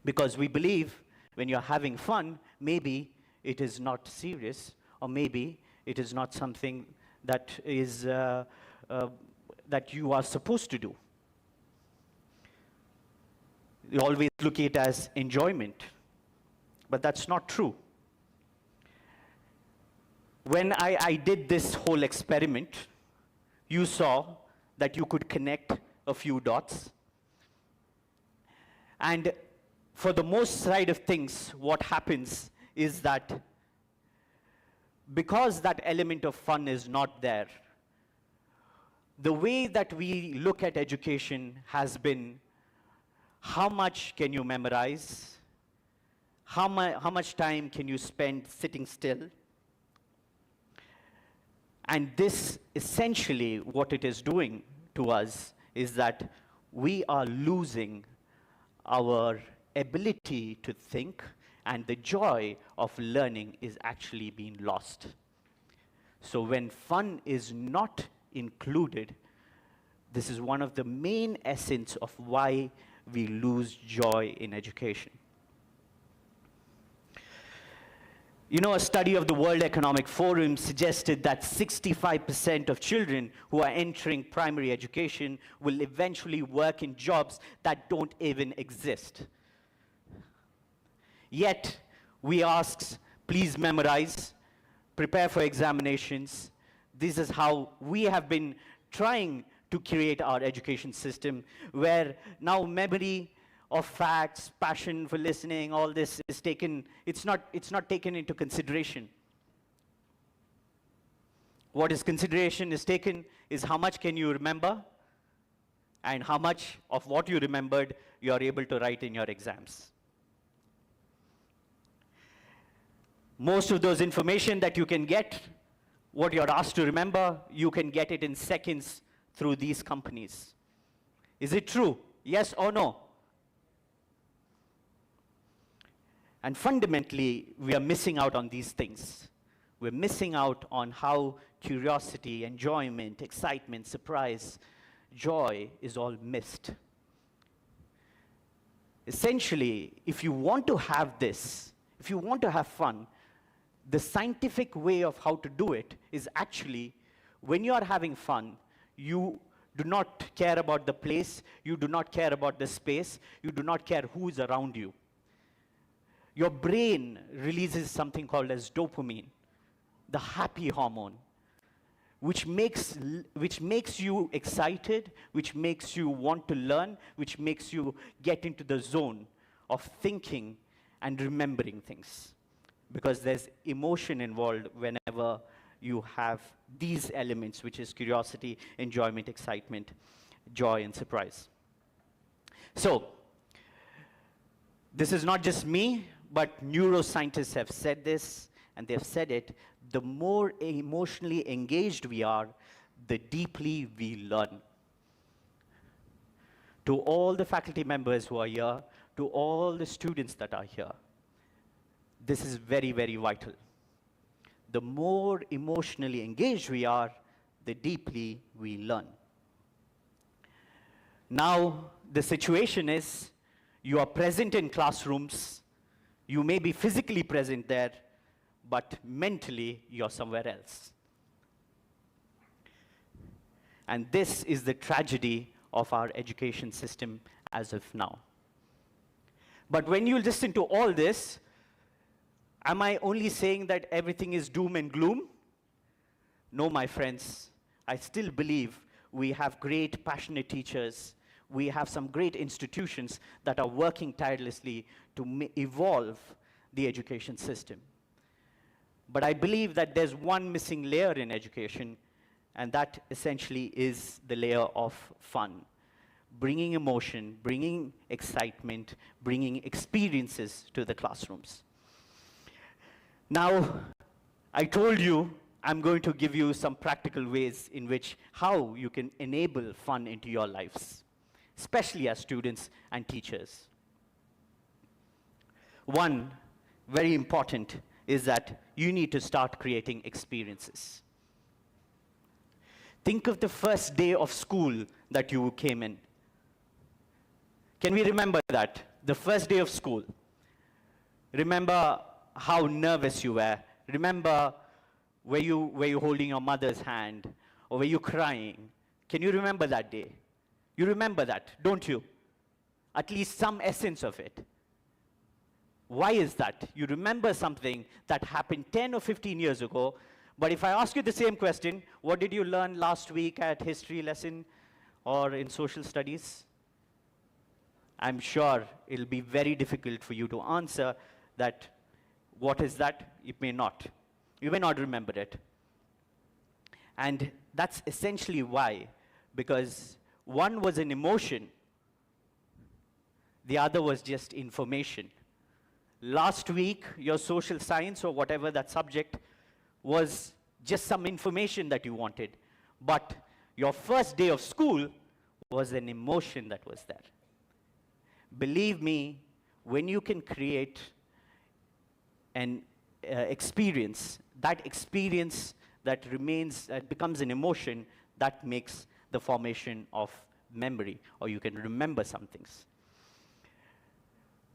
Because we believe when you're having fun, maybe it is not serious, or maybe it is not something that is that you are supposed to do. You always look at it as enjoyment, but that's not true. When I did this whole experiment, you saw that you could connect a few dots. And for the most side of things, what happens is that because that element of fun is not there, the way that we look at education has been, how much can you memorize? How much time can you spend sitting still? And this, essentially, what it is doing to us is that we are losing our ability to think, and the joy of learning is actually being lost. So when fun is not included, this is one of the main essence of why we lose joy in education. A study of the World Economic Forum suggested that 65% of children who are entering primary education will eventually work in jobs that don't even exist. Yet, we ask, please memorize, prepare for examinations. This is how we have been trying to create our education system, where now memory of facts, passion for listening, all this is taken, it's not taken into consideration. What is consideration is taken is how much can you remember, and how much of what you remembered you are able to write in your exams. Most of those information that you can get, what you're asked to remember, you can get it in seconds through these companies. Is it true? Yes or no? And fundamentally, we are missing out on these things. we're missing out on how curiosity, enjoyment, excitement, surprise, joy is all missed. Essentially, if you want to have this, if you want to have fun, the scientific way of how to do it is actually, when you are having fun, you do not care about the place, you do not care about the space, you do not care who is around you. Your brain releases something called as dopamine, the happy hormone, which makes you excited, which makes you want to learn, which makes you get into the zone of thinking and remembering things. Because there's emotion involved whenever you have these elements, which is curiosity, enjoyment, excitement, joy, and surprise. So, this is not just me, but neuroscientists have said this, and they've said it, the more emotionally engaged we are, the deeply we learn. To all the faculty members who are here, to all the students that are here, this is very, very vital. The more emotionally engaged we are, the deeply we learn. Now, the situation is, you are present in classrooms, you may be physically present there, but mentally you're somewhere else. And this is the tragedy of our education system as of now. But when you listen to all this, am I only saying that everything is doom and gloom? No, my friends. I still believe we have great, passionate teachers. We have some great institutions that are working tirelessly to evolve the education system. But I believe that there's one missing layer in education, and that essentially is the layer of fun. Bringing emotion, bringing excitement, bringing experiences to the classrooms. Now, I told you I'm going to give you some practical ways in which how you can enable fun into your lives, especially as students and teachers. One, very important, is that you need to start creating experiences. Think of the first day of school that you came in. Can we remember that? The first day of school. Remember how nervous you were. Remember, were you holding your mother's hand? Or were you crying? Can you remember that day? You remember that, don't you? At least some essence of it. Why is that? You remember something that happened 10 or 15 years ago, but if I ask you the same question, what did you learn last week at history lesson or in social studies? I'm sure it'll be very difficult for you to answer that. What is that? It may not. You may not remember it. And that's essentially why, because one was an emotion, the other was just information. Last week, your social science or whatever that subject was just some information that you wanted. But your first day of school was an emotion that was there. Believe me, when you can create an experience that becomes an emotion, that makes the formation of memory, or you can remember some things.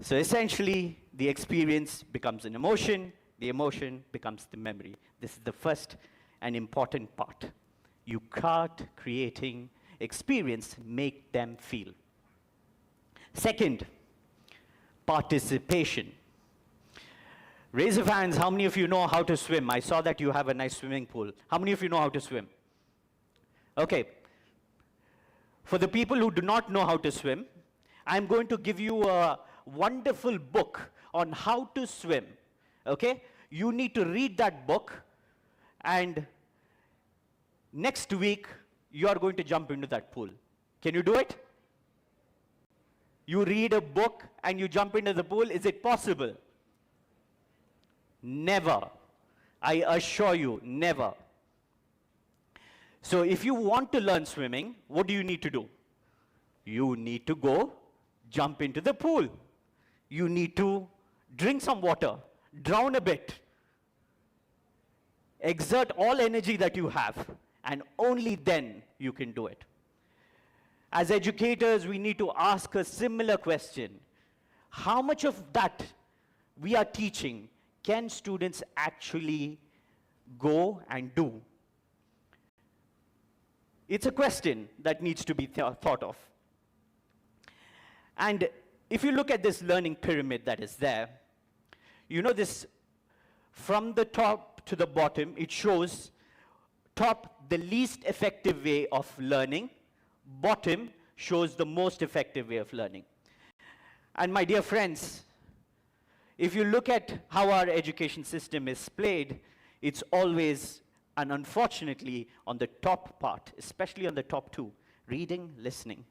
So essentially, the experience becomes an emotion, the emotion becomes the memory. This is the first and important part. You start creating experience, make them feel. Second, participation. Raise your hands, how many of you know how to swim? I saw that you have a nice swimming pool. How many of you know how to swim? Okay. For the people who do not know how to swim, I'm going to give you a wonderful book on how to swim. Okay? You need to read that book, and next week, you are going to jump into that pool. Can you do it? You read a book and you jump into the pool. Is it possible? Never. I assure you, never. So if you want to learn swimming, what do you need to do? You need to go jump into the pool. You need to drink some water, drown a bit. Exert all energy that you have, and only then you can do it. As educators, we need to ask a similar question. How much of that we are teaching can students actually go and do? It's a question that needs to be thought of. And if you look at this learning pyramid that is there, you know this, from the top to the bottom, it shows top, the least effective way of learning, bottom shows the most effective way of learning. And my dear friends, if you look at how our education system is played, it's always, and unfortunately, on the top part, especially on the top two, reading, listening.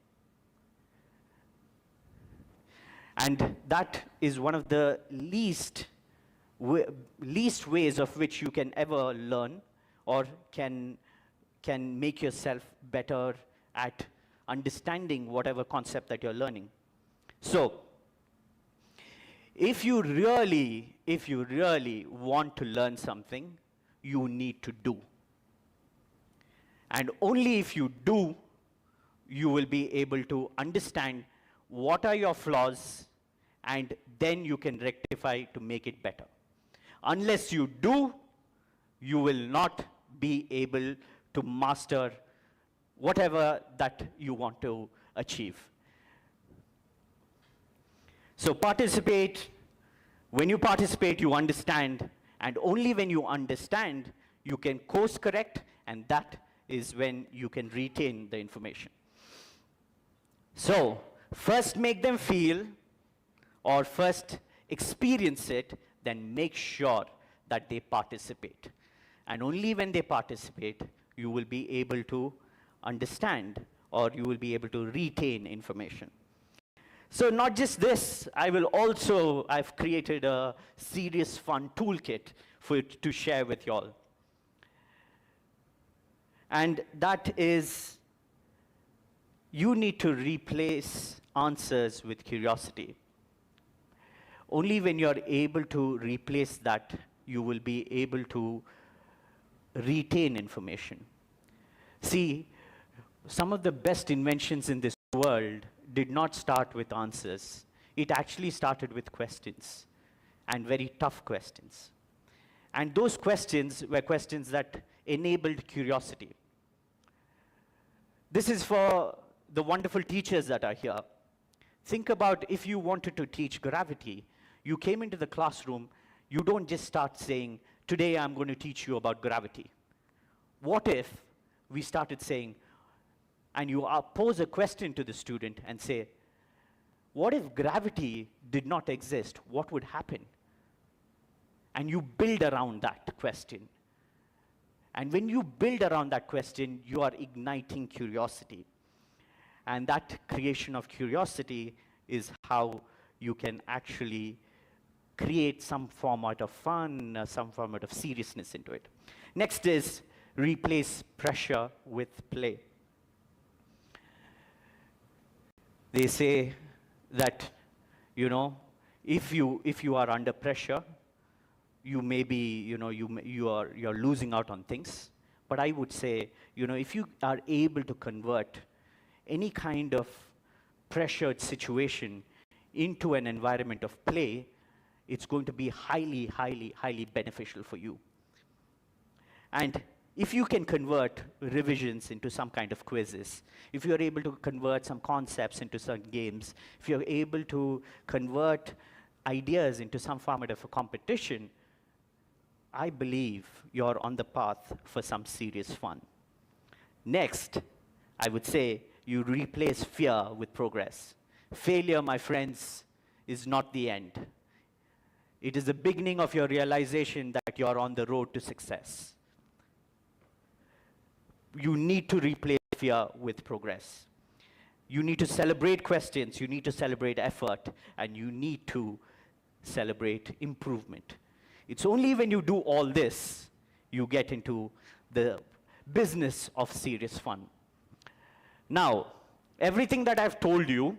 And that is one of the least ways of which you can ever learn or can make yourself better at understanding whatever concept that you're learning. So, if you really want to learn something, you need to do. And only if you do, you will be able to understand what are your flaws, and then you can rectify to make it better. Unless you do, you will not be able to master whatever that you want to achieve. So participate. When you participate, you understand, and only when you understand, you can course correct, and that is when you can retain the information. So, first make them feel, or first experience it, then make sure that they participate. And only when they participate, you will be able to understand, or you will be able to retain information. So not just this, I've created a serious fun toolkit to share with you all. And that is, you need to replace answers with curiosity. Only when you're able to replace that, you will be able to retain information. See, some of the best inventions in this world did not start with answers. It actually started with questions, and very tough questions. And those questions were questions that enabled curiosity. This is for the wonderful teachers that are here. Think about if you wanted to teach gravity, you came into the classroom, you don't just start saying, today I'm going to teach you about gravity. What if we started saying, and you pose a question to the student and say, what if gravity did not exist? What would happen? And you build around that question. And when you build around that question, you are igniting curiosity. And that creation of curiosity is how you can actually create some format of fun, some format of seriousness into it. Next is replace pressure with play. They say that, you know, if you are under pressure, you may be, you know, you're losing out on things. But I would say, you know, if you are able to convert any kind of pressured situation into an environment of play, it's going to be highly, highly, highly beneficial for you. And if you can convert revisions into some kind of quizzes, if you're able to convert some concepts into some games, if you're able to convert ideas into some format of a competition, I believe you're on the path for some serious fun. Next, I would say you replace fear with progress. Failure, my friends, is not the end. It is the beginning of your realization that you're on the road to success. You need to replace fear with progress. You need to celebrate questions, you need to celebrate effort, and you need to celebrate improvement. It's only when you do all this, you get into the business of serious fun. Now, everything that I've told you,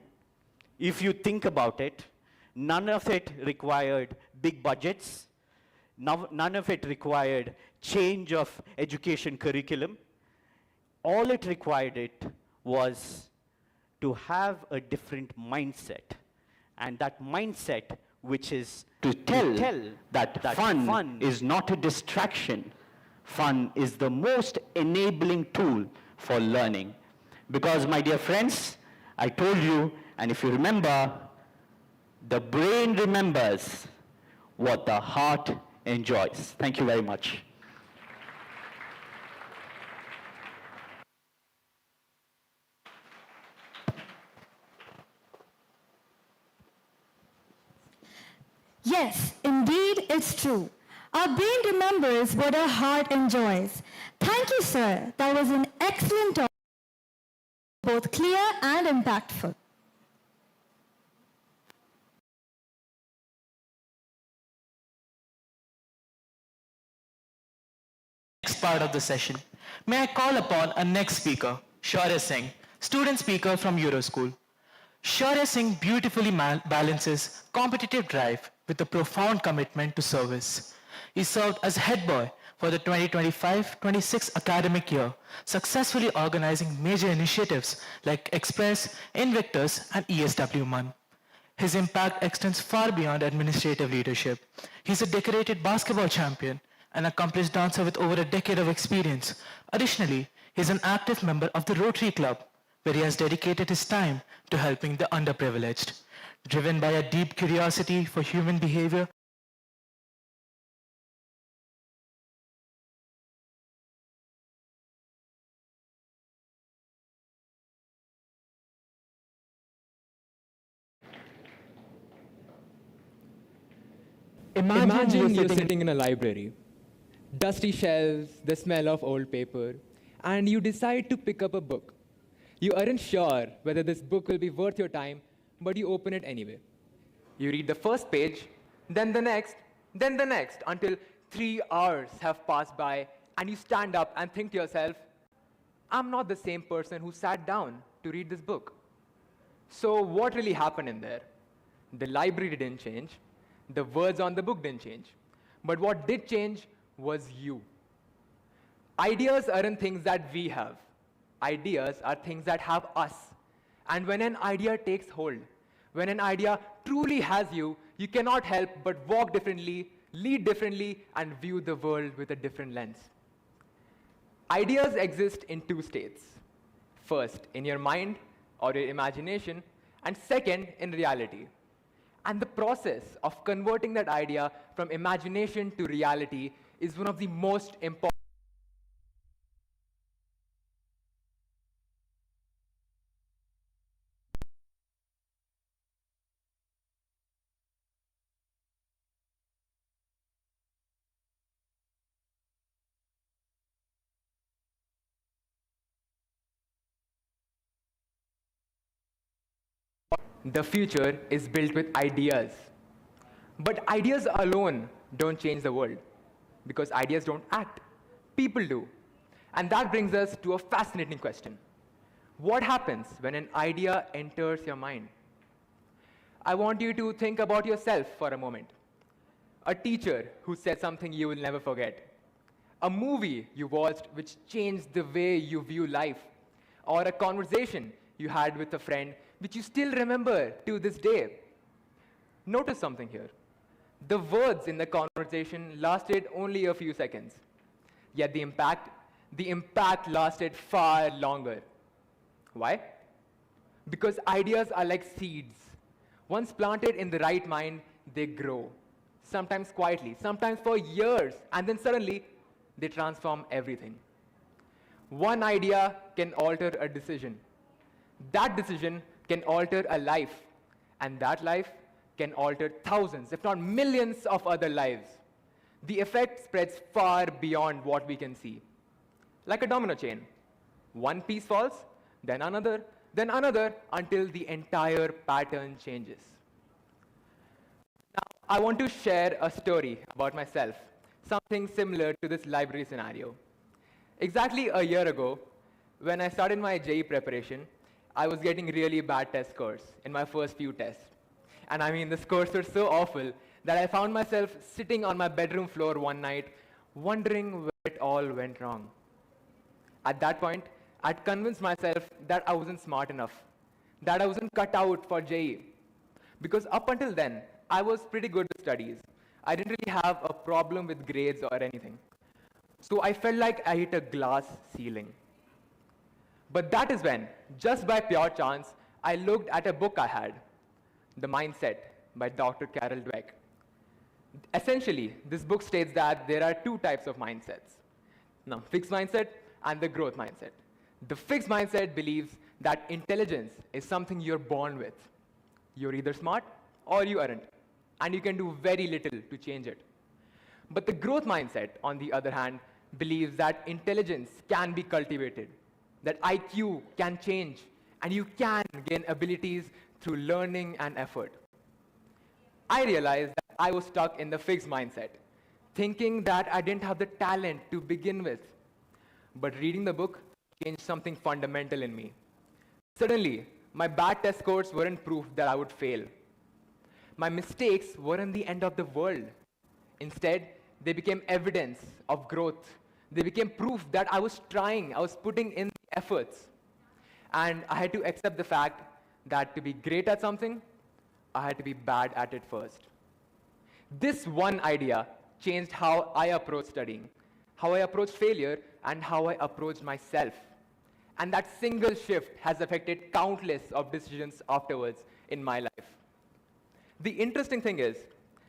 if you think about it, none of it required big budgets. None of it required change of education curriculum. All it required was to have a different mindset. And that mindset, which is to tell that fun is not a distraction. Fun is the most enabling tool for learning. Because, my dear friends, I told you, and if you remember, the brain remembers what the heart enjoys. Thank you very much. Yes, indeed, it's true. Our brain remembers what our heart enjoys. Thank you, sir. That was an excellent talk, both clear and impactful. Next part of the session, may I call upon our next speaker, Shaurya Singh, student speaker from EuroSchool. Shaurya Singh beautifully balances competitive drive with a profound commitment to service. He served as head boy for the 2025-26 academic year, successfully organizing major initiatives like Express, Invictus, and ESW-MUN. His impact extends far beyond administrative leadership. He's a decorated basketball champion, an accomplished dancer with over a decade of experience. Additionally, he's an active member of the Rotary Club, where he has dedicated his time to helping the underprivileged. Driven by a deep curiosity for human behavior, Imagine you're sitting in a library, dusty shelves, the smell of old paper, and you decide to pick up a book. You aren't sure whether this book will be worth your time, but you open it anyway. You read the first page, then the next, until 3 hours have passed by, and you stand up and think to yourself, I'm not the same person who sat down to read this book. So what really happened in there? The library didn't change. The words on the book didn't change. But what did change was you. Ideas aren't things that we have. Ideas are things that have us. And when an idea takes hold, when an idea truly has you, you cannot help but walk differently, lead differently, and view the world with a different lens. Ideas exist in 2 states. First, in your mind or your imagination, and second, in reality. And the process of converting that idea from imagination to reality is one of the most important. The future is built with ideas. But ideas alone don't change the world, because ideas don't act. People do. And that brings us to a fascinating question. What happens when an idea enters your mind? I want you to think about yourself for a moment. A teacher who said something you will never forget. A movie you watched which changed the way you view life. Or a conversation you had with a friend which you still remember to this day. Notice something here. The words in the conversation lasted only a few seconds, yet the impact lasted far longer. Why? Because ideas are like seeds. Once planted in the right mind, they grow, sometimes quietly, sometimes for years, and then suddenly they transform everything. One idea can alter a decision. That decision can alter a life, and that life can alter thousands, if not millions of other lives. The effect spreads far beyond what we can see. Like a domino chain. One piece falls, then another, until the entire pattern changes. Now, I want to share a story about myself, something similar to this library scenario. Exactly a year ago, when I started my JEE preparation, I was getting really bad test scores in my first few tests. And I mean, the scores were so awful that I found myself sitting on my bedroom floor one night, wondering where it all went wrong. At that point, I'd convinced myself that I wasn't smart enough, that I wasn't cut out for JEE. Because up until then, I was pretty good with studies. I didn't really have a problem with grades or anything. So I felt like I hit a glass ceiling. But that is when, just by pure chance, I looked at a book I had, The Mindset by Dr. Carol Dweck. Essentially, this book states that there are two types of mindsets. Now, fixed mindset and the growth mindset. The fixed mindset believes that intelligence is something you're born with. You're either smart or you aren't, and you can do very little to change it. But the growth mindset, on the other hand, believes that intelligence can be cultivated, that IQ can change, and you can gain abilities through learning and effort. I realized that I was stuck in the fixed mindset, thinking that I didn't have the talent to begin with. But reading the book changed something fundamental in me. Suddenly, my bad test scores weren't proof that I would fail. My mistakes weren't the end of the world. Instead, they became evidence of growth. They became proof that I was trying, I was putting in the efforts. And I had to accept the fact that to be great at something, I had to be bad at it first. This one idea changed how I approached studying, how I approached failure, and how I approached myself. And that single shift has affected countless of decisions afterwards in my life. The interesting thing is,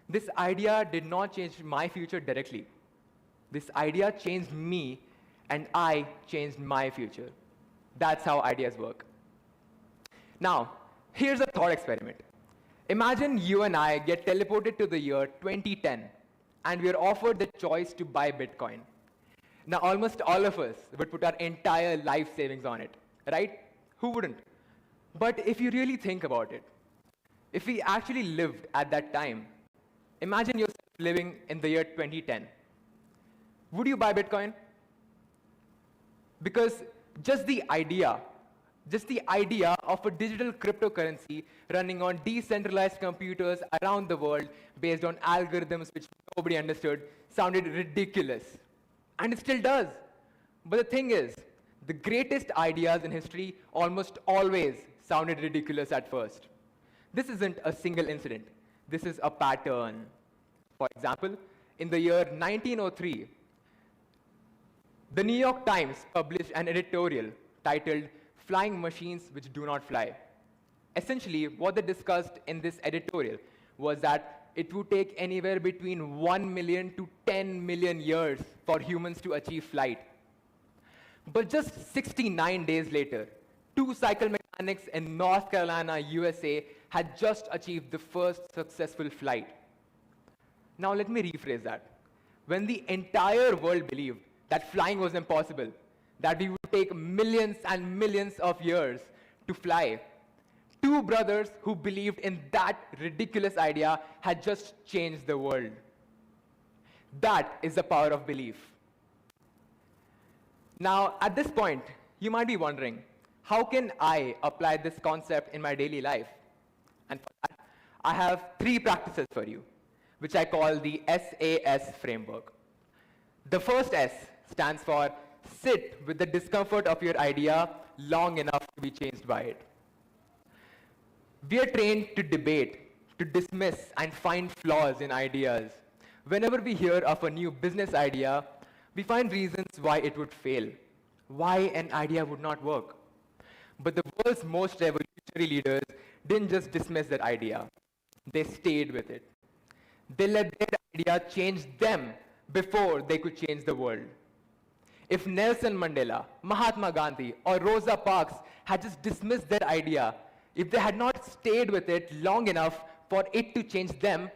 this idea did not change my future directly. This idea changed me, and I changed my future. That's how ideas work. Now, here's a thought experiment. Imagine you and I get teleported to the year 2010, and we are offered the choice to buy Bitcoin. Now, almost all of us would put our entire life savings on it, right? Who wouldn't? But if you really think about it, if we actually lived at that time, imagine yourself living in the year 2010. Would you buy Bitcoin? Because just the idea of a digital cryptocurrency running on decentralized computers around the world based on algorithms which nobody understood sounded ridiculous. And it still does. But the thing is, the greatest ideas in history almost always sounded ridiculous at first. This isn't a single incident. This is a pattern. For example, in the year 1903, the New York Times published an editorial titled "Flying Machines Which Do Not Fly." Essentially, what they discussed in this editorial was that it would take anywhere between 1 million to 10 million years for humans to achieve flight. But just 69 days later, 2 cycle mechanics in North Carolina, USA, had just achieved the first successful flight. Now let me rephrase that. When the entire world believed that flying was impossible, that we would take millions and millions of years to fly, 2 brothers who believed in that ridiculous idea had just changed the world. That is the power of belief. Now, at this point, you might be wondering, how can I apply this concept in my daily life? And for that, I have 3 practices for you, which I call the SAS framework. The first S stands for sit with the discomfort of your idea long enough to be changed by it. We are trained to debate, to dismiss, and find flaws in ideas. Whenever we hear of a new business idea, we find reasons why it would fail, why an idea would not work. But the world's most revolutionary leaders didn't just dismiss that idea. They stayed with it. They let their idea change them before they could change the world. If Nelson Mandela, Mahatma Gandhi, or Rosa Parks had just dismissed their idea, if they had not stayed with it long enough for it to change them,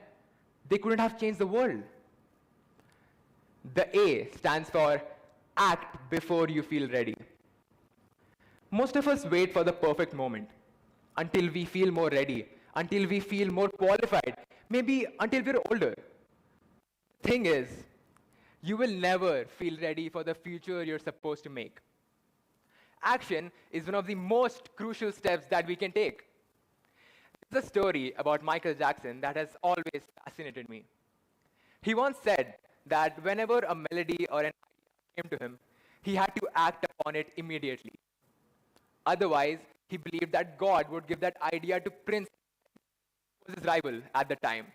they couldn't have changed the world. The A stands for act before you feel ready. Most of us wait for the perfect moment, until we feel more ready, until we feel more qualified, maybe until we're older. The thing is, you will never feel ready for the future you're supposed to make. Action is one of the most crucial steps that we can take. There's a story about Michael Jackson that has always fascinated me. He once said that whenever a melody or an idea came to him, he had to act upon it immediately. Otherwise, he believed that God would give that idea to Prince, who was his rival at the time.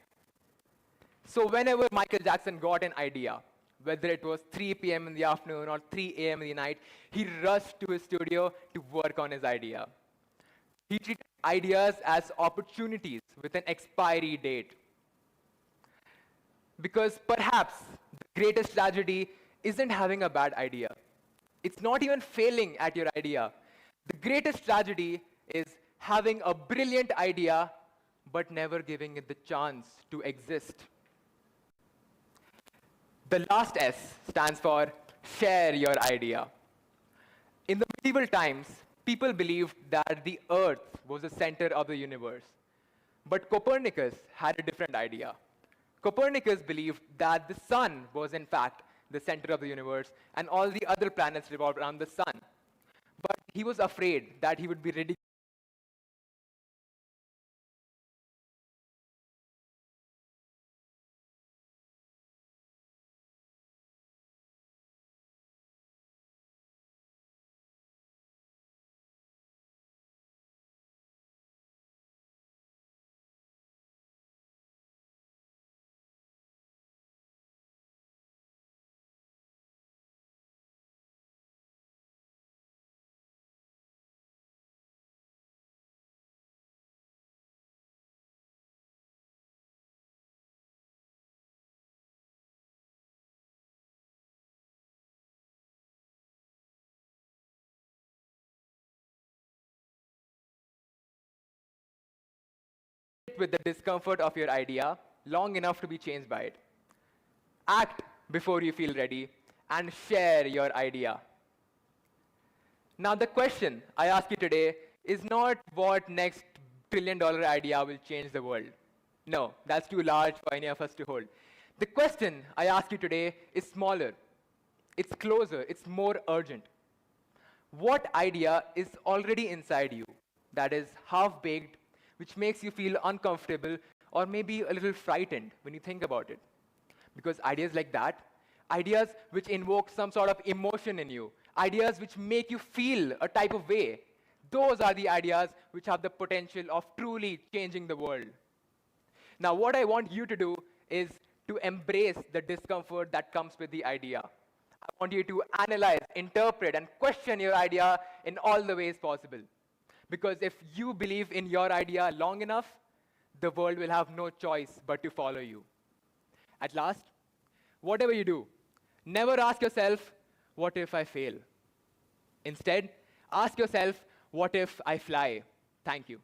So whenever Michael Jackson got an idea, whether it was 3 p.m. in the afternoon or 3 a.m. in the night, he rushed to his studio to work on his idea. He treated ideas as opportunities with an expiry date. Because perhaps the greatest tragedy isn't having a bad idea. It's not even failing at your idea. The greatest tragedy is having a brilliant idea but never giving it the chance to exist. The last S stands for share your idea. In the medieval times, people believed that the earth was the center of the universe. But Copernicus had a different idea. Copernicus believed that the sun was in fact the center of the universe and all the other planets revolved around the sun. But he was afraid that he would be ridiculed. With the discomfort of your idea long enough to be changed by it. Act before you feel ready and share your idea. Now the question I ask you today is not what next billion-dollar idea will change the world. No, that's too large for any of us to hold. The question I ask you today is smaller. It's closer, it's more urgent. What idea is already inside you that is half-baked, which makes you feel uncomfortable or maybe a little frightened when you think about it? Because ideas like that, ideas which invoke some sort of emotion in you, ideas which make you feel a type of way, those are the ideas which have the potential of truly changing the world. Now, what I want you to do is to embrace the discomfort that comes with the idea. I want you to analyze, interpret, and question your idea in all the ways possible. Because if you believe in your idea long enough, the world will have no choice but to follow you. At last, whatever you do, never ask yourself, what if I fail? Instead, ask yourself, what if I fly? Thank you.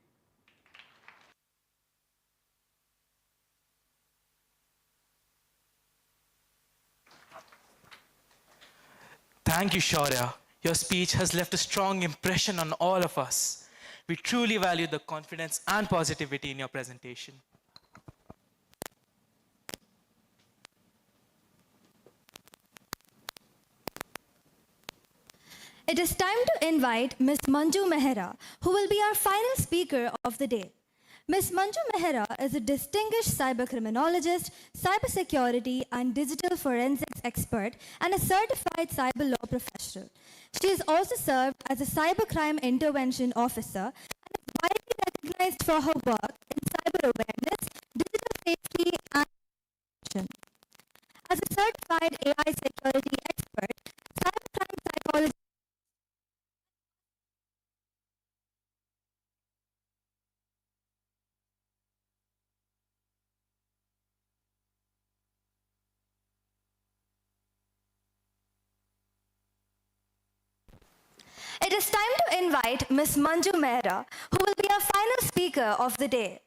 Thank you, Shaurya. Your speech has left a strong impression on all of us. We truly value the confidence and positivity in your presentation. It is time to invite Ms. Manju Mehra, who will be our final speaker of the day. Ms. Manju Mehra is a distinguished cybercriminologist, cybersecurity and digital forensics expert, and a certified cyber law professional. She has also served as a cybercrime intervention officer and is widely recognized for her work in cyber awareness, digital safety, and prevention. As a certified AI security expert, cybercrime psychology It is time to invite Ms. Manju Mehra, who will be our final speaker of the day.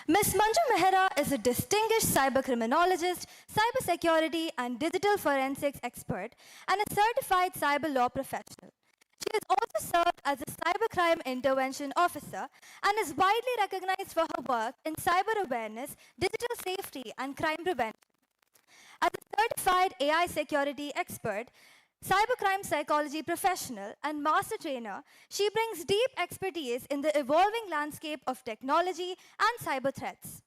Ms. Manju Mehra is a distinguished cybercriminologist, cybersecurity and digital forensics expert, and a certified cyber law professional. She has also served as a cybercrime intervention officer and is widely recognized for her work in cyber awareness, digital safety, and crime prevention. As a certified AI security expert, Cybercrime psychology professional and master trainer, she brings deep expertise in the evolving landscape of technology and cyber threats.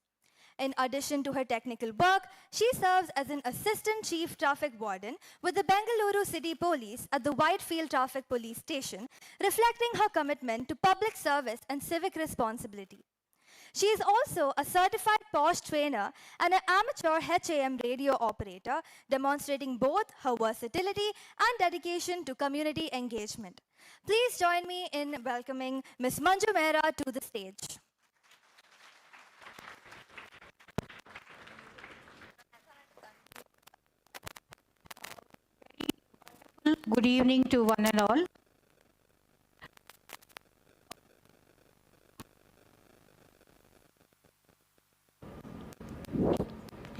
In addition to her technical work, she serves as an assistant chief traffic warden with the Bengaluru City Police at the Whitefield Traffic Police Station, reflecting her commitment to public service and civic responsibility. She is also a certified POSH trainer and an amateur HAM radio operator, demonstrating both her versatility and dedication to community engagement. Please join me in welcoming Ms. Manju Mehra to the stage. Good evening to one and all.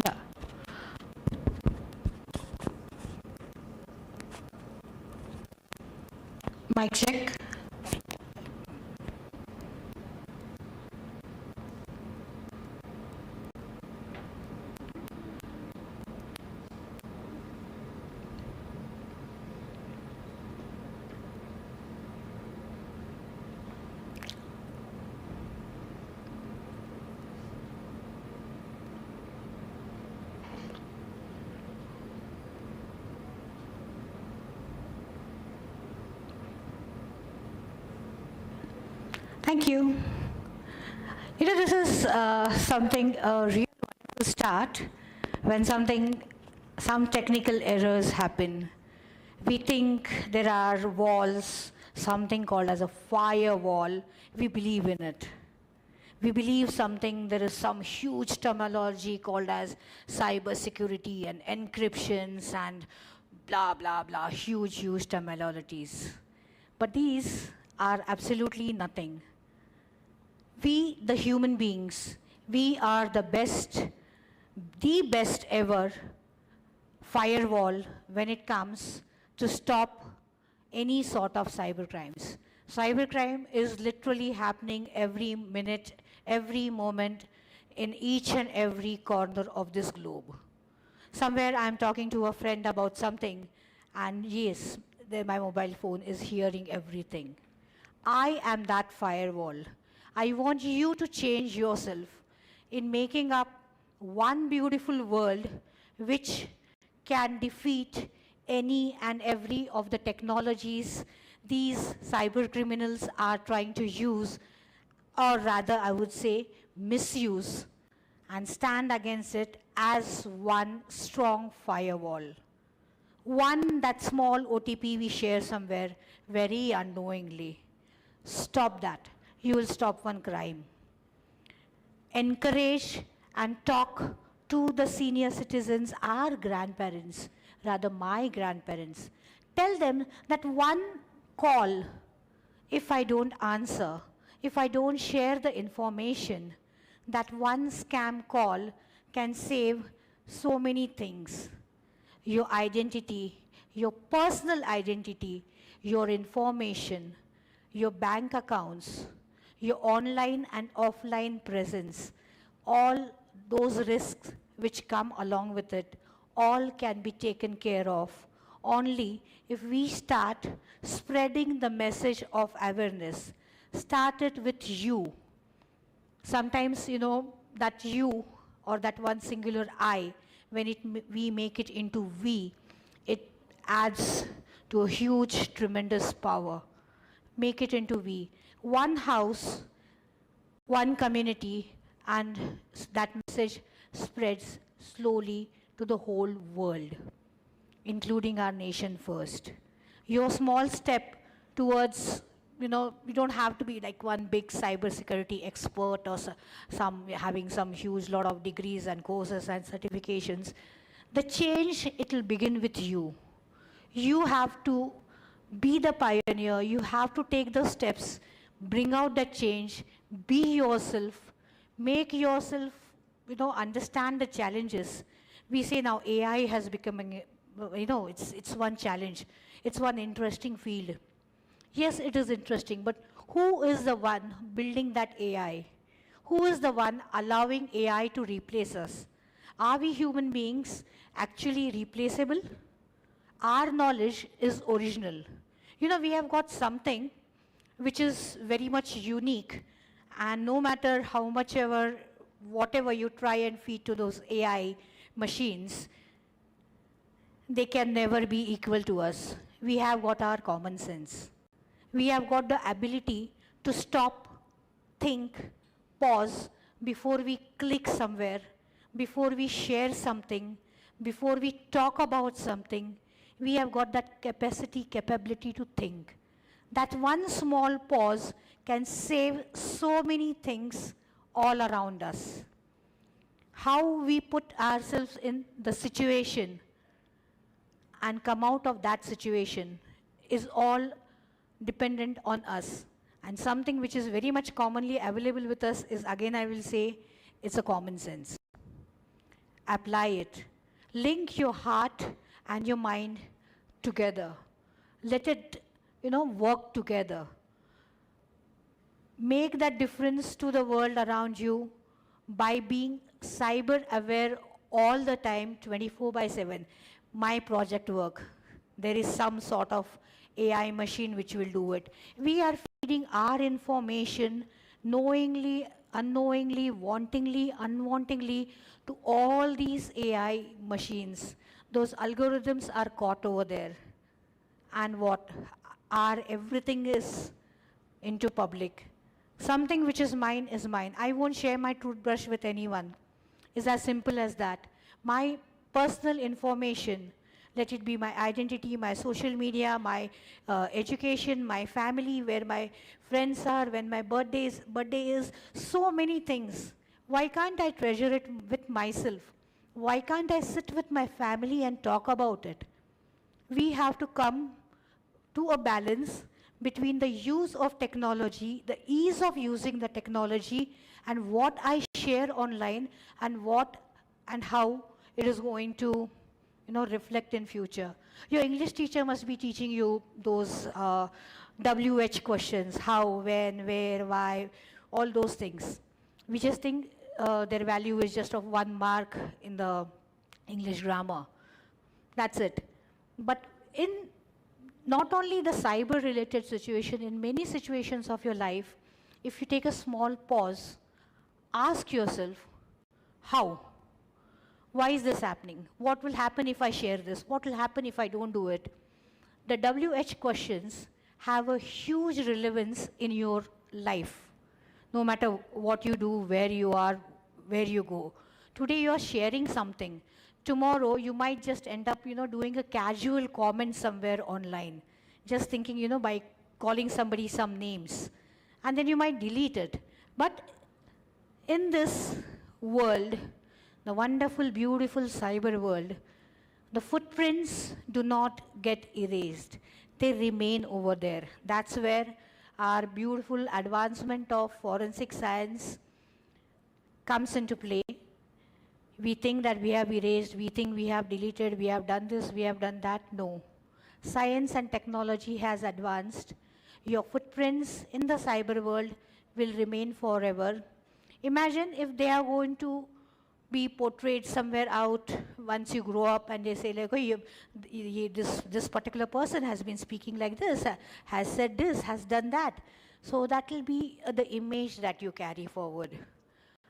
Yeah. Mic check. Thank you. You know, this is something a real wonderful start when some technical errors happen. We think there are walls, something called as a firewall. We believe in it. We believe there is some huge terminology called as cyber security and encryptions and blah, blah, blah, huge terminologies. But these are absolutely nothing. We, the human beings, we are the best ever firewall when it comes to stop any sort of cybercrimes. Cybercrime is literally happening every minute, every moment, in each and every corner of this globe. Somewhere I'm talking to a friend about something, and yes, my mobile phone is hearing everything. I am that firewall. I want you to change yourself in making up one beautiful world which can defeat any and every of the technologies these cyber criminals are trying to use, or rather I would say misuse, and stand against it as one strong firewall. One, that small OTP we share somewhere very unknowingly. Stop that. You will stop one crime. Encourage and talk to the senior citizens, our grandparents, rather my grandparents. Tell them that one call, if I don't answer, if I don't share the information, that one scam call can save so many things. Your identity, your personal identity, your information, your bank accounts, your online and offline presence, all those risks which come along with it, all can be taken care of only if we start spreading the message of awareness. Start it with you. Sometimes, you know, that you or that one singular I, when we make it into we, it adds to a huge, tremendous power. Make it into we. One house, one community, and that message spreads slowly to the whole world, including our nation first. Your small step towards, you know, you don't have to be like one big cybersecurity expert or having some huge lot of degrees and courses and certifications. The change, it will begin with you. You have to be the pioneer. You have to take the steps, bring out that change, be yourself, make yourself, you know, understand the challenges. We say now AI has become, you know, it's one challenge. It's one interesting field. Yes, it is interesting, but who is the one building that AI? Who is the one allowing AI to replace us? Are we human beings actually replaceable? our knowledge is original. You know, we have got something which is very much unique, and no matter how much ever, whatever you try and feed to those AI machines, they can never be equal to us. We have got our common sense. We have got the ability to stop, think, pause before we click somewhere, before we share something, before we talk about something. We have got that capability to think. That one small pause can save so many things all around us. How we put ourselves in the situation and come out of that situation is all dependent on us. And something which is very much commonly available with us is, again I will say, it's a common sense. Apply it. Link your heart and your mind together. Let it, work together. Make that difference to the world around you by being cyber aware all the time, 24/7. My project work, there is some sort of AI machine which will do it. We are feeding our information knowingly, unknowingly, wantingly, unwantingly to all these AI machines. Those algorithms are caught over there. And what? Everything is into public. Something which is mine is mine. I won't share my toothbrush with anyone. It's as simple as that. My personal information, let it be my identity, my social media, my education, my family, where my friends are, when my birthday is, so many things. Why can't I treasure it with myself? Why can't I sit with my family and talk about it? We have to come to a balance between the use of technology, the ease of using the technology, and what I share online, and what and how it is going to reflect in future. Your English teacher must be teaching you those WH questions, how, when, where, why, all those things. We just think their value is just of 1 mark in the English grammar. That's it. But in not only the cyber-related situation, in many situations of your life, if you take a small pause, ask yourself, how? Why is this happening? What will happen if I share this? What will happen if I don't do it? The WH questions have a huge relevance in your life, no matter what you do, where you are, where you go. Today you are sharing something. Tomorrow you might just end up, doing a casual comment somewhere online, just thinking, by calling somebody some names, and then you might delete it. But in this world, the wonderful, beautiful cyber world, the footprints do not get erased. They remain over there. That's where our beautiful advancement of forensic science comes into play. We think that we have erased, we think we have deleted, we have done this, we have done that. No. Science and technology has advanced. Your footprints in the cyber world will remain forever. Imagine if they are going to be portrayed somewhere out once you grow up, and they say like, oh, this particular person has been speaking like this, has said this, has done that. So that will be the image that you carry forward.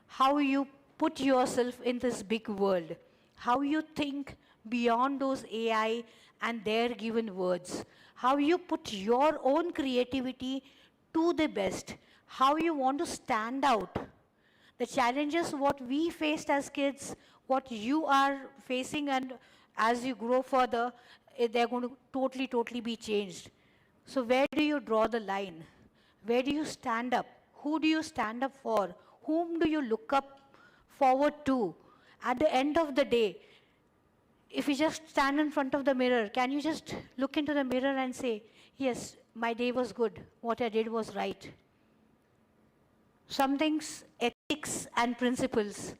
How you put yourself in this big world, how you think beyond those AI and their given words, how you put your own creativity to the best, how you want to stand out. The challenges what we faced as kids, what you are facing, and as you grow further, they're going to totally be changed. So where do you draw the line? Where do you stand up? Who do you stand up for? Whom do you look up forward to? At the end of the day, if you just stand in front of the mirror, can you just look into the mirror and say, yes, my day was good, what I did was right? Some things, ethics and principles,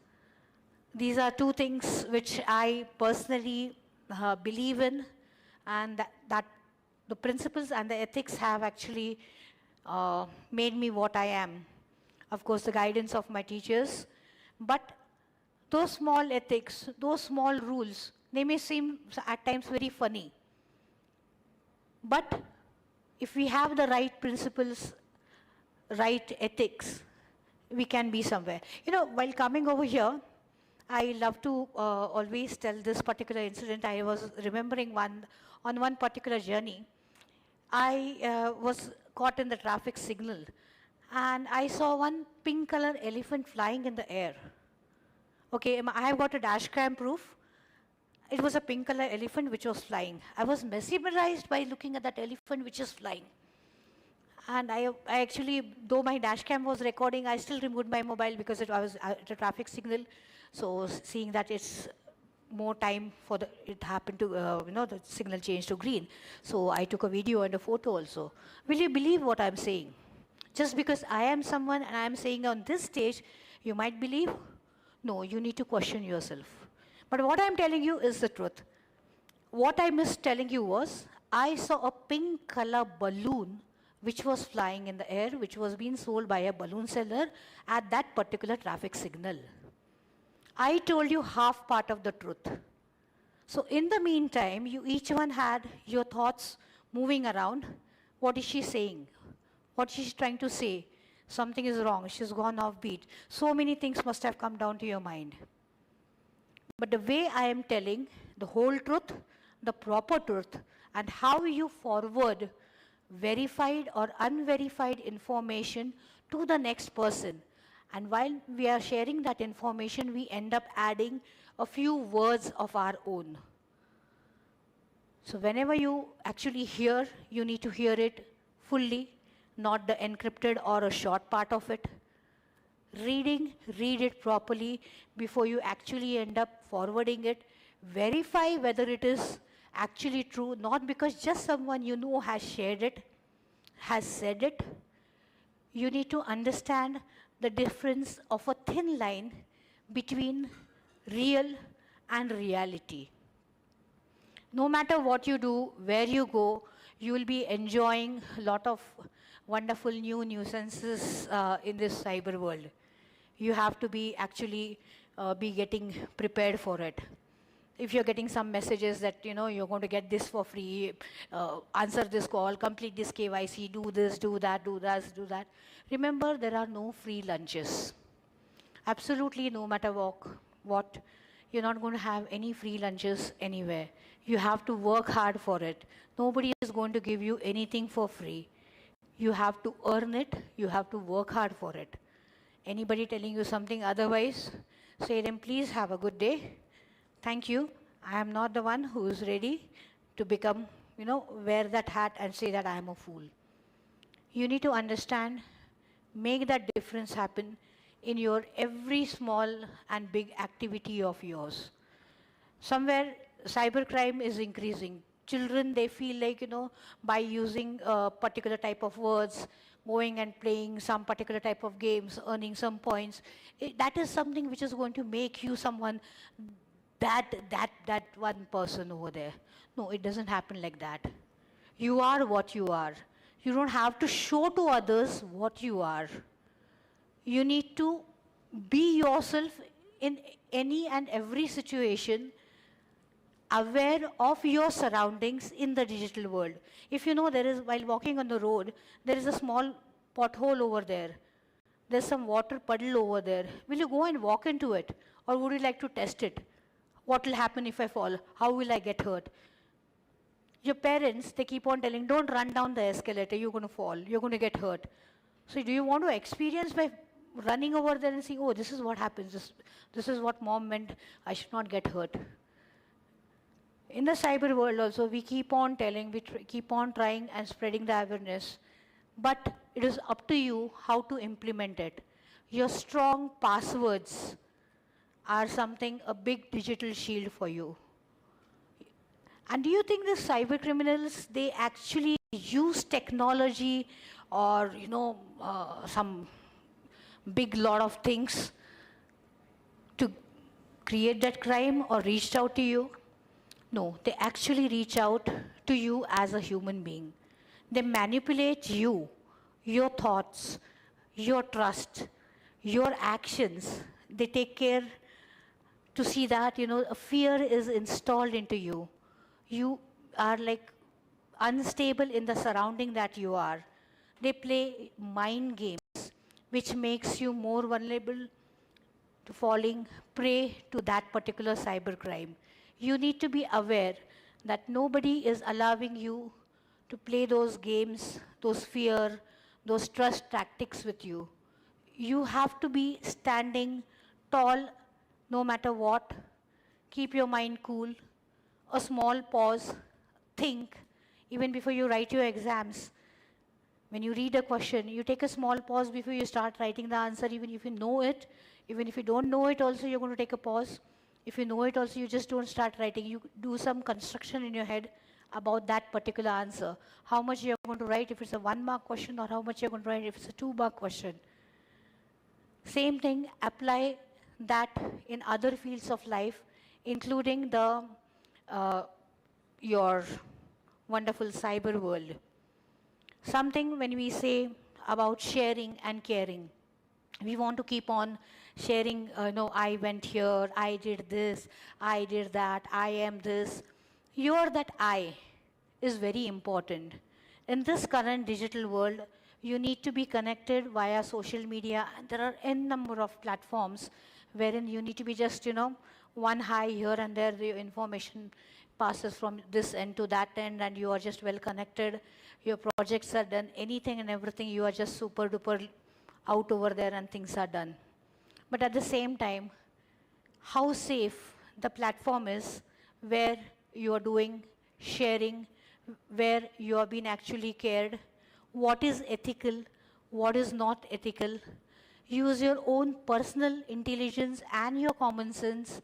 these are two things which I personally believe in, and that the principles and the ethics have actually made me what I am. Of course, the guidance of my teachers, but those small ethics, those small rules, they may seem at times very funny. But if we have the right principles, right ethics, we can be somewhere. You know, while coming over here, I love to always tell this particular incident. I was remembering on one particular journey. I was caught in the traffic signal, and I saw one pink color elephant flying in the air. Okay, I have got a dash cam proof. It was a pink color elephant which was flying. I was mesmerized by looking at that elephant which is flying. And I actually, though my dash cam was recording, I still removed my mobile because I was at a traffic signal. So seeing that it's more time for it happened to, the signal changed to green. So I took a video and a photo also. Will you believe what I'm saying? Just because I am someone and I'm saying on this stage, you might believe? No, you need to question yourself. But what I'm telling you is the truth. What I missed telling you was, I saw a pink color balloon which was flying in the air, which was being sold by a balloon seller at that particular traffic signal. I told you half part of the truth. So in the meantime, you each one had your thoughts moving around. What is she saying? What is she trying to say? Something is wrong. She's gone off beat. So many things must have come down to your mind. But the way I am telling the whole truth, the proper truth, and how you forward verified or unverified information to the next person. And while we are sharing that information, we end up adding a few words of our own. So whenever you actually hear, you need to hear it fully, not the encrypted or a short part of it. Read it properly before you actually end up forwarding it. Verify whether it is actually true, not because just someone you know has shared it, has said it. You need to understand the difference of a thin line between real and reality. No matter what you do, where you go, you will be enjoying a lot of wonderful new nuisances in this cyber world. You have to be actually be getting prepared for it. If you're getting some messages that, you're going to get this for free, answer this call, complete this KYC, do this, do that, do that, do that. Remember, there are no free lunches. Absolutely, no matter what, you're not going to have any free lunches anywhere. You have to work hard for it. Nobody is going to give you anything for free. You have to earn it. You have to work hard for it. Anybody telling you something otherwise, say them, please have a good day. Thank you. I am not the one who is ready to become, wear that hat and say that I am a fool. You need to understand, make that difference happen in your every small and big activity of yours. Somewhere, cybercrime is increasing. Children, they feel like, by using a particular type of words, going and playing some particular type of games, earning some points, that is something which is going to make you someone that one person over there. No, it doesn't happen like that. You are what you are. You don't have to show to others what you are. You need to be yourself in any and every situation, aware of your surroundings in the digital world. If there is, while walking on the road, there is a small pothole over there. There's some water puddle over there. Will you go and walk into it? Or would you like to test it? What will happen if I fall? How will I get hurt? Your parents, they keep on telling, don't run down the escalator, you're going to fall, you're going to get hurt. So do you want to experience by running over there and saying, oh, this is what happens, this is what mom meant, I should not get hurt. In the cyber world also, we keep on telling, we keep on trying and spreading the awareness, but it is up to you how to implement it. Your strong passwords are something, a big digital shield for you. And do you think the cyber criminals, they actually use technology or, some big lot of things to create that crime or reached out to you? No, they actually reach out to you as a human being. They manipulate you, your thoughts, your trust, your actions. They take care to see that, a fear is installed into you. You are like unstable in the surrounding that you are. They play mind games, which makes you more vulnerable to falling prey to that particular cybercrime. You need to be aware that nobody is allowing you to play those games, those fear, those trust tactics with you. You have to be standing tall no matter what. Keep your mind cool. A small pause. Think. Even before you write your exams, when you read a question, you take a small pause before you start writing the answer, even if you know it. Even if you don't know it also, you're going to take a pause. If you know it also, you just don't start writing. You do some construction in your head about that particular answer. How much you're going to write if it's a 1-mark question, or how much you're going to write if it's a 2-mark question. Same thing, apply that in other fields of life, including the your wonderful cyber world. Something when we say about sharing and caring, we want to keep on sharing, no, I went here, I did this, I did that, I am this. Your that I is very important. In this current digital world, you need to be connected via social media. And there are n number of platforms wherein you need to be just, one hi here and there, the information passes from this end to that end, and you are just well connected. Your projects are done, anything and everything, you are just super duper out over there and things are done. But at the same time, how safe the platform is where you are doing sharing, where you are being actually cared, what is ethical, what is not ethical. Use your own personal intelligence and your common sense,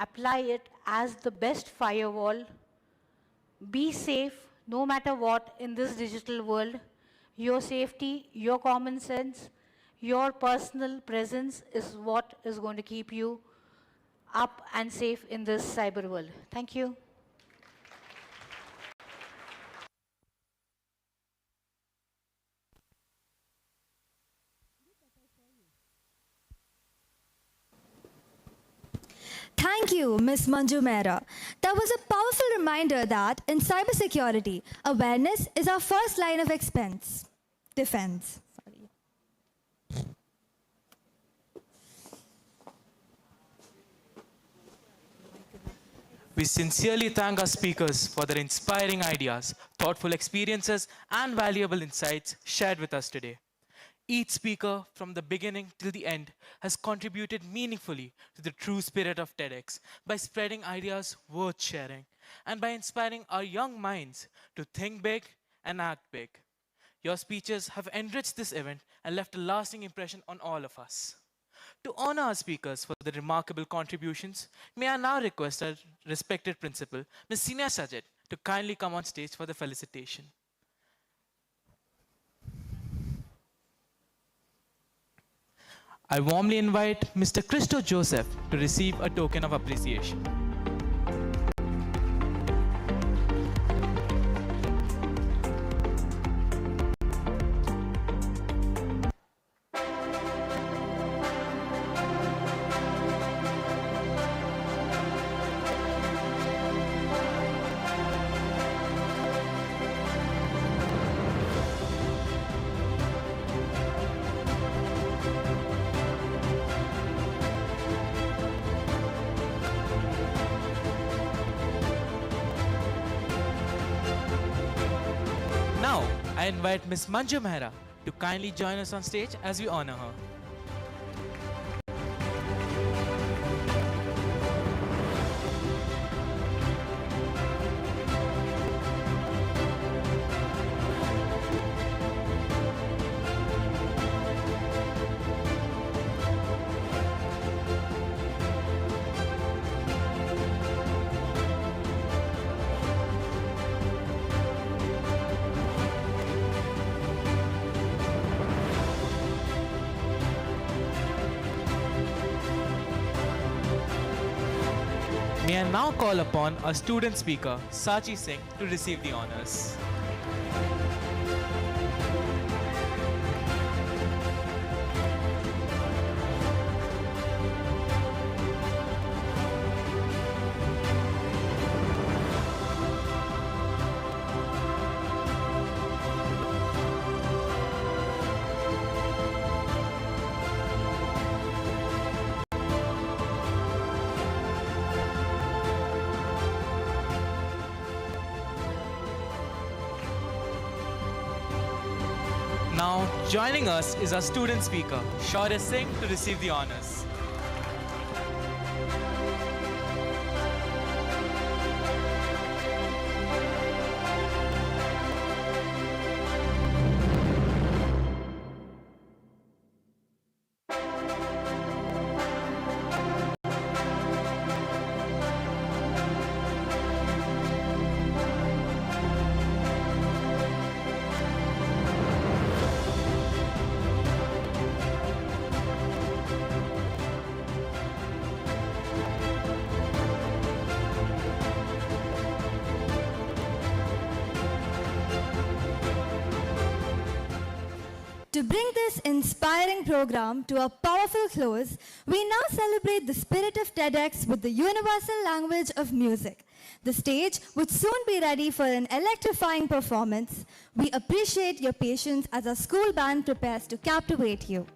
apply it as the best firewall. Be safe no matter what in this digital world. Your safety, your common sense, your personal presence is what is going to keep you up and safe in this cyber world. Thank you. Thank you, Ms. Manju Mehra. That was a powerful reminder that in cybersecurity, awareness is our first line of defense. We sincerely thank our speakers for their inspiring ideas, thoughtful experiences, and valuable insights shared with us today. Each speaker, from the beginning till the end, has contributed meaningfully to the true spirit of TEDx by spreading ideas worth sharing and by inspiring our young minds to think big and act big. Your speeches have enriched this event and left a lasting impression on all of us. To honor our speakers for their remarkable contributions, may I now request our respected principal, Ms. Sinia Sajid, to kindly come on stage for the felicitation. I warmly invite Mr. Christo Joseph to receive a token of appreciation. Now, I invite Ms. Manju Mehra to kindly join us on stage as we honor her. May I now call upon our student speaker, Sachi Singh, to receive the honors. Now, joining us is our student speaker, Shaurya Singh, to receive the honors. To bring this inspiring program to a powerful close, we now celebrate the spirit of TEDx with the universal language of music. The stage would soon be ready for an electrifying performance. We appreciate your patience as our school band prepares to captivate you.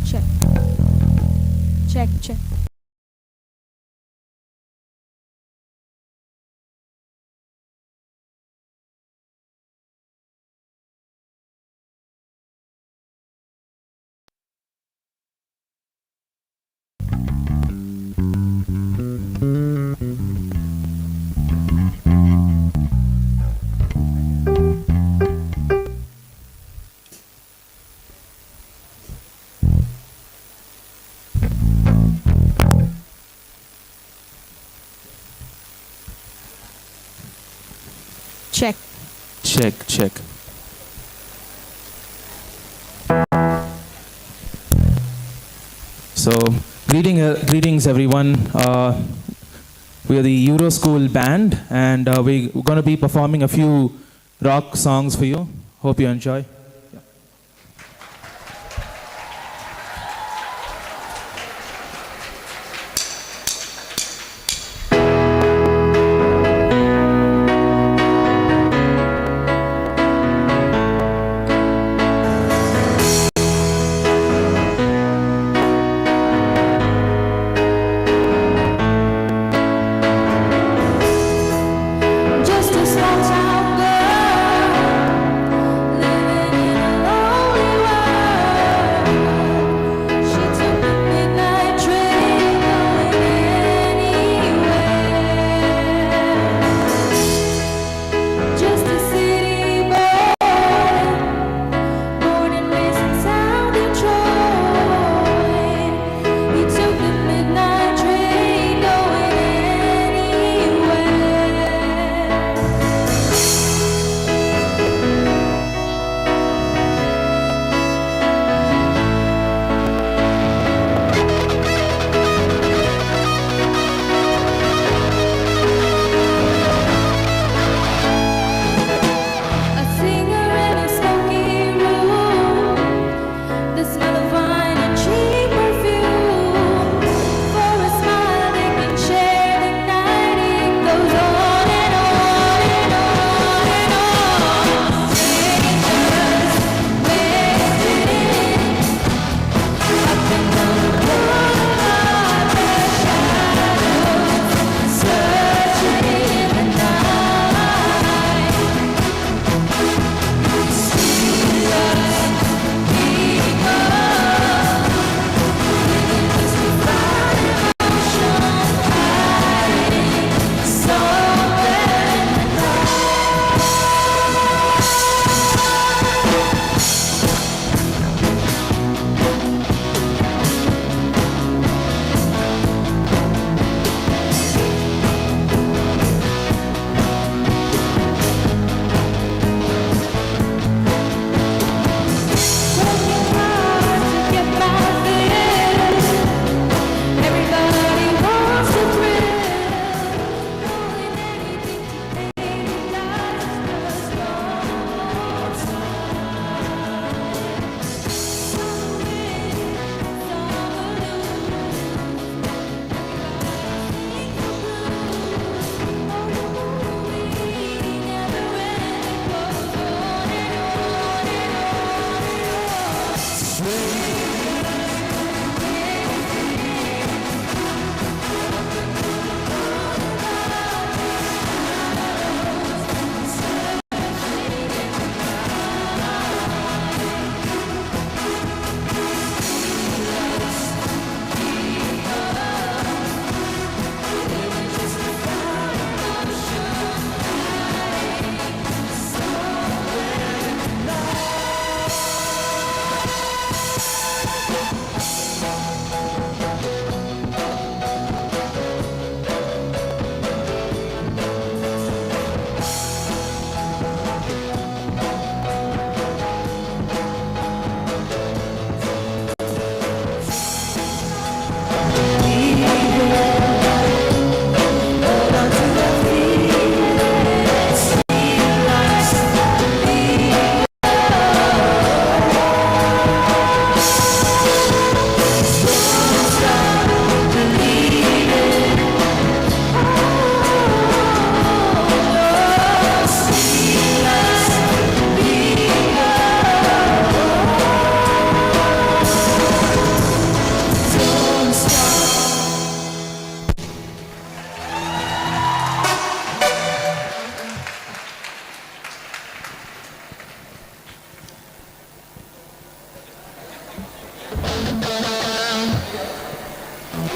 Check. Check, check. Check. Check, check. So, greetings everyone. We are the EuroSchool band, and we're going to be performing a few rock songs for you. Hope you enjoy. Just a small town girl living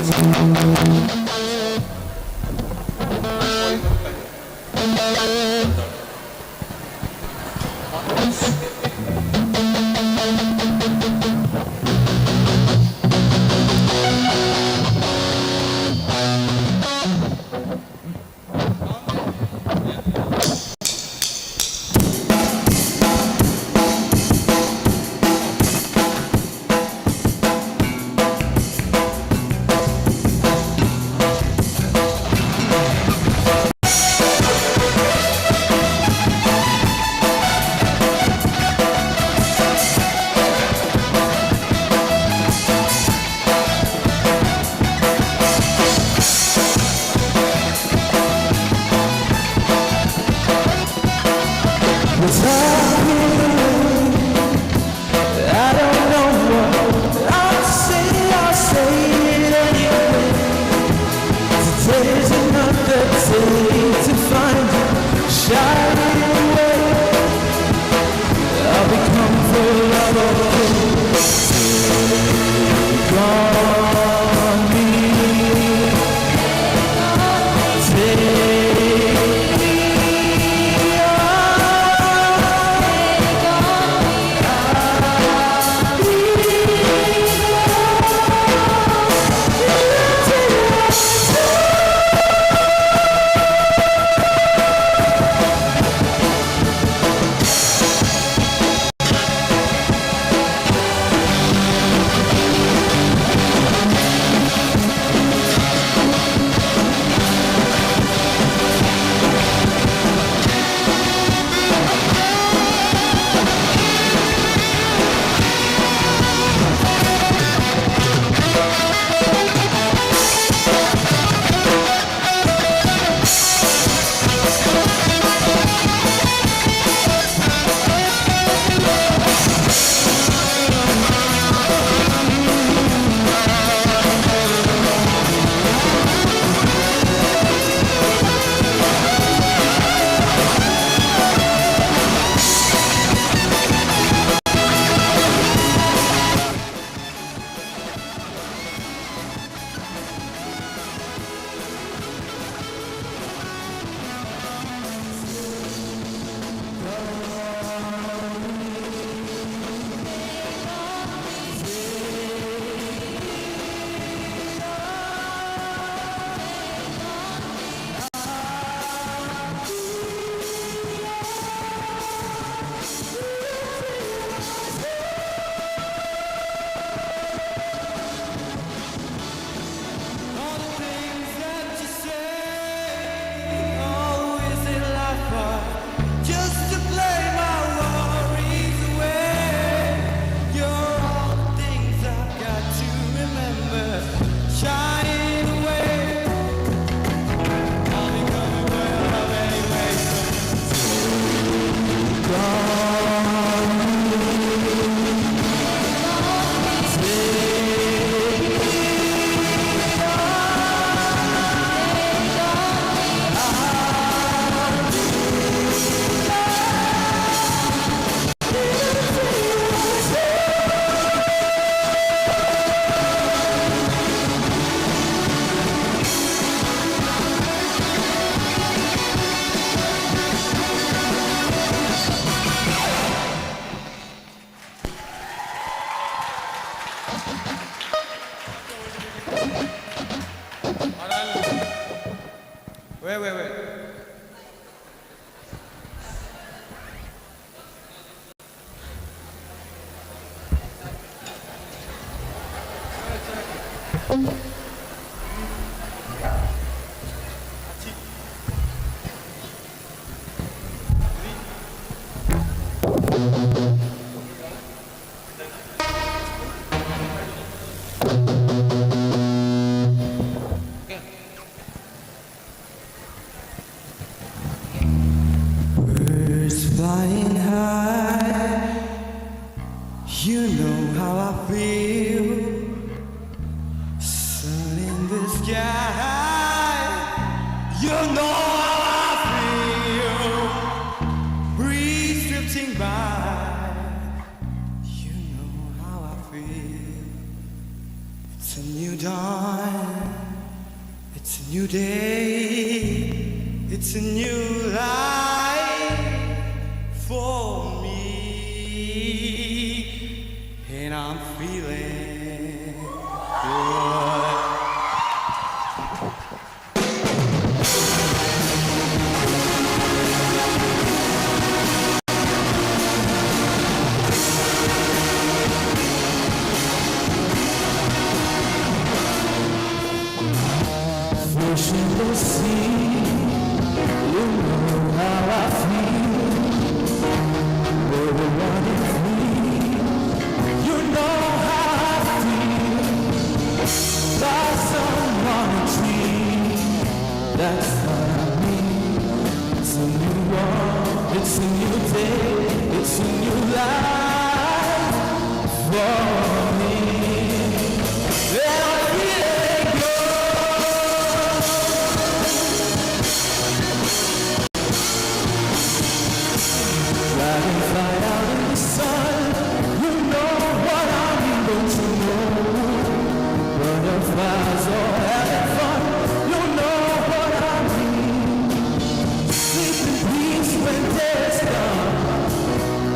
Wait. Birds flying high, you know how I feel. Sun in the sky, you know how I feel. Breeze drifting by, you know how I feel. It's a new dawn. new day, it's a new life for me, and I'm feeling good. Fish in the sea, you know how I feel. Baby, running free, you know how I feel. Blossom on a tree, that's what I mean. It's a new world, it's a new day, it's a new life for me. And I'm feeling good. Dragonfly out in the sun, you know what I mean, don't you know? Butterflies all having fun, you know what I mean. Sleep in peace when day's done,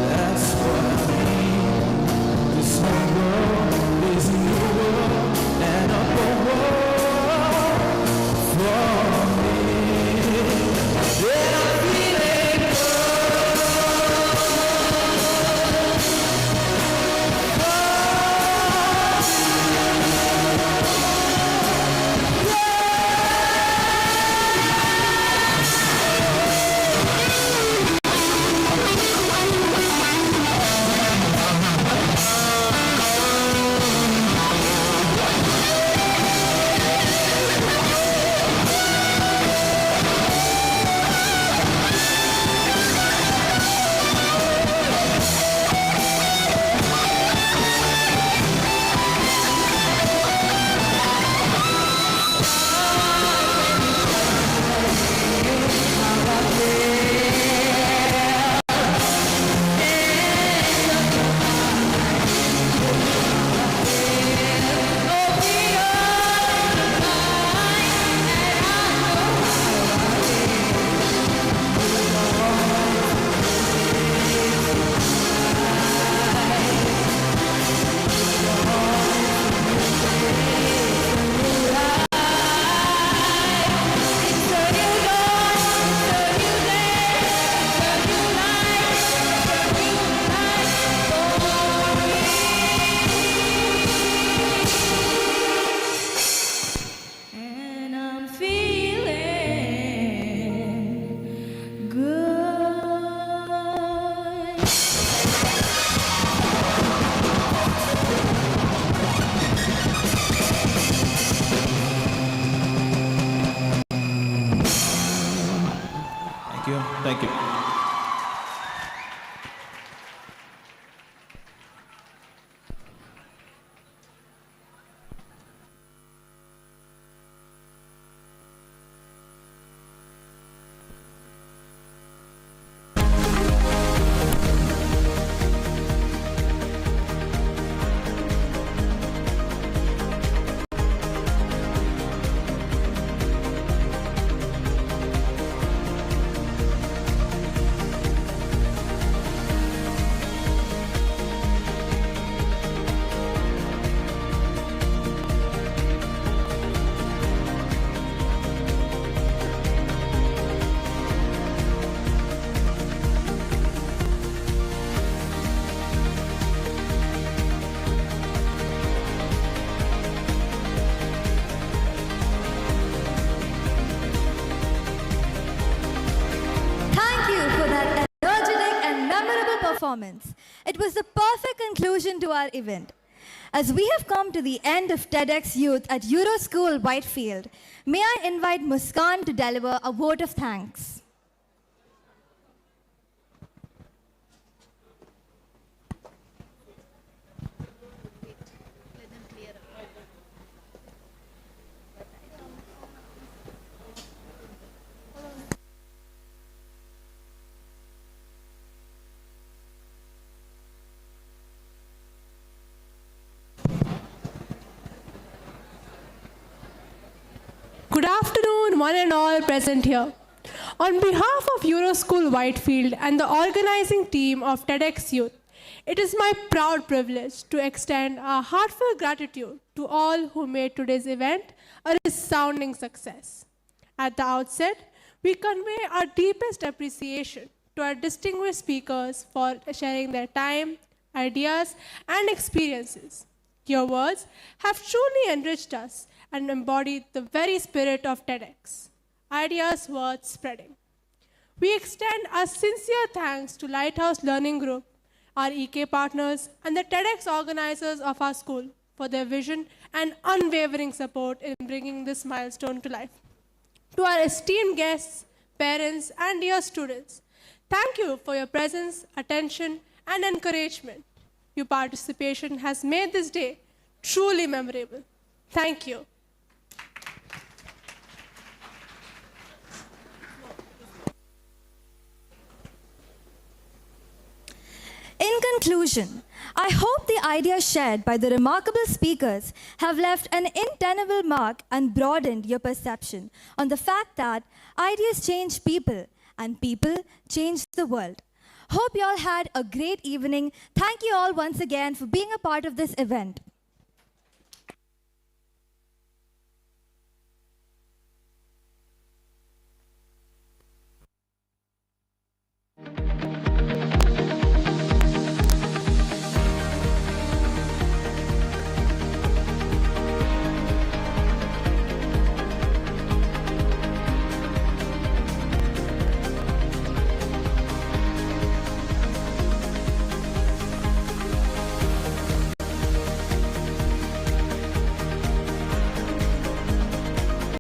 that's what I mean. This whole world is a new world, and a whole world for me. And I'm feeling good. And I'm feeling good. Thank you. Thank you. Thank you for that energetic and memorable performance. It was the perfect conclusion to our event. As we have come to the end of TEDxYouth at EuroSchool Whitefield, may I invite Muskan to deliver a vote of thanks. Good afternoon, one and all present here. On behalf of EuroSchool Whitefield and the organizing team of TEDxYouth, it is my proud privilege to extend our heartfelt gratitude to all who made today's event a resounding success. At the outset, we convey our deepest appreciation to our distinguished speakers for sharing their time, ideas, and experiences. Your words have truly enriched us and embodied the very spirit of TEDx, ideas worth spreading. We extend our sincere thanks to Lighthouse Learning Group, our EK partners, and the TEDx organizers of our school for their vision and unwavering support in bringing this milestone to life. To our esteemed guests, parents, and dear students, thank you for your presence, attention, and encouragement. Your participation has made this day truly memorable. Thank you. In conclusion, I hope the ideas shared by the remarkable speakers have left an indelible mark and broadened your perception on the fact that ideas change people and people change the world. Hope you all had a great evening. Thank you all once again for being a part of this event.